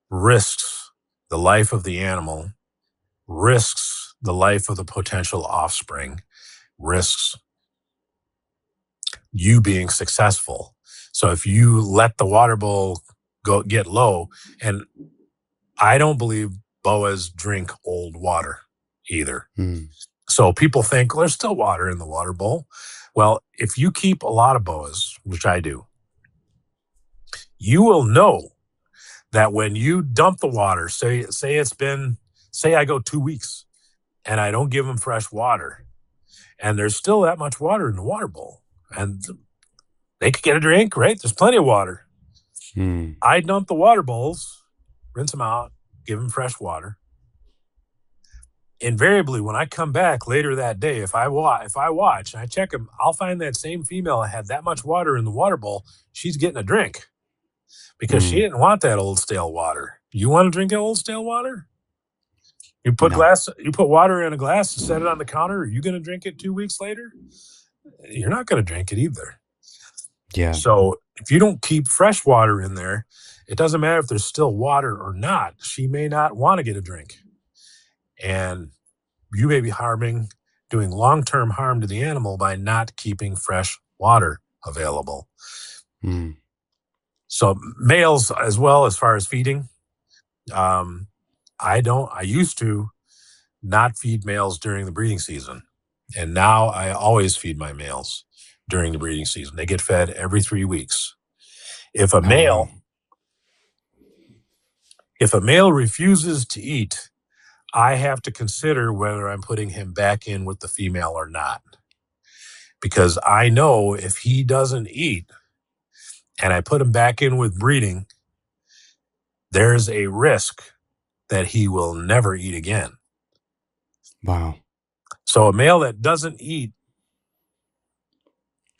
A: risks the life of the animal, risks the life of the potential offspring, risks you being successful. So if you let the water bowl get low, and I don't believe boas drink old water either.
B: Mm.
A: So people think, well, there's still water in the water bowl. Well, if you keep a lot of boas, which I do, you will know that when you dump the water, say I go 2 weeks and I don't give them fresh water, and there's still that much water in the water bowl, and they could get a drink, right? There's plenty of water. I dump the water bowls, rinse them out, give them fresh water. Invariably, when I come back later that day, if I watch and I check them, I'll find that same female that had that much water in the water bowl. She's getting a drink because she didn't want that old stale water. You want to drink that old stale water? You put water in a glass and set it on the counter. Are you going to drink it 2 weeks later? You're not going to drink it either.
B: Yeah.
A: So if you don't keep fresh water in there, it doesn't matter if there's still water or not. She may not want to get a drink. And you may be doing long-term harm to the animal by not keeping fresh water available. So males as well, as far as feeding, I used to not feed males during the breeding season. And now I always feed my males during the breeding season. They get fed every 3 weeks. If a male refuses to eat, I have to consider whether I'm putting him back in with the female or not. Because I know if he doesn't eat and I put him back in with breeding, there's a risk that he will never eat again.
B: Wow.
A: So a male that doesn't eat,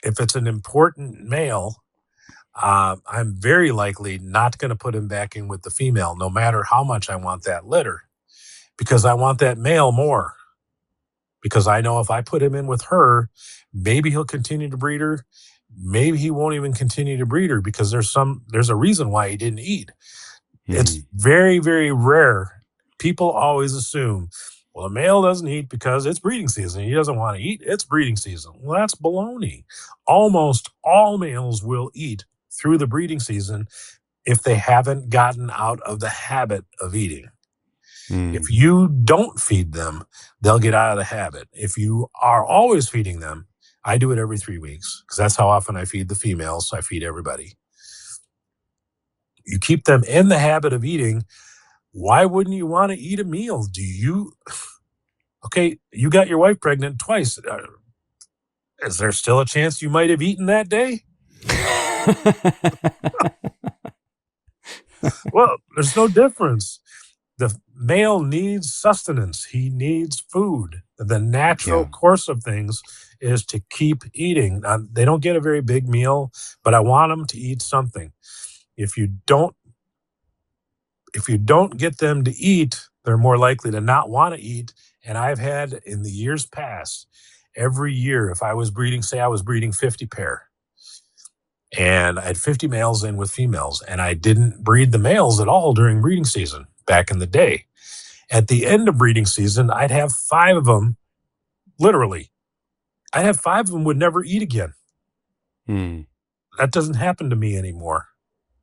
A: if it's an important male, I'm very likely not going to put him back in with the female, no matter how much I want that litter, because I want that male more. Because I know if I put him in with her, maybe he'll continue to breed her. Maybe he won't even continue to breed her because there's a reason why he didn't eat. It's very, very rare. People always assume, well, a male doesn't eat because it's breeding season. He doesn't want to eat. It's breeding season. Well, that's baloney. Almost all males will eat through the breeding season if they haven't gotten out of the habit of eating. If you don't feed them, they'll get out of the habit. If you are always feeding them, I do it every 3 weeks because that's how often I feed the females. I feed everybody. You keep them in the habit of eating. Why wouldn't you want to eat a meal? Okay, you got your wife pregnant twice. Is there still a chance you might have eaten that day? Well, there's no difference. The male needs sustenance. He needs food. The natural course of things is to keep eating. They don't get a very big meal, but I want them to eat something. If you don't get them to eat, they're more likely to not want to eat. And I've had in the years past, every year, if I was breeding, say I was breeding 50 pair, and I had 50 males in with females, and I didn't breed the males at all during breeding season back in the day. At the end of breeding season, I'd have 5 of them, literally, I'd have 5 of them would never eat again. That doesn't happen to me anymore.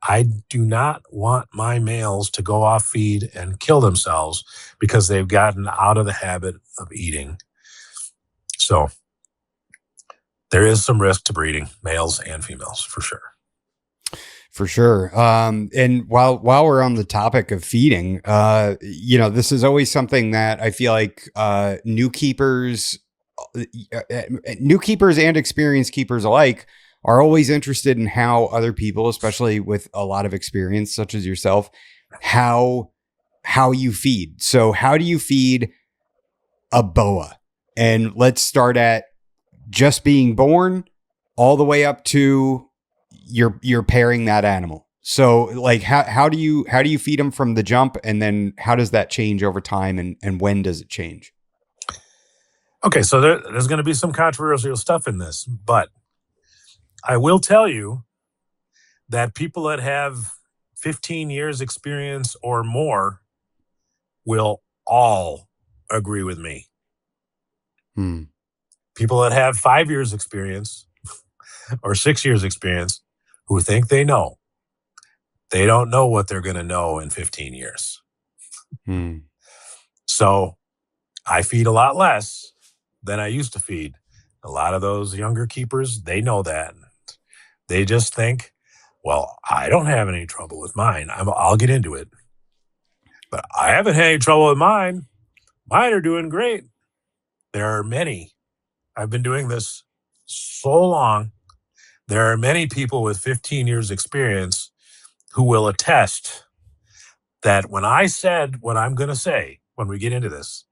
A: I do not want my males to go off feed and kill themselves because they've gotten out of the habit of eating. So there is some risk to breeding males and females for sure.
B: For sure. And while we're on the topic of feeding, this is always something that I feel like new keepers and experienced keepers alike are always interested in how other people, especially with a lot of experience, such as yourself, how you feed. So how do you feed a boa? And let's start at just being born all the way up to you're pairing that animal. So like how do you feed them from the jump, and then how does that change over time, and when does it change?
A: Okay, so there's going to be some controversial stuff in this, but I will tell you that people that have 15 years experience or more will all agree with me. People that have 5 years experience or 6 years experience who think they know, they don't know what they're going to know in 15 years. So I feed a lot less than I used to feed. A lot of those younger keepers, they know that. They just think, well, I don't have any trouble with mine. I'll get into it. But I haven't had any trouble with mine. Mine are doing great. There are many. I've been doing this so long. There are many people with 15 years experience who will attest that when I said what I'm going to say, when we get into this,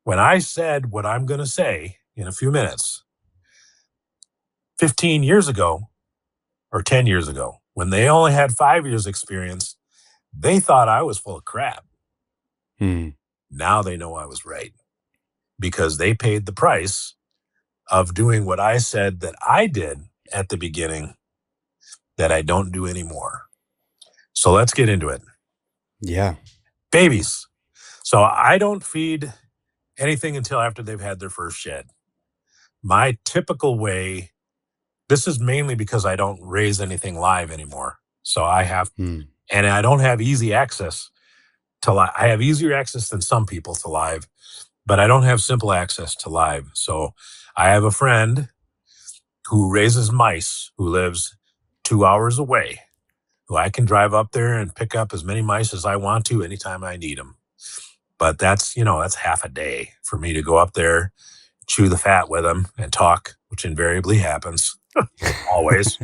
A: when I said what I'm going to say in a few minutes, 15 years ago or 10 years ago, when they only had 5 years experience, they thought I was full of crap. Now they know I was right because they paid the price of doing what I said that I did at the beginning that I don't do anymore. So let's get into it.
B: Yeah.
A: Babies. So I don't feed anything until after they've had their first shed. My typical way, this is mainly because I don't raise anything live anymore. So I have, and I don't have easy access to live. I have easier access than some people to live, but I don't have simple access to live. So I have a friend who raises mice who lives 2 hours away, who I can drive up there and pick up as many mice as I want to anytime I need them. But that's half a day for me to go up there, chew the fat with them and talk, which invariably happens always.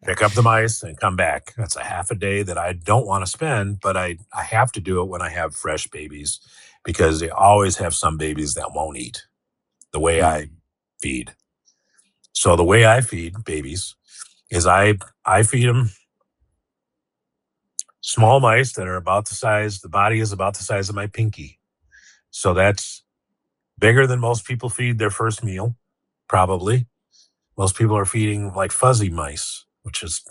A: Pick up the mice and come back. That's a half a day that I don't want to spend, but I have to do it when I have fresh babies because they always have some babies that won't eat the way I feed. So the way I feed babies is I feed them small mice that are about the size, the body is about the size of my pinky. So that's bigger than most people feed their first meal, probably. Most people are feeding like fuzzy mice, which is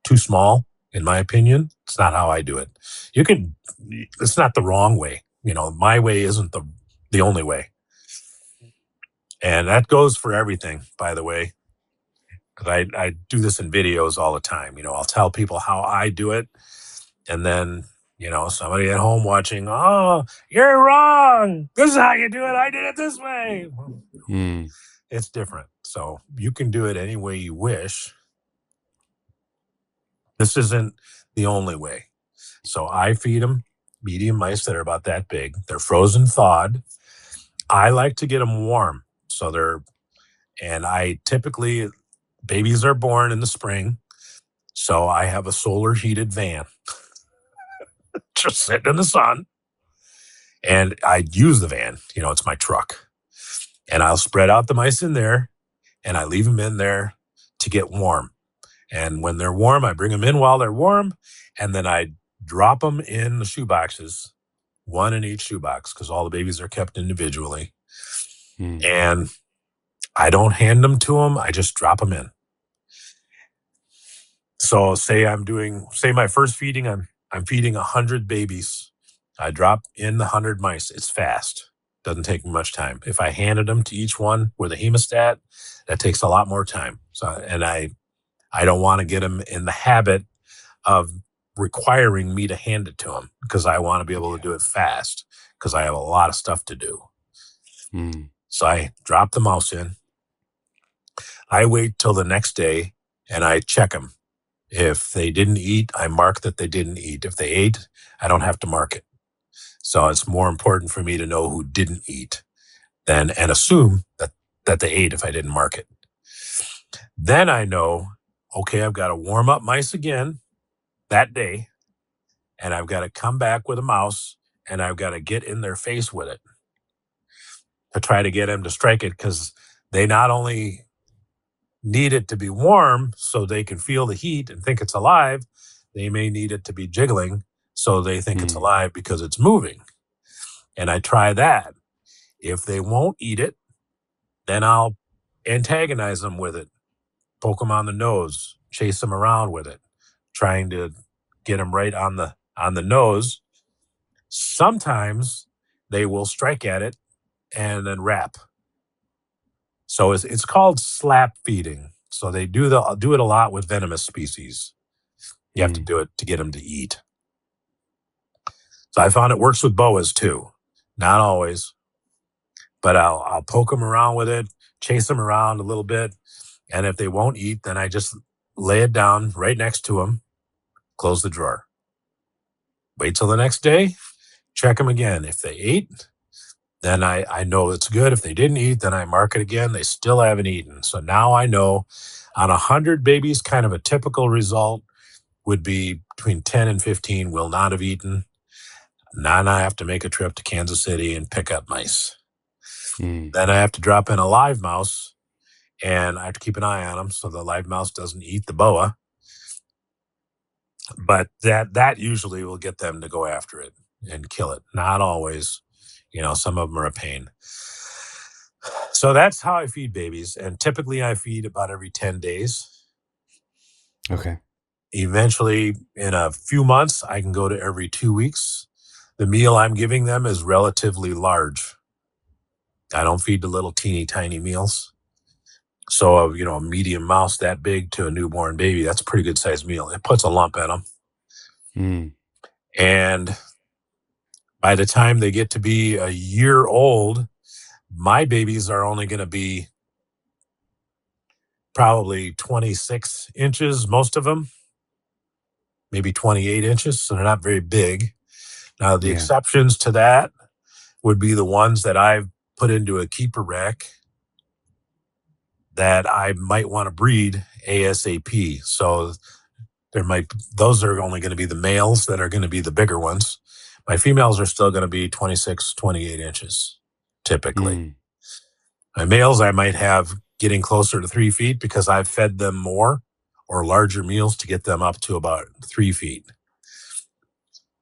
A: too small, in my opinion. It's not how I do it. It's not the wrong way. My way isn't the only way. And that goes for everything, by the way. Because I do this in videos all the time. I'll tell people how I do it. And then, somebody at home watching, oh, you're wrong. This is how you do it. I did it this way. It's different. So you can do it any way you wish. This isn't the only way. So I feed them medium mice that are about that big. They're frozen thawed. I like to get them warm. I typically, babies are born in the spring. So I have a solar heated van just sitting in the sun. And I use the van, it's my truck. And I'll spread out the mice in there and I leave them in there to get warm. And when they're warm, I bring them in while they're warm. And then I drop them in the shoe boxes, one in each shoebox, because all the babies are kept individually. And I don't hand them to them. I just drop them in. So say my first feeding, I'm feeding 100 babies. I drop in the 100 mice. It's fast. Doesn't take much time. If I handed them to each one with a hemostat, that takes a lot more time. So, and I don't want to get them in the habit of requiring me to hand it to them because I want to be able to do it fast because I have a lot of stuff to do. So I drop the mouse in. I wait till the next day and I check them. If they didn't eat, I mark that they didn't eat. If they ate, I don't have to mark it. So it's more important for me to know who didn't eat and assume that they ate if I didn't mark it. Then I know, okay, I've got to warm up mice again that day, and I've got to come back with a mouse, and I've got to get in their face with it to try to get them to strike it because they not only need it to be warm so they can feel the heat and think it's alive, they may need it to be jiggling so they think it's alive because it's moving. And I try that. If they won't eat it, then I'll antagonize them with it, poke them on the nose, chase them around with it, trying to get them right on the nose. Sometimes they will strike at it and then wrap. So it's called slap feeding. So they do it a lot with venomous species. You have to do it to get them to eat. So I found it works with boas too. Not always. but I'll poke them around with it, chase them around a little bit. And if they won't eat, then I just lay it down right next to them, close the drawer. Wait till the next day, check them again. If they ate, then I know it's good. If they didn't eat, then I mark it again. They still haven't eaten. So now I know on 100 babies, kind of a typical result would be between 10 and 15 will not have eaten. Now I have to make a trip to Kansas City and pick up mice. Then I have to drop in a live mouse, and I have to keep an eye on them so the live mouse doesn't eat the boa. But that usually will get them to go after it and kill it. Not always. Some of them are a pain. So that's how I feed babies. And typically I feed about every 10 days.
B: Okay.
A: Eventually, in a few months, I can go to every 2 weeks. The meal I'm giving them is relatively large. I don't feed the little teeny tiny meals. So, a medium mouse that big to a newborn baby, that's a pretty good sized meal. It puts a lump in them. And by the time they get to be a year old, my babies are only going to be probably 26 inches, most of them, maybe 28 inches. So they're not very big. Now, the exceptions to that would be the ones that I've put into a keeper rack that I might want to breed ASAP. So those are only going to be the males that are going to be the bigger ones. My females are still going to be 26, 28 inches, typically. My males, I might have getting closer to 3 feet because I've fed them more or larger meals to get them up to about 3 feet.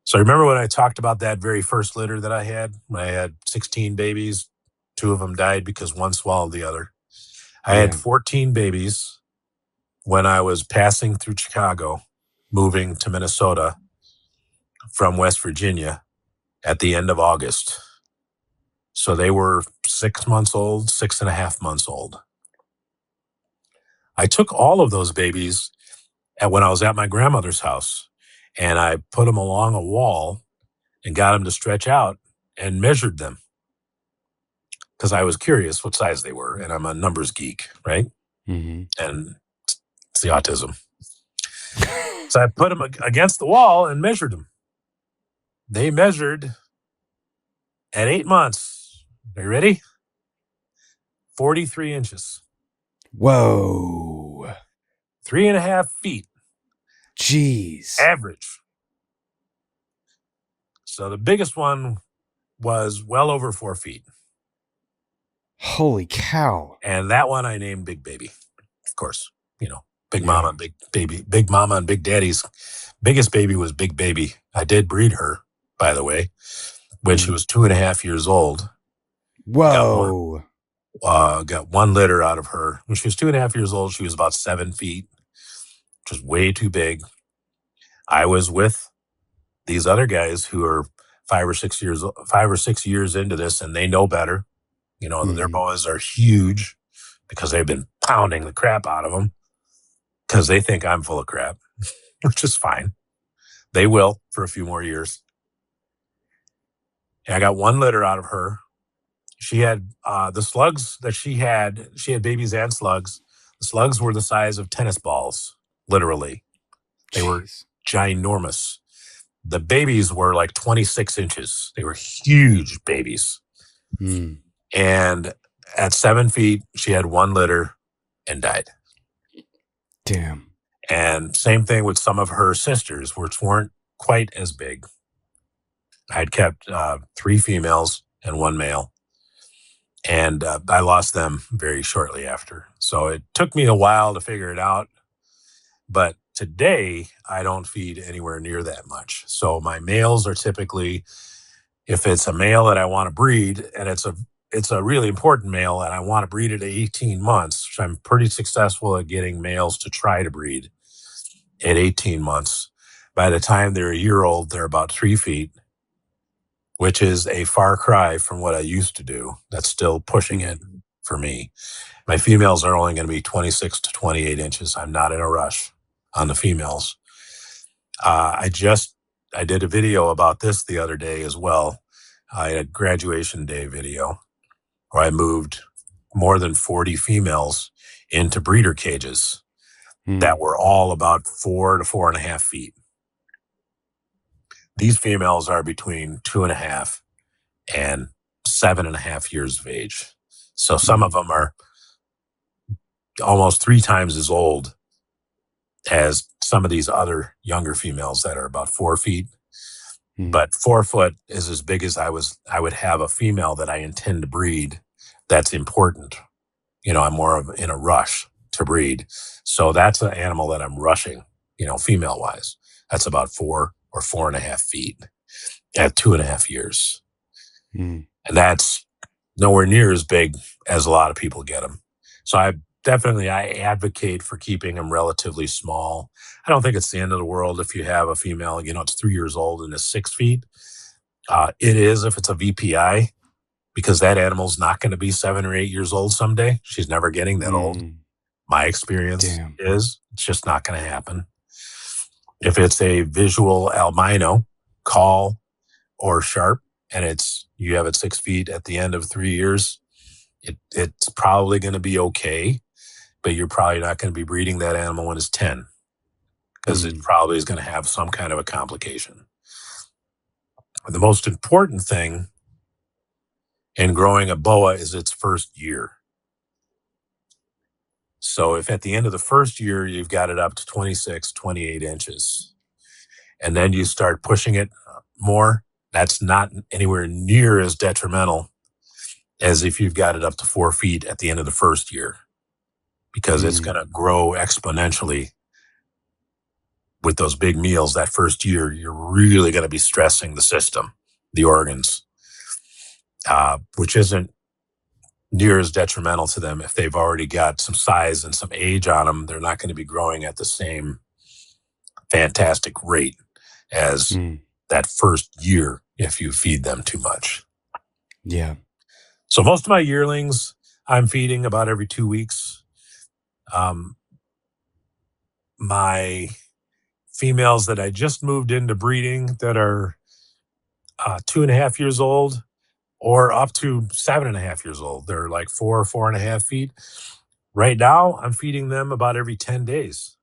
A: So remember when I talked about that very first litter that I had? I had 16 babies. 2 of them died because one swallowed the other. I had 14 babies when I was passing through Chicago, moving to Minnesota from West Virginia at the end of August. So they were 6 months old, 6.5 months old. I took all of those babies when I was at my grandmother's house, and I put them along a wall and got them to stretch out and measured them because I was curious what size they were, and I'm a numbers geek, right? And it's the autism. So I put them against the wall and measured them. They measured at 8 months. Are you ready? 43 inches.
B: Whoa.
A: 3.5 feet.
B: Jeez.
A: Average. So the biggest one was well over 4 feet.
B: Holy cow.
A: And that one I named Big Baby. Of course, Big Mama, Big Baby. Big Mama and Big Daddy's biggest baby was Big Baby. I did breed her, by the way, when she was 2.5 years old.
B: Whoa.
A: Got one litter out of her. When she was 2.5 years old, she was about 7 feet, which was way too big. I was with these other guys who are 5 or 6 years into this, and they know better. Their boas are huge because they've been pounding the crap out of them because they think I'm full of crap, which is fine. They will for a few more years. And I got one litter out of her. She had the slugs that she had babies and slugs. The slugs were the size of tennis balls, literally. They were ginormous. The babies were like 26 inches. They were huge babies. And at 7 feet, she had one litter and died.
B: Damn.
A: And same thing with some of her sisters, which weren't quite as big. I'd kept 3 females and 1 male. And I lost them very shortly after. So it took me a while to figure it out. But today, I don't feed anywhere near that much. So my males are typically, if it's a male that I want to breed, and it's a really important male, and I want to breed it at 18 months, which I'm pretty successful at getting males to try to breed at 18 months. By the time they're a year old, they're about 3 feet, which is a far cry from what I used to do. That's still pushing it for me. My females are only going to be 26 to 28 inches. I'm not in a rush on the females. I did a video about this the other day as well. I had a graduation day video or I moved more than 40 females into breeder cages that were all about 4 to 4.5 feet. These females are between 2.5 and 7.5 years of age. So some of them are almost 3 times as old as some of these other younger females that are about 4 feet. But 4 foot is as big as I would have a female that I intend to breed. That's important. I'm more of in a rush to breed. So that's an animal that I'm rushing, female wise. That's about 4 or 4.5 feet at 2.5 years. And that's nowhere near as big as a lot of people get them. So I advocate for keeping them relatively small. I don't think it's the end of the world if you have a female, it's 3 years old and is 6 feet. It is if it's a VPI, because that animal's not going to be 7 or 8 years old someday. She's never getting that old. My experience is it's just not going to happen. If it's a visual albino, call or sharp, and you have it 6 feet at the end of 3 years, it's probably going to be okay, but you're probably not going to be breeding that animal when it's 10, because it probably is going to have some kind of a complication. The most important thing in growing a boa is its first year. So if at the end of the first year, you've got it up to 26, 28 inches, and then you start pushing it more, that's not anywhere near as detrimental as if you've got it up to 4 feet at the end of the first year, because it's going to grow exponentially with those big meals. That first year, you're really going to be stressing the system, the organs, which isn't near as detrimental to them. If they've already got some size and some age on them, they're not going to be growing at the same fantastic rate as that first year if you feed them too much.
B: Yeah.
A: So most of my yearlings, I'm feeding about every 2 weeks. My females that I just moved into breeding that are 2.5 years old or up to 7.5 years old, they're like 4.5 feet. Right now, I'm feeding them about every 10 days.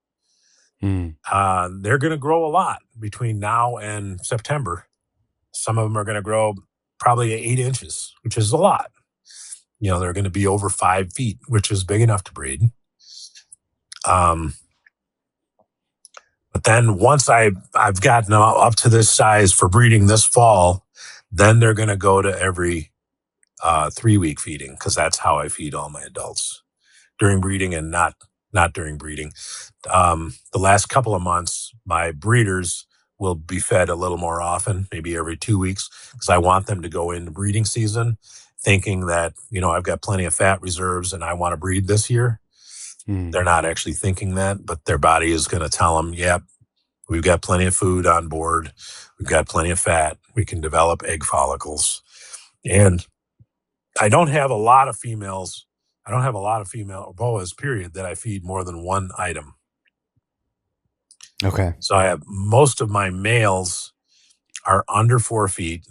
A: They're going to grow a lot between now and September. Some of them are going to grow probably 8 inches, which is a lot. They're going to be over 5 feet, which is big enough to breed. But then once I've gotten them up to this size for breeding this fall, then they're going to go to every 3-week feeding, because that's how I feed all my adults during breeding and not during breeding. The last couple of months, my breeders will be fed a little more often, maybe every 2 weeks, because I want them to go into breeding season thinking that, I've got plenty of fat reserves and I want to breed this year. They're not actually thinking that, but their body is going to tell them, yep, we've got plenty of food on board. We've got plenty of fat. We can develop egg follicles. And I don't have a lot of female boas, period, that I feed more than one item.
B: Okay.
A: So I have most of my males are under 4 feet,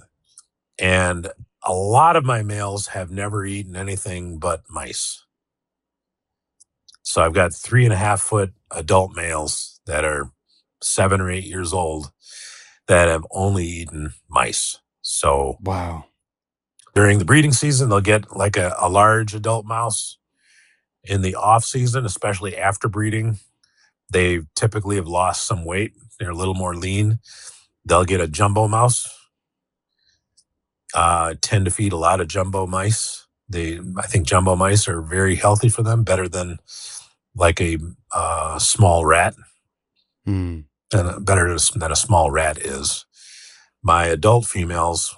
A: and a lot of my males have never eaten anything but mice. So I've got 3.5 foot adult males that are 7 or 8 years old that have only eaten mice. So
B: wow.
A: During the breeding season, they'll get like a large adult mouse. In the off season, especially after breeding, they typically have lost some weight. They're a little more lean. They'll get a jumbo mouse. Tend to feed a lot of jumbo mice. I think jumbo mice are very healthy for them, better than like a small rat, and better than a small rat is. My adult females,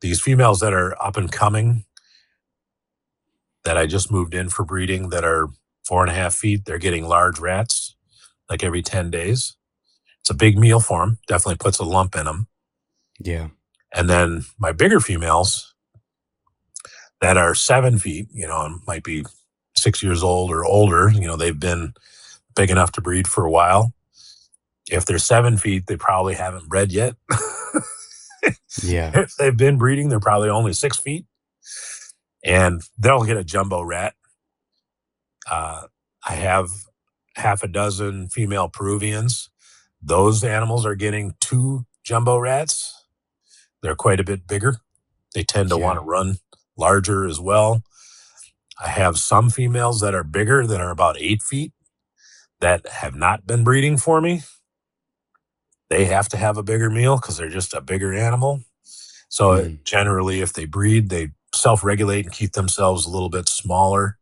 A: these females that are up and coming, that I just moved in for breeding, that are 4.5 feet, they're getting large rats like every 10 days. It's a big meal for them. Definitely puts a lump in them.
B: Yeah.
A: And then my bigger females that are 7 feet, and might be 6 years old or older, they've been big enough to breed for a while. If they're 7 feet, they probably haven't bred yet.
B: Yeah.
A: If they've been breeding, they're probably only 6 feet. and they'll get a jumbo rat. I have half a dozen female Peruvians. Those animals are getting 2 jumbo rats. They're quite a bit bigger. They tend to want
B: Yeah.
A: to run larger as well. I have some females that are bigger, that are about 8 feet, that have not been breeding for me. They have to have a bigger meal because they're just a bigger animal. So
B: Mm.
A: generally, if they breed, they self-regulate and keep themselves a little bit smaller.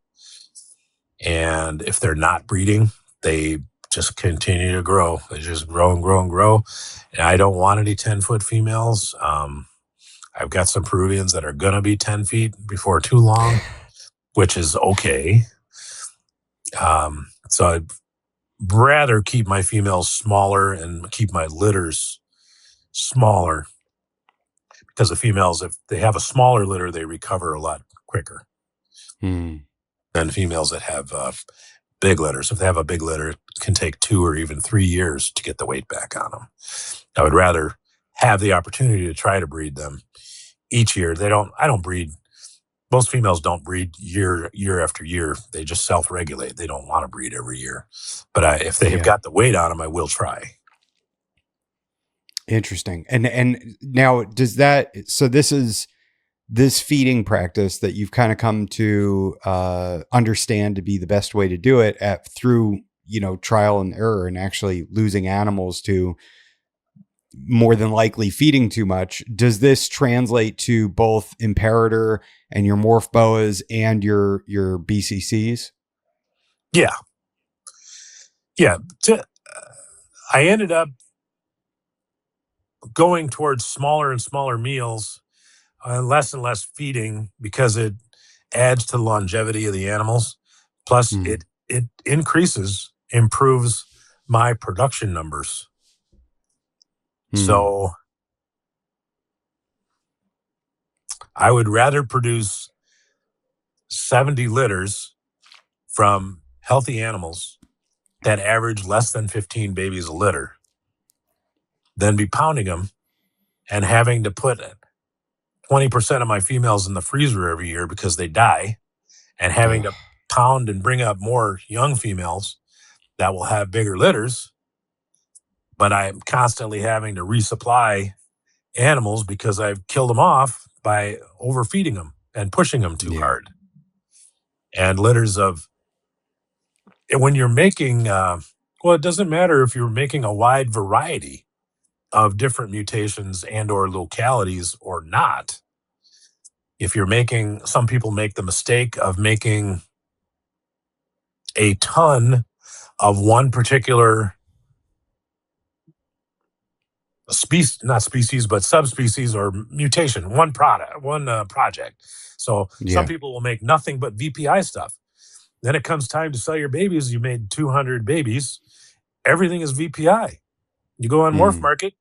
A: And if they're not breeding, they just continue to grow. They just grow and grow and grow. And I don't want any 10-foot females. I've got some Peruvians that are going to be 10 feet before too long, which is okay. So I'd rather keep my females smaller and keep my litters smaller, because the females, if they have a smaller litter, they recover a lot quicker
B: Mm.
A: than females that have big litters. If they have a big litter, it can take 2 or even 3 years to get the weight back on them. I would rather have the opportunity to try to breed them each year. I don't breed. Most females don't breed year after year. They just self-regulate. They don't want to breed every year. But if they have
B: Yeah.
A: got the weight on them, I will try.
B: Interesting. And now does that, so this feeding practice that you've kind of come to understand to be the best way to do it through, trial and error, and actually losing animals to more than likely feeding too much. Does this translate to both Imperator and your morph boas and your BCCs?
A: Yeah. I ended up going towards smaller and smaller meals, less and less feeding, because it adds to the longevity of the animals. Plus,
B: Mm.
A: it improves my production numbers. So I would rather produce 70 litters from healthy animals that average less than 15 babies a litter than be pounding them and having to put 20% of my females in the freezer every year because they die, and having to pound and bring up more young females that will have bigger litters. But I'm constantly having to resupply animals because I've killed them off by overfeeding them and pushing them too hard. And litters of, when you're making, it doesn't matter if you're making a wide variety of different mutations and or localities or not. If you're making, some people make the mistake of making a ton of one particular not species, but subspecies or mutation, one project. So some people will make nothing but VPI stuff. Then it comes time to sell your babies. You made 200 babies. Everything is VPI. You go on Morph Market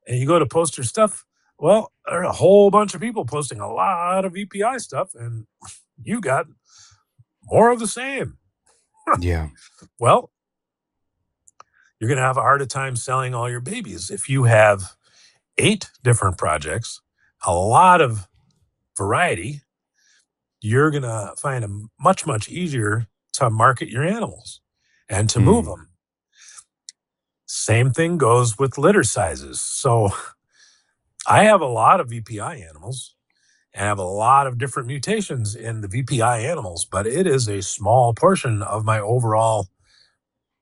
A: and you go to post your stuff. Well, there are a whole bunch of people posting a lot of VPI stuff, and you got more of the same.
B: Yeah.
A: Well, you're going to have a harder time selling all your babies. If you have 8 different projects, a lot of variety, you're going to find it much, much easier to market your animals and to move them. Same thing goes with litter sizes. So I have a lot of VPI animals and have a lot of different mutations in the VPI animals, but it is a small portion of my overall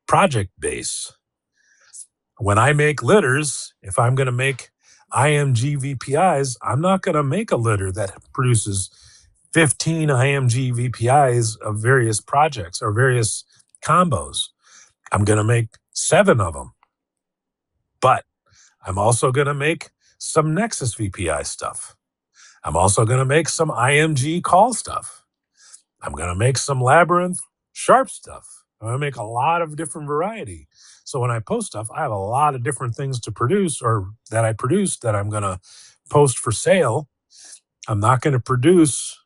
A: project base. When I make litters, if I'm going to make IMG VPIs, I'm not going to make a litter that produces 15 IMG VPIs of various projects or various combos. I'm going to make 7 of them. But I'm also going to make some Nexus VPI stuff. I'm also going to make some IMG call stuff. I'm going to make some Labyrinth sharp stuff. I'm going to make a lot of different variety. So when I post stuff, I have a lot of different things to produce, or that I produce, that I'm going to post for sale. I'm not going to produce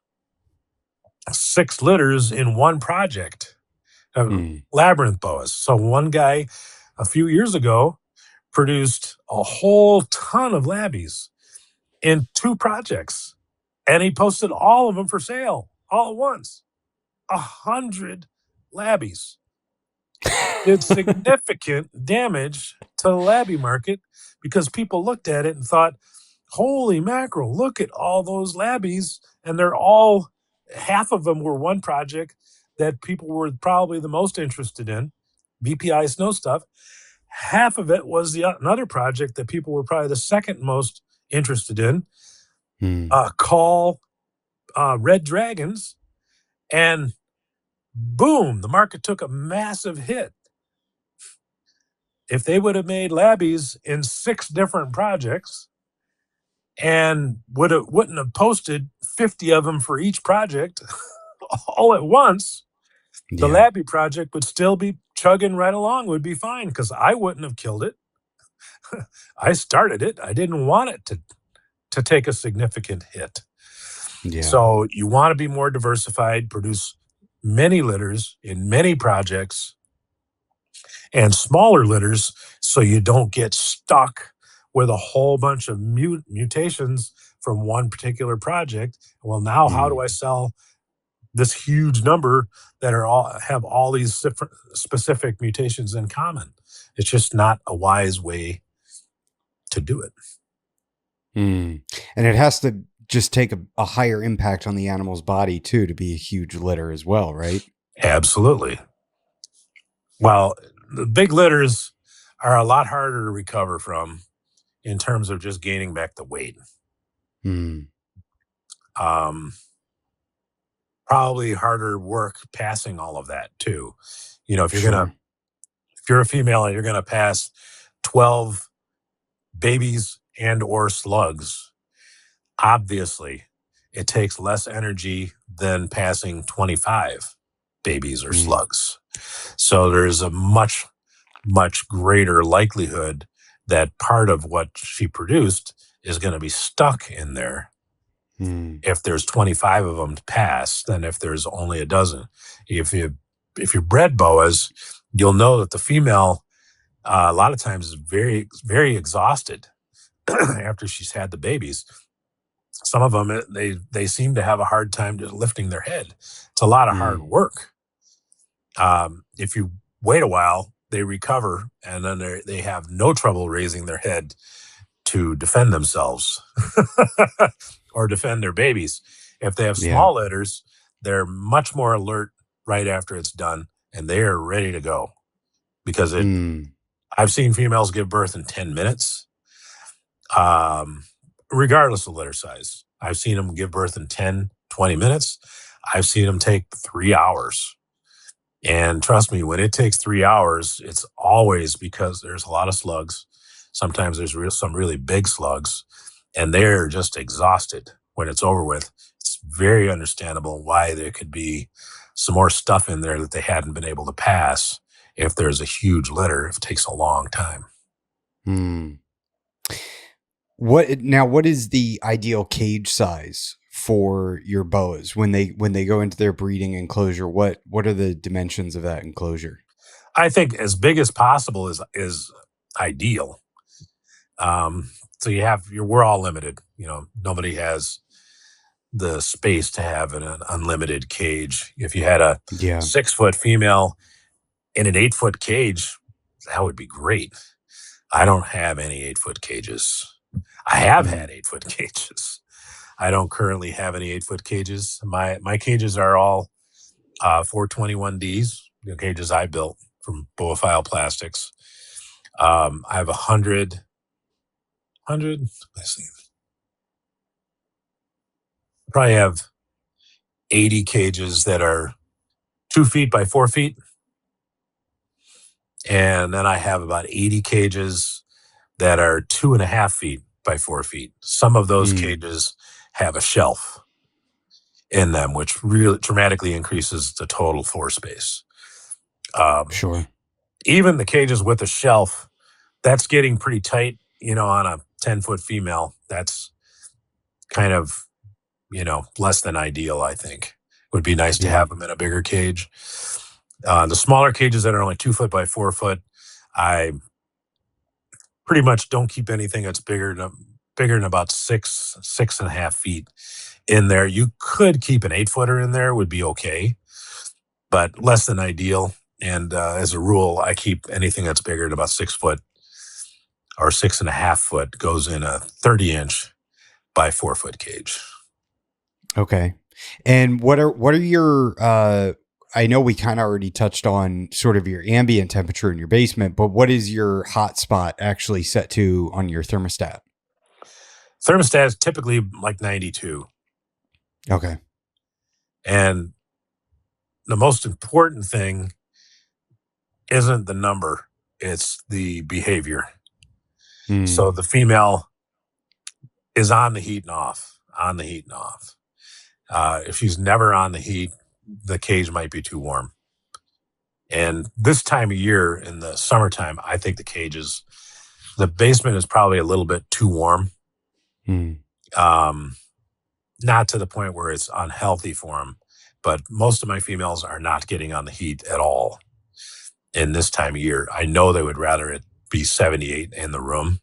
A: 6 litters in one project. Labyrinth boas. So one guy a few years ago produced a whole ton of labbies in 2 projects, and he posted all of them for sale. all at once. 100 labbies did significant damage to the labby market because people looked at it and thought, holy mackerel, look at all those labbies. And they're all, half of them were one project that people were probably the most interested in, VPI snow stuff. Half of it was another project that people were probably the second most interested in, call red dragons. And boom, the market took a massive hit. If they would have made labbies in 6 different projects and wouldn't have posted 50 of them for each project all at once, the
B: Yeah.
A: labby project would still be chugging right along, would be fine, because I wouldn't have killed it. I started it. I didn't want it to take a significant hit.
B: Yeah.
A: So you want to be more diversified, produce many litters in many projects and smaller litters so you don't get stuck with a whole bunch of mutations from one particular project. Well, now how do I sell this huge number that have all these different specific mutations in common? It's just not a wise way to do it.
B: And it has to just take a higher impact on the animal's body too to be a huge litter as well, right?
A: Absolutely. Well, the big litters are a lot harder to recover from in terms of just gaining back the weight. Probably harder work passing all of that too. You know, if you're a female and you're gonna pass 12 babies and or slugs, obviously it takes less energy than passing 25 babies or slugs. So there's a much, much greater likelihood that part of what she produced is going to be stuck in there if there's 25 of them to pass than if there's only a dozen. If you bred boas, you'll know that the female a lot of times is very, very exhausted after she's had the babies. Some of them, they seem to have a hard time just lifting their head. It's a lot of hard work. If you wait a while, they recover, and then they have no trouble raising their head to defend themselves or defend their babies. If they have small litters, they're much more alert right after it's done, and they are ready to go because I've seen females give birth in 10 minutes, regardless of litter size. I've seen them give birth in 10, 20 minutes. I've seen them take 3 hours. And trust me, when it takes 3 hours, it's always because there's a lot of slugs. Sometimes there's some really big slugs, and they're just exhausted when it's over with. It's very understandable why there could be some more stuff in there that they hadn't been able to pass if there's a huge litter, if it takes a long time.
B: What is the ideal cage size for your boas when they go into their breeding enclosure? What are the dimensions of that enclosure?
A: I think as big as possible is ideal. So we're all limited. You know, nobody has the space to have an unlimited cage. If you had a 6-foot female in an 8-foot cage, that would be great. I don't have any 8-foot cages. I have had 8-foot cages. I don't currently have any 8-foot cages. My cages are all 421Ds, the cages I built from Boaphile Plastics. I have 100, let's see. Probably have 80 cages that are 2 feet by 4 feet. And then I have about 80 cages that are 2.5 feet by 4 feet. Some of those cages have a shelf in them, which really dramatically increases the total floor space. Even the cages with a shelf, that's getting pretty tight, on a 10-foot female. That's kind of, less than ideal, I think. It would be nice to have them in a bigger cage. The smaller cages that are only 2 foot by 4 foot, I pretty much don't keep anything that's bigger than about 6.5 feet in there. You could keep an 8-footer in there, would be okay, but less than ideal. And as a rule, I keep anything that's bigger than about 6 foot or 6.5 foot goes in a 30-inch by 4 foot cage.
B: Okay. And what are your I know we kind of already touched on sort of your ambient temperature in your basement, but what is your hot spot actually set to on your thermostat?
A: Thermostat is typically like 92.
B: Okay.
A: And the most important thing isn't the number, it's the behavior.
B: Mm.
A: So the female is on the heat and off, on the heat and off. If she's never on the heat, the cage might be too warm. And this time of year in the summertime, I think the basement is probably a little bit too warm.
B: Mm.
A: Not to the point where it's unhealthy for them, but most of my females are not getting on the heat at all in this time of year. I know they would rather it be 78 in the room,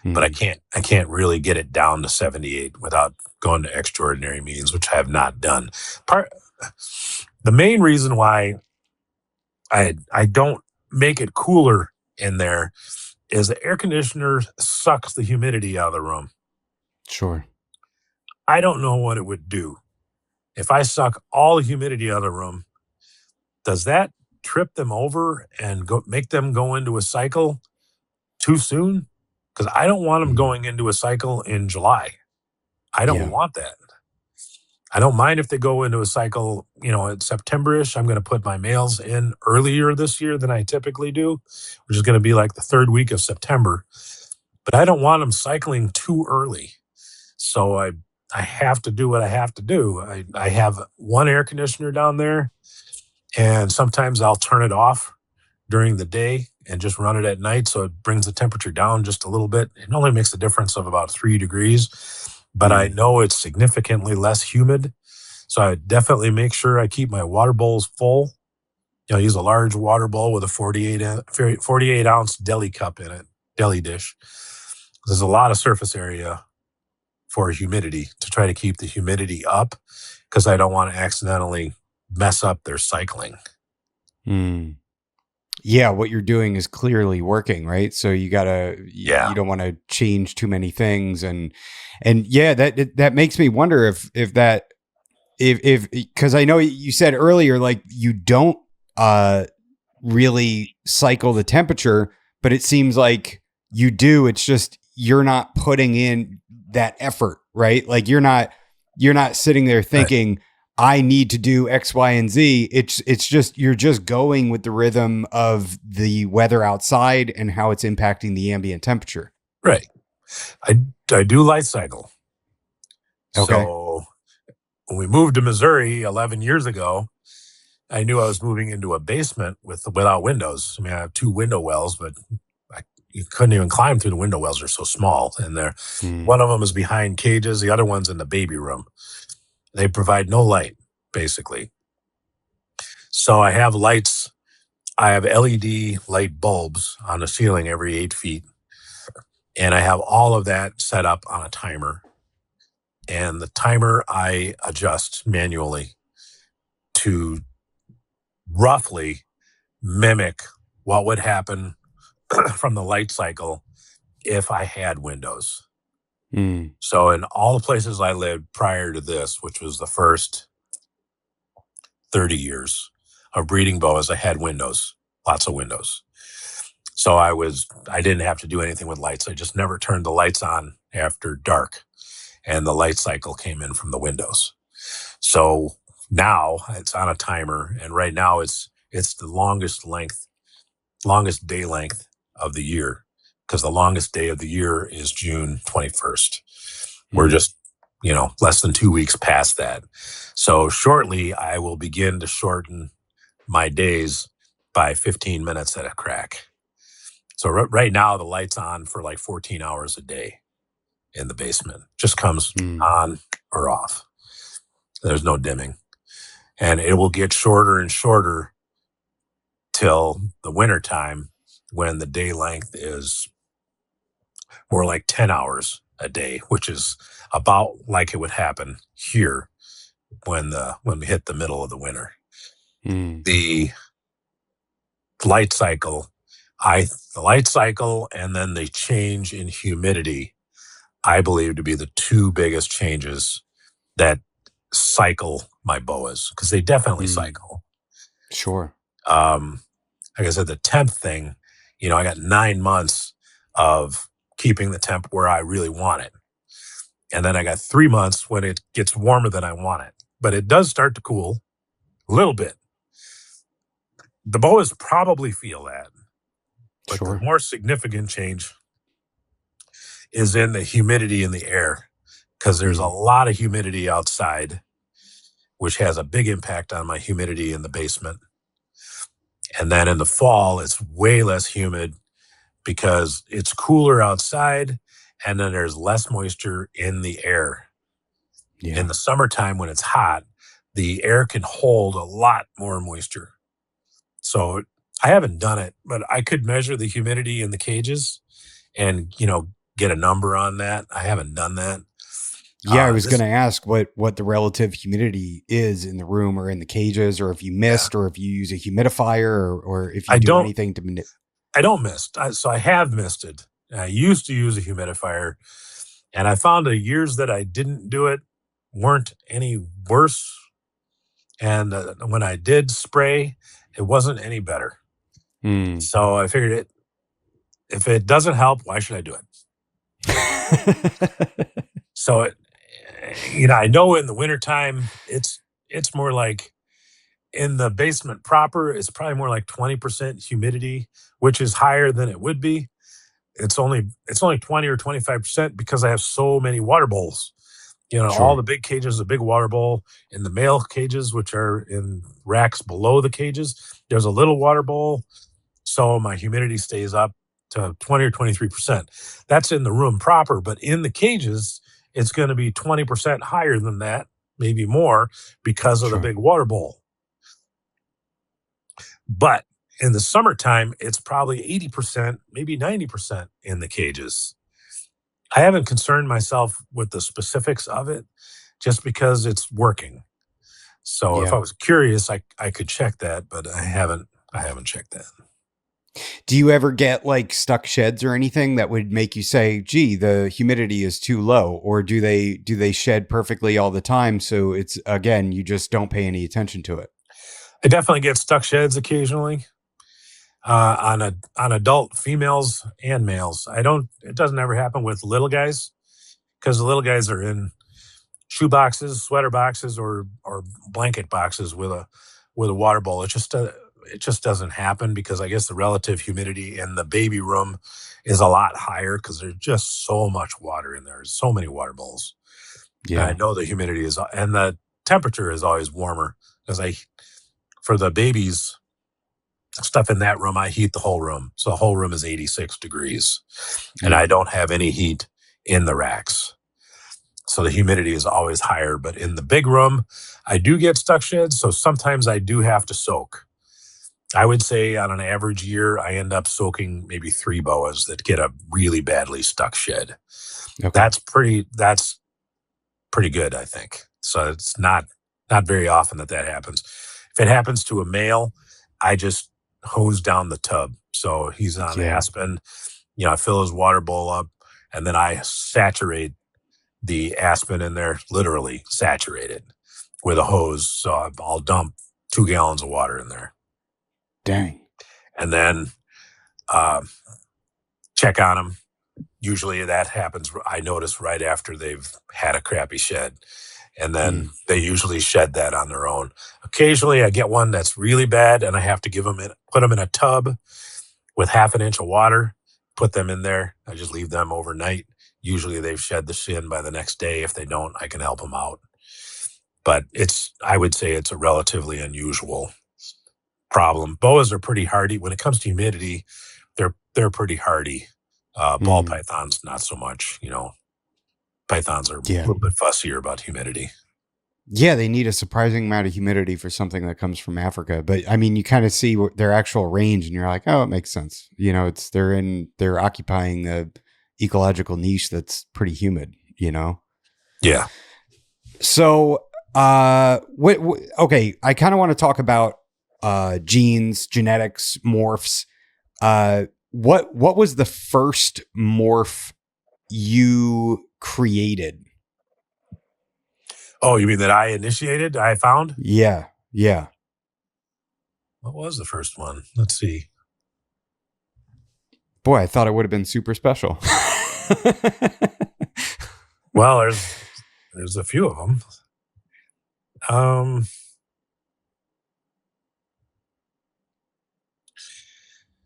A: but I can't really get it down to 78 without going to extraordinary means, which I have not done. The main reason why I don't make it cooler in there is the air conditioner sucks the humidity out of the room.
B: Sure.
A: I don't know what it would do. If I suck all the humidity out of the room, does that trip them over and make them go into a cycle too soon? Because I don't want them going into a cycle in July. I don't want that. I don't mind if they go into a cycle, in September-ish. I'm going to put my males in earlier this year than I typically do, which is going to be like the third week of September. But I don't want them cycling too early. So I have to do what I have to do. I have one air conditioner down there, and sometimes I'll turn it off during the day and just run it at night, so it brings the temperature down just a little bit. It only makes a difference of about 3 degrees, but I know it's significantly less humid. So I definitely make sure I keep my water bowls full. I use a large water bowl with a 48 ounce deli cup in it, deli dish. There's a lot of surface area for humidity to try to keep the humidity up, because I don't want to accidentally mess up their cycling.
B: Yeah, what you're doing is clearly working, right? So you you don't want to change too many things, and yeah, that makes me wonder if because I know you said earlier, like, you don't really cycle the temperature, but it seems like you do. It's just you're not putting in that effort, right? Like you're not sitting there thinking, right, I need to do X, Y, and Z. It's just, you're just going with the rhythm of the weather outside and how it's impacting the ambient temperature.
A: Right. I do light cycle.
B: Okay.
A: So when we moved to Missouri 11 years ago, I knew I was moving into a basement without windows. I mean, I have 2 window wells, but you couldn't even climb through the window wells. They're so small. And one of them is behind cages. The other one's in the baby room. They provide no light, basically. So I have lights. I have LED light bulbs on the ceiling every 8 feet. And I have all of that set up on a timer. And the timer I adjust manually to roughly mimic what would happen from the light cycle if I had windows. So in all the places I lived prior to this, which was the first 30 years of breeding boas, I had windows, lots of windows. So I didn't have to do anything with lights. I just never turned the lights on after dark, and the light cycle came in from the windows. So now it's on a timer, and right now it's the longest day length of the year, because the longest day of the year is June 21st. We're just, less than 2 weeks past that. So shortly, I will begin to shorten my days by 15 minutes at a crack. So right now, the light's on for like 14 hours a day in the basement. Just comes on or off. There's no dimming. And it will get shorter and shorter till the winter time, when the day length is more like 10 hours a day, which is about like it would happen here when we hit the middle of the winter.
B: Mm.
A: The light cycle, the light cycle and then the change in humidity, I believe to be the two biggest changes that cycle my boas, because they definitely
B: Mm.
A: cycle.
B: Sure.
A: Like I said, the temp thing, I got 9 months of keeping the temp where I really want it. And then I got 3 months when it gets warmer than I want it. But it does start to cool a little bit. The boas probably feel that. But the
B: Sure.
A: more significant change is in the humidity in the air, because there's a
B: Mm.
A: lot of humidity outside, which has a big impact on my humidity in the basement. And then in the fall, it's way less humid because it's cooler outside and then there's less moisture in the air. In
B: Yeah.
A: the summertime, when it's hot, the air can hold a lot more moisture. So I haven't done it, but I could measure the humidity in the cages and, get a number on that. I haven't done that.
B: Yeah, I was going
A: This,
B: to ask what the relative humidity is in the room or in the cages, or if you
A: yeah,
B: mist, or if you use a humidifier, or if you
A: I
B: do
A: don't,
B: anything to
A: I don't mist. So I have misted. I used to use a humidifier, and I found the years that I didn't do it weren't any worse. And when I did spray, it wasn't any better.
B: Mm.
A: So I figured if it doesn't help, why should I do it? So I know in the wintertime, it's more like in the basement proper, it's probably more like 20% humidity, which is higher than it would be. It's only 20 or 25% because I have so many water bowls. All
B: Sure.
A: the big cages, a big water bowl. In the male cages, which are in racks below the cages, there's a little water bowl. So my humidity stays up to 20 or 23%. That's in the room proper, but in the cages, it's going to be 20% higher than that, maybe more, because of the
B: Sure.
A: big water bowl. But in the summertime, it's probably 80%, maybe 90% in the cages. I haven't concerned myself with the specifics of it just because it's working. So if I
B: Yeah.
A: was curious, I could check that, but I haven't checked that.
B: Do you ever get like stuck sheds or anything that would make you say, "Gee, the humidity is too low," or do they shed perfectly all the time? So it's, again, you just don't pay any attention to it.
A: I definitely get stuck sheds occasionally on adult females and males. It doesn't ever happen with little guys because the little guys are in shoe boxes, sweater boxes, or blanket boxes with a water bowl. It just doesn't happen because I guess the relative humidity in the baby room is a lot higher because there's just so much water in there. There's so many water bowls. And I
B: Yeah.
A: know the humidity and the temperature is always warmer because for the babies stuff in that room, I heat the whole room. So the whole room is 86 degrees and I
B: Mm.
A: don't have any heat in the racks. So the humidity is always higher. But in the big room, I do get stuck sheds. So sometimes I do have to soak. I would say on an average year, I end up soaking maybe 3 boas that get a really badly stuck shed.
B: Okay.
A: That's pretty good, I think. So it's not very often that happens. If it happens to a male, I just hose down the tub. So he's on
B: Yeah.
A: Aspen, I fill his water bowl up and then I saturate the Aspen in there, literally saturate it with a hose. So I'll dump 2 gallons of water in there
B: Dang.
A: and then uh, check on them. Usually that happens, I notice, right after they've had a crappy shed. And then
B: Mm.
A: they usually shed that on their own. Occasionally I get one that's really bad and I have to put them in a tub with half an inch of water, put them in there. I just leave them overnight. Usually they've shed the shin by the next day. If they don't, I can help them out. But I would say it's a relatively unusual problem. Boas are pretty hardy. When it comes to humidity, they're pretty hardy. Ball
B: Mm.
A: pythons, not so much. Pythons are a
B: Yeah.
A: little bit fussier about humidity.
B: Yeah, they need a surprising amount of humidity for something that comes from Africa. But I mean, you kind of see their actual range, and you're like, oh, it makes sense. They're occupying ecological niche that's pretty humid, you know?
A: Yeah.
B: So, okay, I kind of want to talk about genes, genetics, morphs. What was the first morph you created?
A: Oh, you mean that I initiated? I found?
B: Yeah, yeah.
A: What was the first one? Let's see.
B: Boy, I thought it would have been super special.
A: Well, there's a few of them.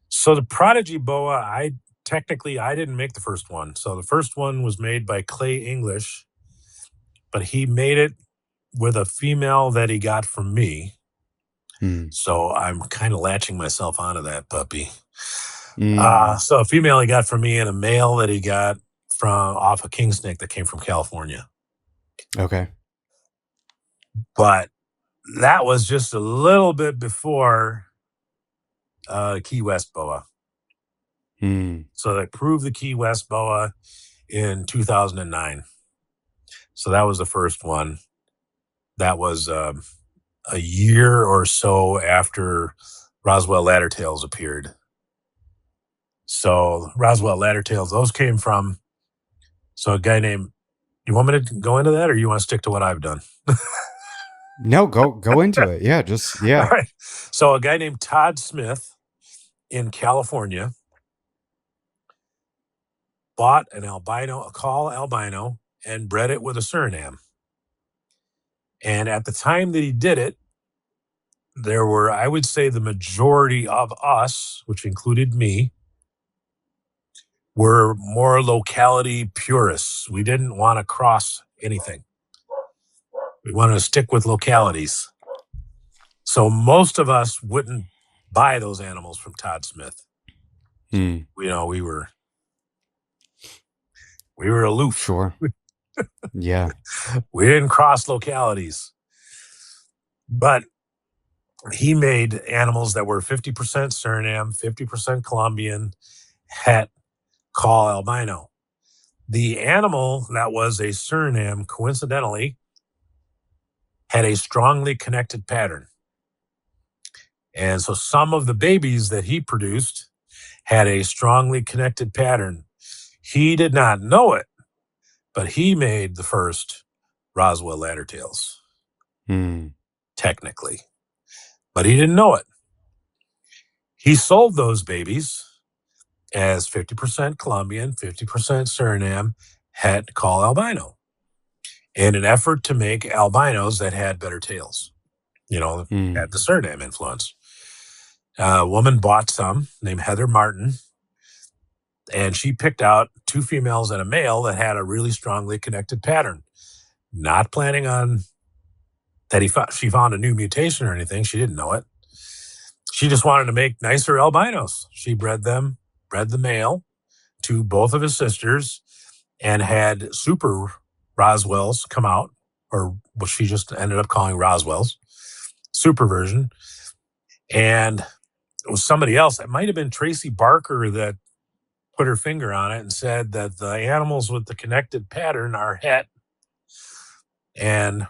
A: So the Prodigy boa, I didn't make the first one. So the first one was made by Clay English, but he made it with a female that he got from me.
B: Hmm.
A: So I'm kind of latching myself onto that puppy.
B: Mm,
A: So a female he got from me and a male that he got from off a king snake that came from California.
B: okay.
A: But that was just a little bit before Key West boa.
B: Hmm.
A: So they proved the Key West boa in 2009. So that was the first one. That was a year or so after Roswell Laddertails appeared. So Roswell Laddertails, those came from, so a guy named, you want me to go into that or you want to stick to what I've done?
B: No, go into it. Yeah,
A: All
B: yeah.
A: right. So a guy named Todd Smith in California bought an albino, a call albino, and bred it with a Suriname. And at the time that he did it, there were, I would say, the majority of us, which included me, were more locality purists. We didn't want to cross anything. We wanted to stick with localities. So most of us wouldn't buy those animals from Todd Smith.
B: Hmm.
A: You know, we were aloof.
B: Sure. Yeah.
A: We didn't cross localities. But he made animals that were 50% Suriname, 50% Colombian, het, call albino. The animal that was a Suriname, coincidentally, had a strongly connected pattern. And so some of the babies that he produced had a strongly connected pattern. He did not know it, but he made the first Roswell Laddertails,
B: Hmm.
A: technically. But he didn't know it. He sold those babies as 50% Colombian, 50% Suriname, het, call albino, in an effort to make albinos that had better tails,
B: Hmm.
A: had the Suriname influence. A woman bought some named Heather Martin, and she picked out two females and a male that had a really strongly connected pattern. Not planning on that she found a new mutation or anything. She didn't know it. She just wanted to make nicer albinos. She bred the male to both of his sisters and had super Roswells come out, or what she just ended up calling Roswells, super version. And it was somebody else. It might have been Tracy Barker that put her finger on it and said that the animals with the connected pattern are het, and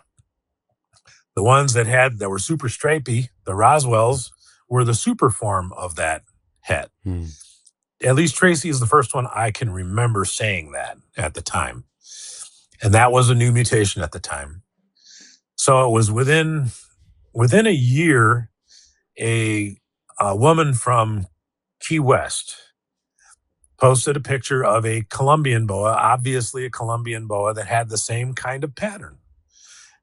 A: the ones that were super stripy, the Roswells, were the super form of that het.
B: Hmm.
A: At least Tracy is the first one I can remember saying that at the time. And that was a new mutation at the time. So it was within a year, a woman from Key West posted a picture of a Colombian boa, obviously a Colombian boa that had the same kind of pattern,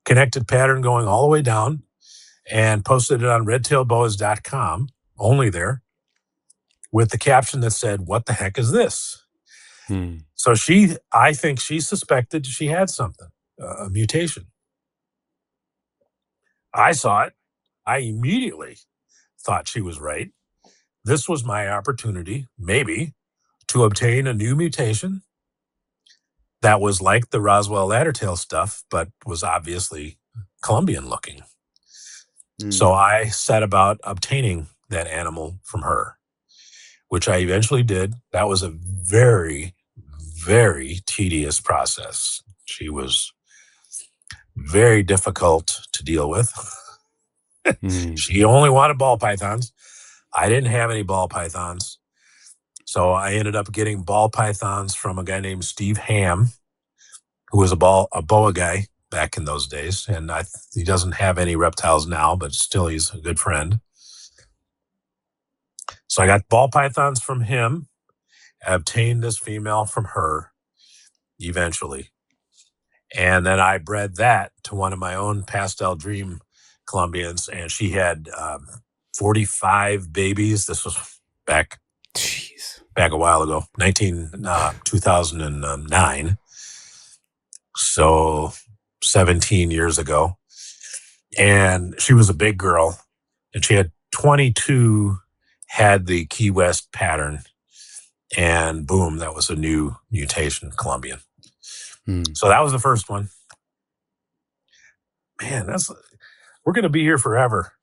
A: connected pattern going all the way down, and posted it on redtailboas.com, only there, with the caption that said, "What the heck is this?"
B: Hmm.
A: So I think she suspected she had something, a mutation. I saw it. I immediately thought she was right. This was my opportunity, maybe, to obtain a new mutation that was like the Roswell Laddertail stuff, but was obviously Colombian looking.
B: Hmm.
A: So I set about obtaining that animal from her, which I eventually did. That was a very, very tedious process. She was very difficult to deal with. She only wanted ball pythons. I didn't have any ball pythons. So I ended up getting ball pythons from a guy named Steve Ham, who was a boa guy back in those days. And he doesn't have any reptiles now, but still he's a good friend. So I got ball pythons from him. I obtained this female from her eventually. And then I bred that to one of my own Pastel Dream Colombians. And she had 45 babies. This was back a while ago, 2009. So 17 years ago. And she was a big girl. And she had 22 had the Key West pattern. And boom, that was a new mutation Colombian. So that was the first one. Man, we're going to be here forever.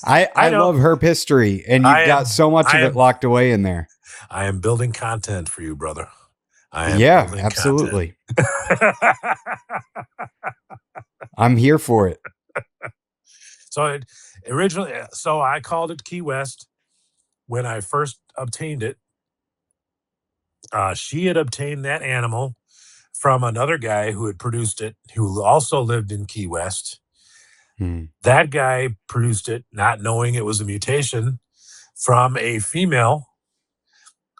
B: I love herp history, and you've got so much of it locked away in there.
A: I am building content for you, brother.
B: Yeah, absolutely. I'm here for it.
A: So I called it Key West when I first obtained it. She had obtained that animal from another guy who had produced it, who also lived in Key West. That guy produced it, not knowing it was a mutation, from a female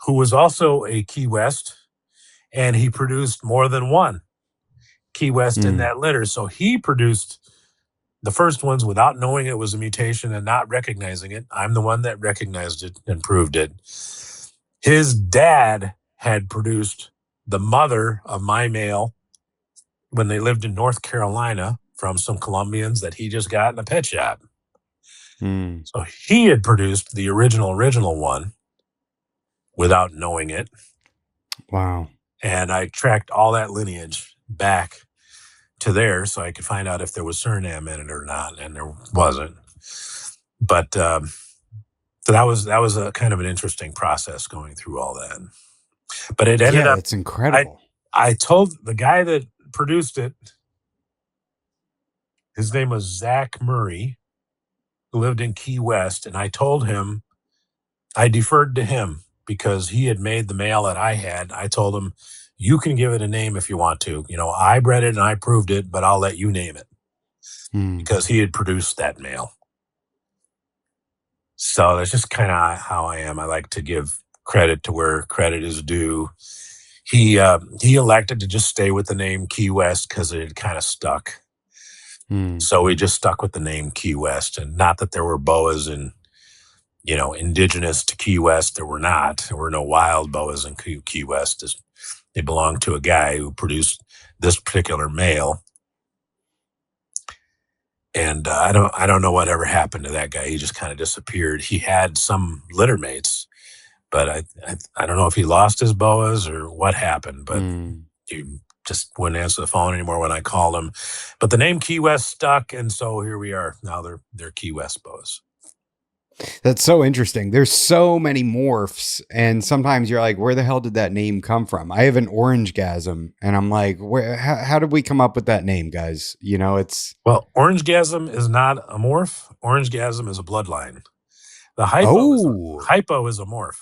A: who was also a Key West, and he produced more than one Key West in that litter. So he produced the first ones without knowing it was a mutation and not recognizing it. I'm the one that recognized it and proved it. His dad had produced the mother of my male when they lived in North Carolina from some Colombians that he just got in a pet shop. So he had produced the original one without knowing it.
B: Wow.
A: And I tracked all that lineage back to there so I could find out if there was Suriname in it or not, and there wasn't. But so that was a kind of an interesting process going through all that. But it ended up,
B: it's incredible.
A: I told the guy that produced it, his name was Zach Murray, who lived in Key West, and I told him, I deferred to him because he had made the male that I had. I told him, you can give it a name if you want to. I bred it and I proved it, but I'll let you name it because he had produced that male. So that's just kind of how I am. I like to give credit to where credit is due. He elected to just stay with the name Key West because it had kind of stuck. So we just stuck with the name Key West, and not that there were boas in, indigenous to Key West. There were not. There were no wild boas in Key West. They belonged to a guy who produced this particular male. And I don't know what ever happened to that guy. He just kind of disappeared. He had some litter mates, but I don't know if he lost his boas or what happened, but he just wouldn't answer the phone anymore when I called him. But the name Key West stuck, and so here we are. Now they're Key West boas.
B: That's so interesting. There's so many morphs, and sometimes you're like, where the hell did that name come from? I have an orangegasm, and I'm like, how did we come up with that name, guys? Well,
A: orangegasm is not a morph. Orangegasm is a bloodline. The hypo is a morph.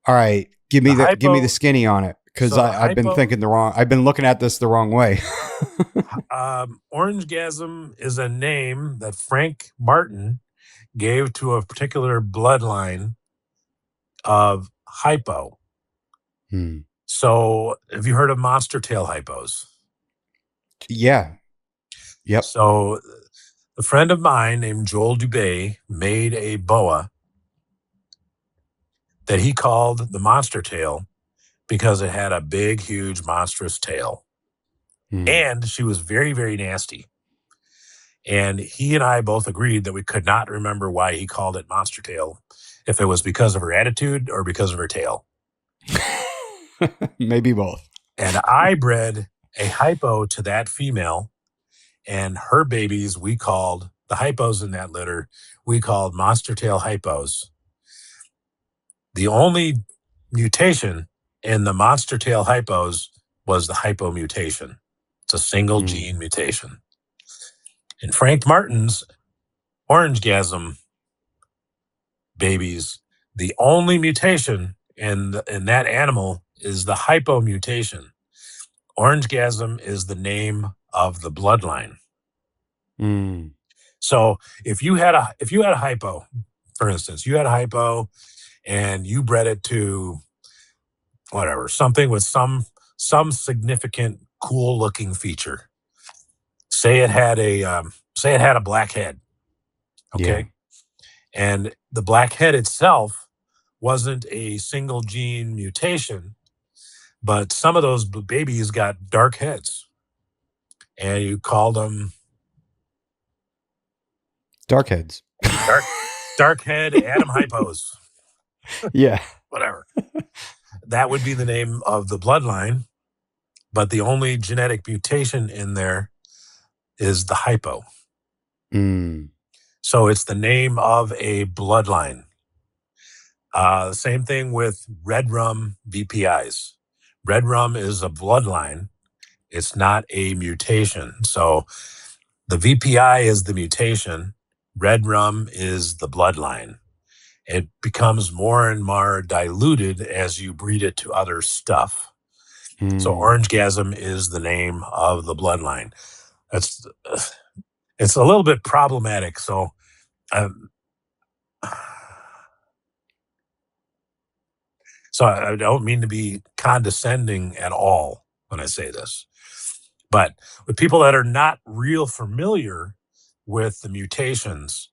B: All right, give me the skinny on it, because I've been thinking I've been looking at this the wrong way.
A: Orangegasm is a name that Frank Martin gave to a particular bloodline of hypo. So have you heard of monster tail hypos?
B: Yeah. Yep.
A: So a friend of mine named Joel Dubé made a boa that he called the monster tail because it had a big, huge, monstrous tail. And she was very, very nasty. And he and I both agreed that we could not remember why he called it monster tail, if it was because of her attitude or because of her tail.
B: Maybe both.
A: And I bred a hypo to that female, and her babies we called, the hypos in that litter, we called monster tail hypos. The only mutation in the monster tail hypos was the hypomutation. It's a single gene mutation. In Frank Martin's orangegasm babies, the only mutation in that animal is the hypomutation. Orangegasm is the name of the bloodline. So if you had a hypo, for instance, you had a hypo and you bred it to whatever, something with some significant cool looking feature. Say it had a black head. Okay.
B: Yeah.
A: And the black head itself wasn't a single gene mutation, but some of those babies got dark heads. And you called them
B: Dark heads.
A: dark head Adam hypos.
B: Yeah.
A: Whatever. That would be the name of the bloodline, but the only genetic mutation in there is the hypo. So it's the name of a bloodline. Same thing with red rum VPIs. Red rum is a bloodline. It's not a mutation. So the VPI is the mutation. Red rum is the bloodline. It becomes more and more diluted as you breed it to other stuff. So orangegasm is the name of the bloodline. It's a little bit problematic. So I don't mean to be condescending at all when I say this, but with people that are not real familiar with the mutations,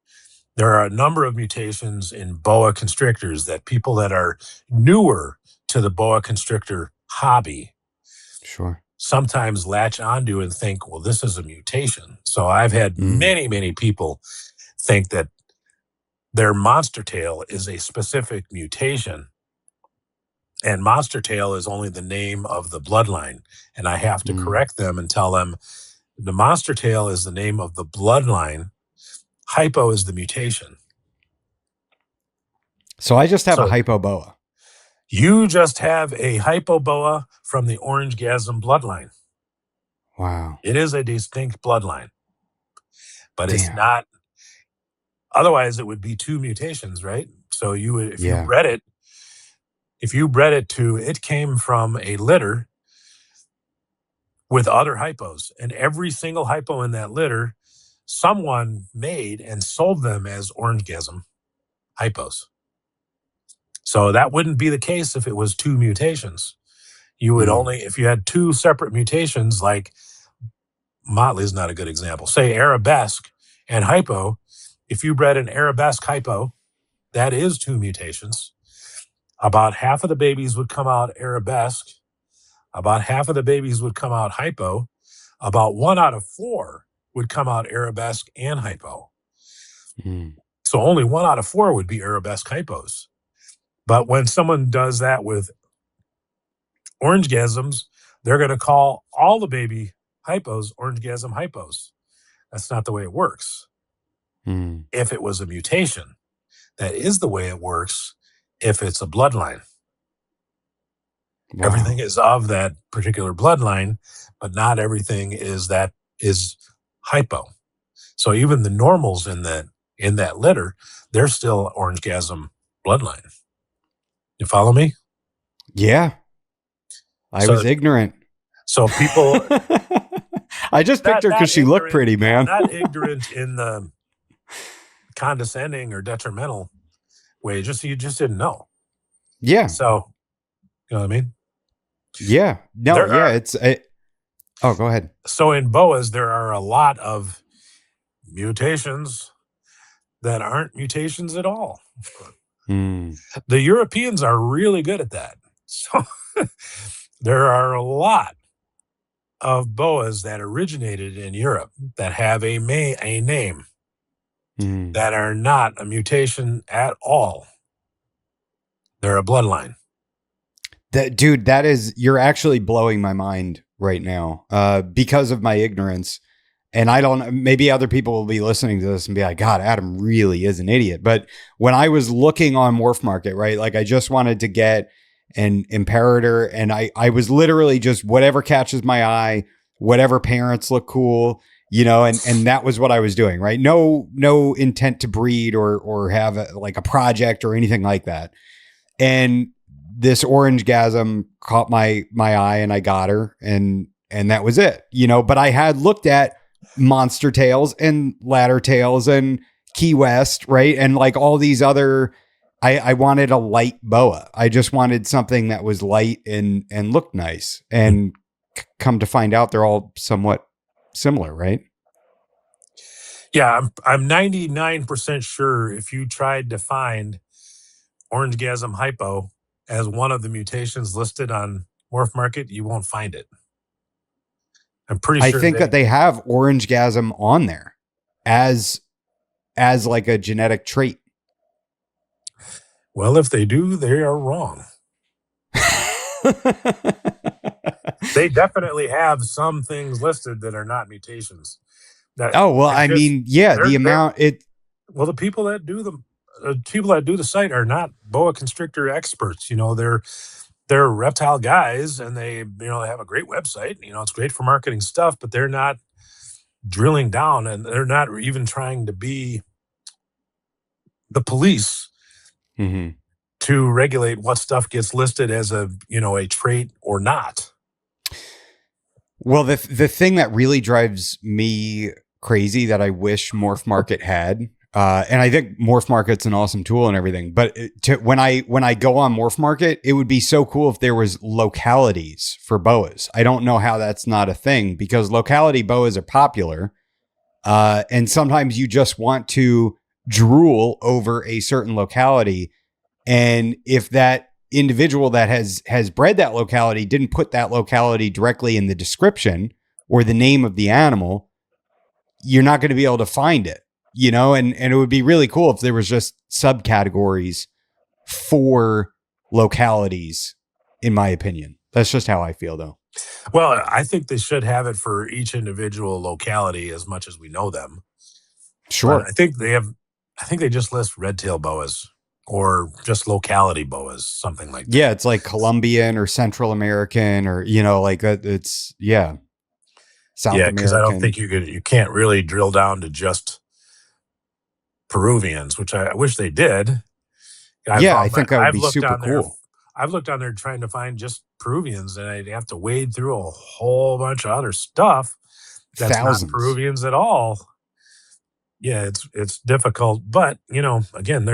A: there are a number of mutations in boa constrictors that people that are newer to the boa constrictor hobby sometimes latch onto and think, well, this is a mutation. So I've had many people think that their monster tail is a specific mutation, and monster tail is only the name of the bloodline. And I have to correct them and tell them the monster tail is the name of the bloodline. Hypo is the mutation.
B: So I just have a hypo boa.
A: You just have a hypo boa from the orangegasm bloodline.
B: Wow.
A: It is a distinct bloodline, but it's not. Otherwise, it would be two mutations, right? So you would, if you bred it to, it came from a litter with other hypos, and every single hypo in that litter, someone made and sold them as orangegasm hypos. So that wouldn't be the case if it was two mutations. You would only, if you had two separate mutations, like Motley is not a good example. Say arabesque and hypo. If you bred an arabesque hypo, that is two mutations. About half of the babies would come out arabesque. About half of the babies would come out hypo. About 1 out of 4 would come out arabesque and hypo. So only 1 out of 4 would be arabesque hypos. But when someone does that with orangegasms, they're going to call all the baby hypos orangegasm hypos. That's not the way it works. If it was a mutation, that is the way it works if it's a bloodline. Wow. Everything is of that particular bloodline, but not everything is hypo. So even the normals in that litter, they're still orangegasm bloodline. You follow me?
B: Yeah. I was ignorant.
A: So people...
B: I just picked her because she looked pretty, man.
A: Not ignorant in the condescending or detrimental way. You just didn't know.
B: Yeah.
A: So, you know what I mean?
B: Yeah. No, oh, go ahead.
A: So in boas, there are a lot of mutations that aren't mutations at all. The Europeans are really good at that. So there are a lot of boas that originated in Europe that have a name that are not a mutation at all. They're a bloodline.
B: You're actually blowing my mind right now because of my ignorance. And I don't, maybe other people will be listening to this and be like, God, Adam really is an idiot. But when I was looking on Morph Market, right, like I just wanted to get an Imperator, and I was literally just whatever catches my eye, whatever parents look cool, and that was what I was doing, right? No intent to breed or have like a project or anything like that. And this orange gasm caught my eye, and I got her, and that was it, but I had looked at monster tails and ladder tails and Key West, right? And like all these other, I wanted a light boa. I just wanted something that was light and looked nice. And come to find out, they're all somewhat similar, right?
A: Yeah, I'm 99% sure if you tried to find orange gasm hypo as one of the mutations listed on Morph Market, you won't find it. I'm pretty
B: I
A: sure
B: think that they have orange gasm on there as like a genetic trait.
A: Well, if they do, they are wrong. They definitely have some things listed that are not mutations.
B: Oh, well, I mean, yeah, the amount it.
A: Well, the people that do the site are not boa constrictor experts. They're reptile guys, and they have a great website. It's great for marketing stuff, but they're not drilling down, and they're not even trying to be the police to regulate what stuff gets listed as a trait or not.
B: Well, the thing that really drives me crazy that I wish Morph Market had, and I think Morph Market's an awesome tool and everything, but when I go on Morph Market, it would be so cool if there was localities for boas. I don't know how that's not a thing, because locality boas are popular, and sometimes you just want to drool over a certain locality, and if that individual that has bred that locality didn't put that locality directly in the description or the name of the animal, you're not going to be able to find it, and it would be really cool if there was just subcategories for localities, in my opinion. That's just how I feel, though.
A: Well, I think they should have it for each individual locality as much as we know them.
B: Sure.
A: But I think they just list red tail boas or just locality boas, something like that.
B: Yeah, it's like Colombian or Central American, or like it's South American.
A: Because I don't think you can't really drill down to just Peruvians, which I wish they did.
B: I think that would be super cool.
A: I've looked on there trying to find just Peruvians, and I'd have to wade through a whole bunch of other stuff that's
B: Thousands.
A: not Peruvians at all. Yeah, it's difficult, but again,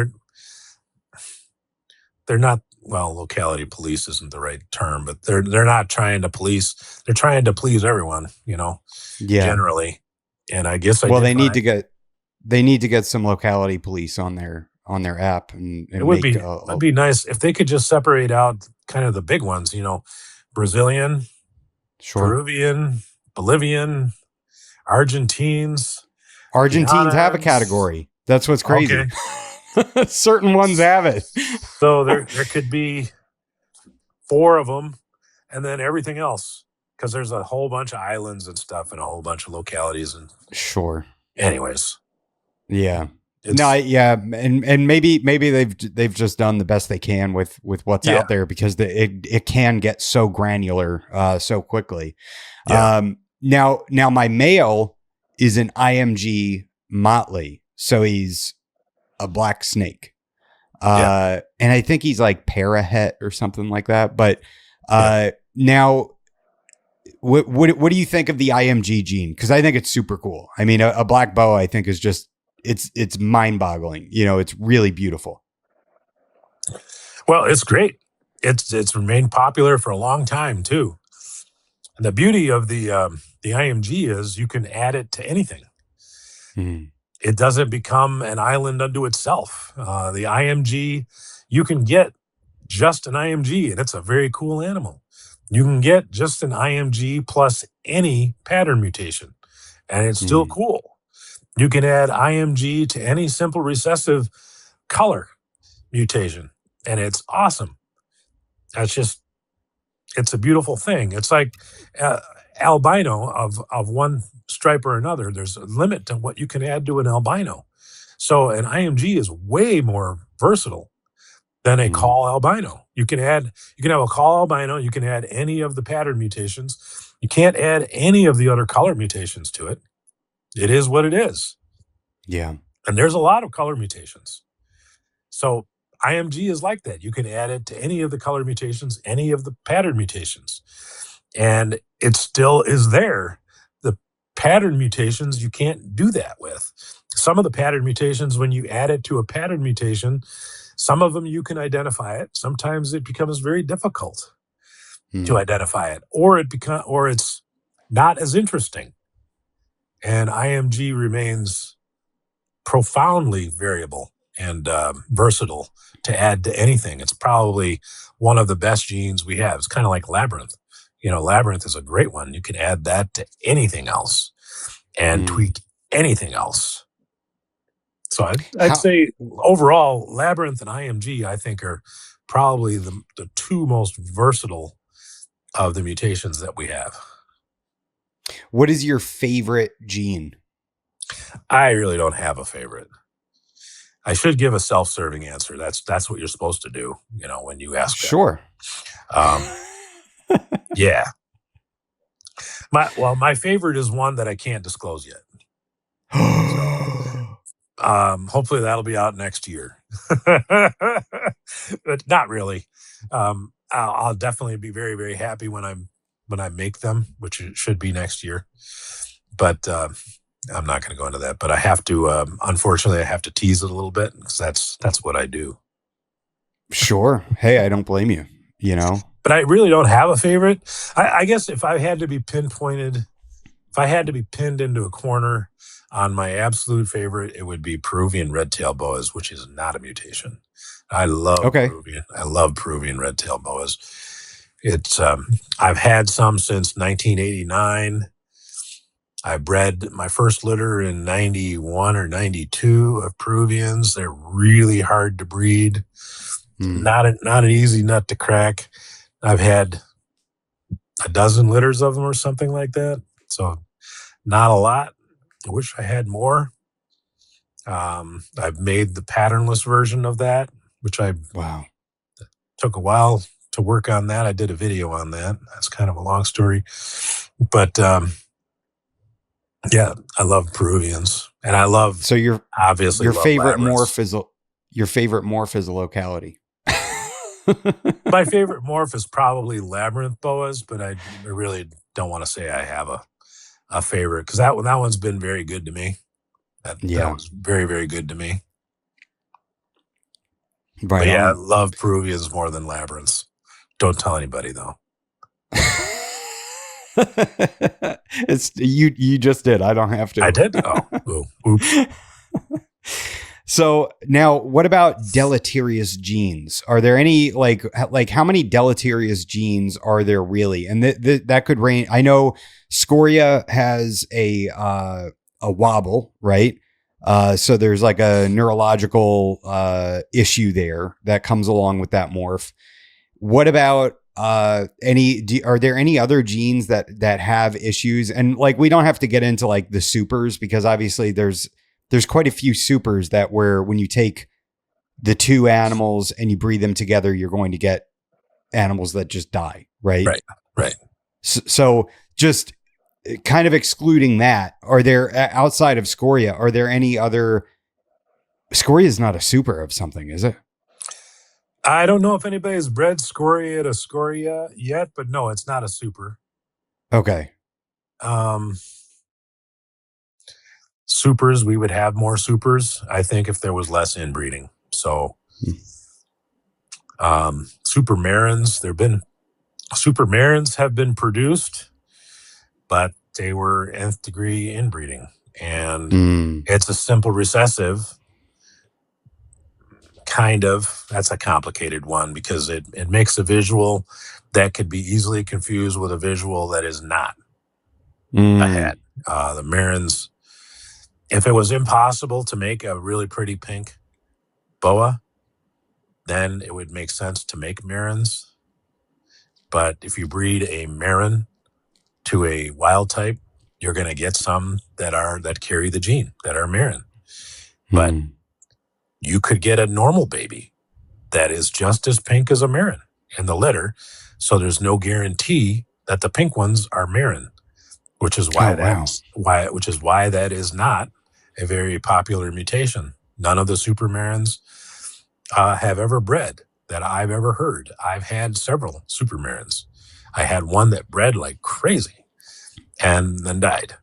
A: they're not, well, locality police isn't the right term, but they're not trying to police. They're trying to please everyone, generally. And I guess
B: they need to get some locality police on their app, and it'd
A: be nice if they could just separate out kind of the big ones, Brazilian,
B: sure,
A: Peruvian, Bolivian, Argentines
B: have a category. That's what's crazy. Okay. Certain ones have it.
A: So there could be 4 of them, and then everything else, because there's a whole bunch of islands and stuff and a whole bunch of localities. And
B: sure.
A: Anyways.
B: Yeah. And maybe they've just done the best they can with what's out there, because it can get so granular so quickly. Yeah. Now my male is an IMG Motley, so he's a black snake, and I think he's like parahet or something like that. But now, what do you think of the IMG gene? Because I think it's super cool. I mean, a black boa, I think, is just it's mind boggling. It's really beautiful.
A: Well, it's great. It's remained popular for a long time too. And the beauty of the IMG is you can add it to anything. It doesn't become an island unto itself. The IMG, you can get just an IMG, and it's a very cool animal. You can get just an IMG plus any pattern mutation, and it's still cool. You can add IMG to any simple recessive color mutation, and it's awesome. It's a beautiful thing. It's like albino of one stripe or another, there's a limit to what you can add to an albino. So an IMG is way more versatile than a
B: Mm.
A: call albino. You can have a call albino, you can add any of the pattern mutations. You can't add any of the other color mutations to it. It is what it is.
B: Yeah.
A: And there's a lot of color mutations. So IMG is like that. You can add it to any of the color mutations, any of the pattern mutations, and it still is there. The pattern mutations, you can't do that with. Some of the pattern mutations, when you add it to a pattern mutation, some of them you can identify it. Sometimes it becomes very difficult to identify it, or it's not as interesting. And IMG remains profoundly variable and versatile to add to anything. It's probably one of the best genes we have. It's kind of like Labyrinth. Labyrinth is a great one. You can add that to anything else and tweak anything else. So I'd say overall, Labyrinth and IMG, I think, are probably the two most versatile of the mutations that we have.
B: What is your favorite gene?
A: I really don't have a favorite. I should give a self-serving answer. That's what you're supposed to do, when you ask that.
B: Sure.
A: Yeah. My favorite is one that I can't disclose yet. Hopefully that'll be out next year. But not really. I'll definitely be very, very happy when I make them, which it should be next year. But I'm not going to go into that. But I have to. Unfortunately, I have to tease it a little bit because that's what I do.
B: Sure. Hey, I don't blame you.
A: But I really don't have a favorite. I guess if I had to be pinpointed, if I had to be pinned into a corner on my absolute favorite, it would be Peruvian red-tail boas, which is not a mutation. I love Peruvian red-tail boas. It's I've had some since 1989. I bred my first litter in 91 or 92 of Peruvians. They're really hard to breed. Not an easy nut to crack. I've had a dozen litters of them or something like that. So not a lot. I wish I had more. I've made the patternless version of that, which took a while to work on that. I did a video on that. That's kind of a long story. But yeah, I love Peruvians. And I love
B: your favorite morph is a locality.
A: My favorite morph is probably Labyrinth boas, but I really don't want to say I have a favorite because that one's been very good to me. That was very, very good to me.
B: Right.
A: But yeah, I love Peruvians more than Labyrinths. Don't tell anybody though.
B: You just did. I don't have to.
A: I did. Oh, oops.
B: So now, what about deleterious genes? Are there any like how many deleterious genes are there really? And that could range. I know Scoria has a wobble, right? So there's like a neurological issue there that comes along with that morph. What about are there any other genes that have issues? And like, we don't have to get into like the supers because obviously there's quite a few supers that where when you take the two animals and you breed them together, you're going to get animals that just die. Right.
A: Right.
B: So just kind of excluding that, are there outside of Scoria, are there any other? Scoria is not a super of something, is it?
A: I don't know if anybody's bred Scoria to Scoria yet, but no, it's not a super.
B: Okay.
A: Supers, we would have more supers, I think, if there was less inbreeding. So, super Marins, super Marins have been produced, but they were nth degree inbreeding. And it's a simple recessive, kind of. That's a complicated one because it makes a visual that could be easily confused with a visual that is not a head. The Marins, if it was impossible to make a really pretty pink boa, then it would make sense to make Marins. But if you breed a Marin to a wild type, you're going to get some that carry the gene that are Marin. But you could get a normal baby that is just as pink as a Marin in the litter. So there's no guarantee that the pink ones are Marin, which is why that is not a very popular mutation. None of the super Marins have ever bred that I've ever heard. I've had several super Marins. I had one that bred like crazy and then died.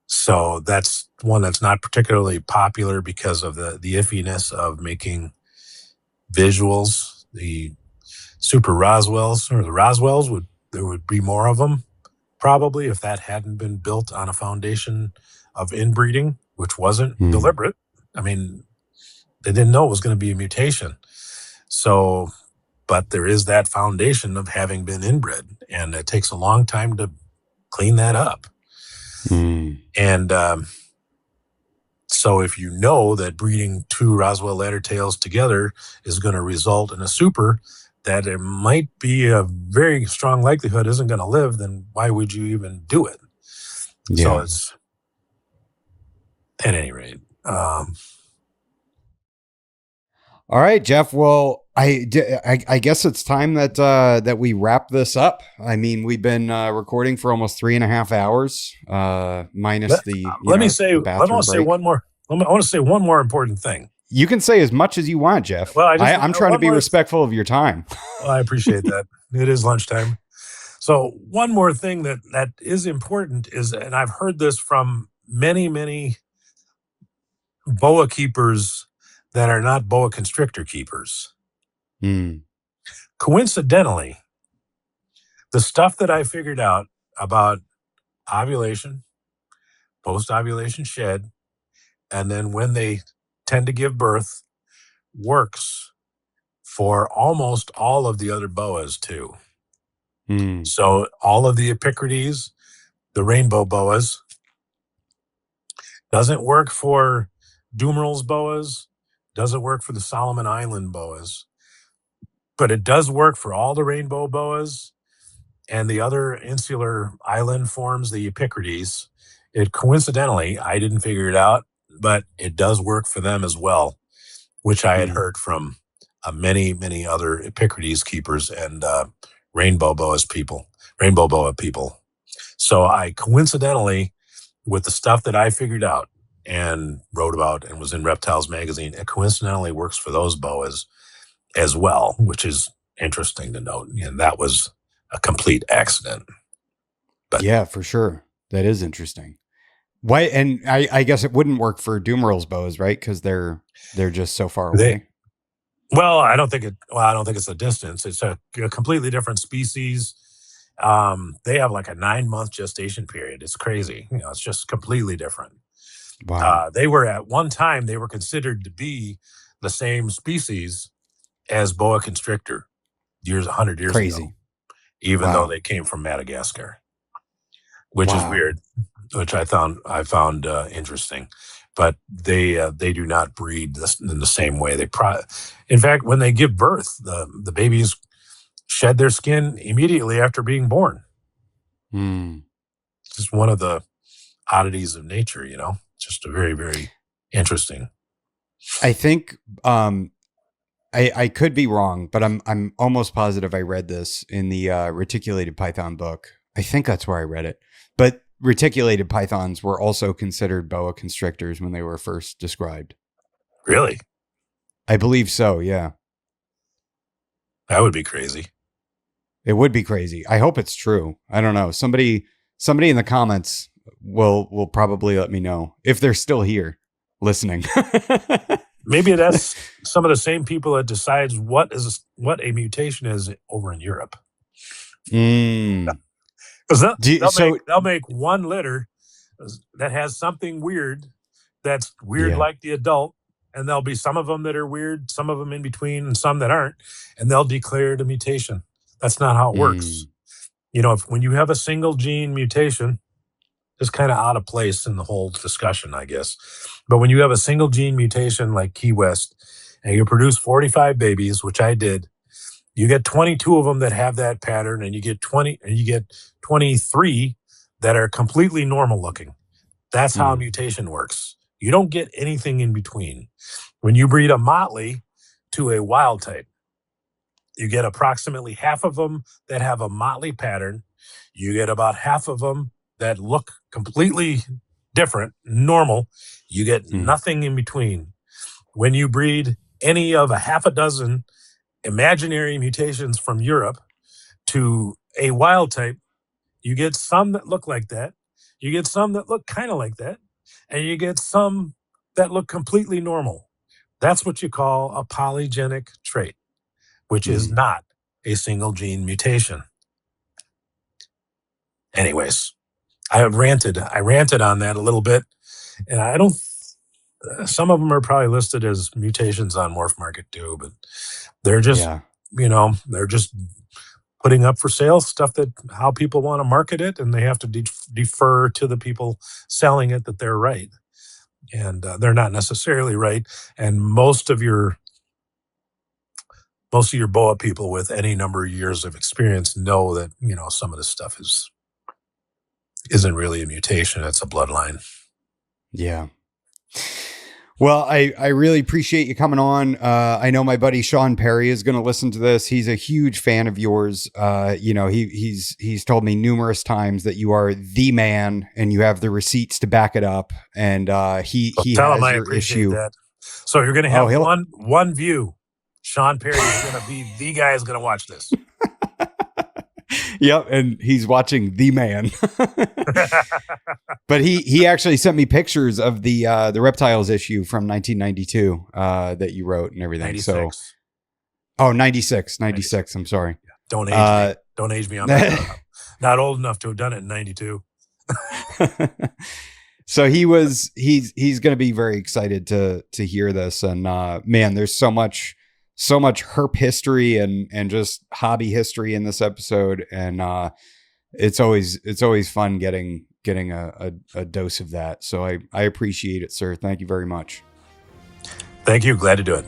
A: So that's one that's not particularly popular because of the iffiness of making visuals. The super Roswells, or the Roswells, there would be more of them probably if that hadn't been built on a foundation of inbreeding, which wasn't deliberate. I mean, they didn't know it was going to be a mutation. So, but there is that foundation of having been inbred, and it takes a long time to clean that up. And so if you know that breeding two Roswell laddertails together is going to result in a super that there might be a very strong likelihood isn't going to live, then why would you even do it? Yeah. So it's, at any rate.
B: All right, Jeff. Well, I guess it's time that we wrap this up. I mean, we've been recording for almost 3.5 hours, minus the.
A: I want to say one more. I want to say one more important thing.
B: You can say as much as you want, Jeff. Well, I'm trying to be respectful of your time.
A: Well, I appreciate that. It is lunchtime. So one more thing that is important is, and I've heard this from many, many boa keepers that are not boa constrictor keepers. Coincidentally, the stuff that I figured out about ovulation, post-ovulation shed, and then when they tend to give birth, works for almost all of the other boas too. So all of the Epicurides, the rainbow boas, doesn't work for Dumeral's boas, doesn't work for the Solomon Island boas, but it does work for all the rainbow boas and the other insular island forms, the Epicurides. It coincidentally, I didn't figure it out, but it does work for them as well, which I had heard from many, many other Epicurides keepers and rainbow boa people. So I coincidentally, with the stuff that I figured out and wrote about and was in Reptiles magazine, it coincidentally works for those boas as well, which is interesting to note. And that was a complete accident. But
B: yeah, for sure. That is interesting. Why? And I guess it wouldn't work for Dumeral's boas, right? Because they're just so far away.
A: I don't think it's a distance. It's a completely different species. They have like a 9-month gestation period. It's crazy. It's just completely different.
B: Wow.
A: They were at one time, they were considered to be the same species as boa constrictor 100 years ago, even though they came from Madagascar, which is weird, which I found interesting. But they do not breed in the same way. In fact, when they give birth, the babies shed their skin immediately after being born. It's just one of the oddities of nature, just a very, very interesting.
B: I think I could be wrong, but I'm almost positive I read this in the reticulated python book. I think that's where I read it. But reticulated pythons were also considered boa constrictors when they were first described.
A: Really?
B: I believe so, yeah.
A: That would be crazy.
B: It would be crazy. I hope it's true. I don't know. Somebody in the comments will probably let me know if they're still here listening.
A: Maybe that's some of the same people that decides what a mutation is over in Europe. Because they'll make one litter that has something weird that's weird like the adult, and there'll be some of them that are weird, some of them in between, and some that aren't, and they'll declare it a mutation. That's not how it works. When you have a single gene mutation, it's kind of out of place in the whole discussion, I guess. But when you have a single gene mutation like Key West, and you produce 45 babies, which I did, You get 22 of them that have that pattern, and you get 23 that are completely normal looking. That's how mutation works. You don't get anything in between. When you breed a motley to a wild type, you get approximately half of them that have a motley pattern. You get about half of them that look completely different, normal. You get nothing in between. When you breed any of a half a dozen imaginary mutations from Europe to a wild type, you get some that look like that. You get some that look kind of like that. And you get some that look completely normal. That's what you call a polygenic trait, which is not a single gene mutation. Anyways, I ranted on that a little bit, and I don't, some of them are probably listed as mutations on Morph Market too, but they're just, they're just putting up for sale stuff that how people want to market it, and they have to defer to the people selling it that they're right. And they're not necessarily right. And most of your boa people with any number of years of experience know that, some of this stuff isn't really a mutation. It's a bloodline.
B: Yeah. Well, I really appreciate you coming on. I know my buddy Sean Perry is going to listen to this. He's a huge fan of yours. He's told me numerous times that you are the man, and you have the receipts to back it up. And he
A: tell
B: has
A: him I
B: your
A: appreciate
B: issue.
A: that. So you're going to have one view. Sean Perry is going to be the guy who's going to watch this.
B: Yep, and he's watching the man. But he actually sent me pictures of the Reptiles issue from 1992 that you wrote and everything.
A: 96.
B: So, 96. I'm sorry.
A: Yeah. Don't age me on that. Not old enough to have done it in 92.
B: So he's going to be very excited to hear this, and man, there's so much herp history and just hobby history in this episode, and it's always fun getting a dose of that. So I appreciate it, sir. Thank you very much.
A: Thank you. Glad to do it.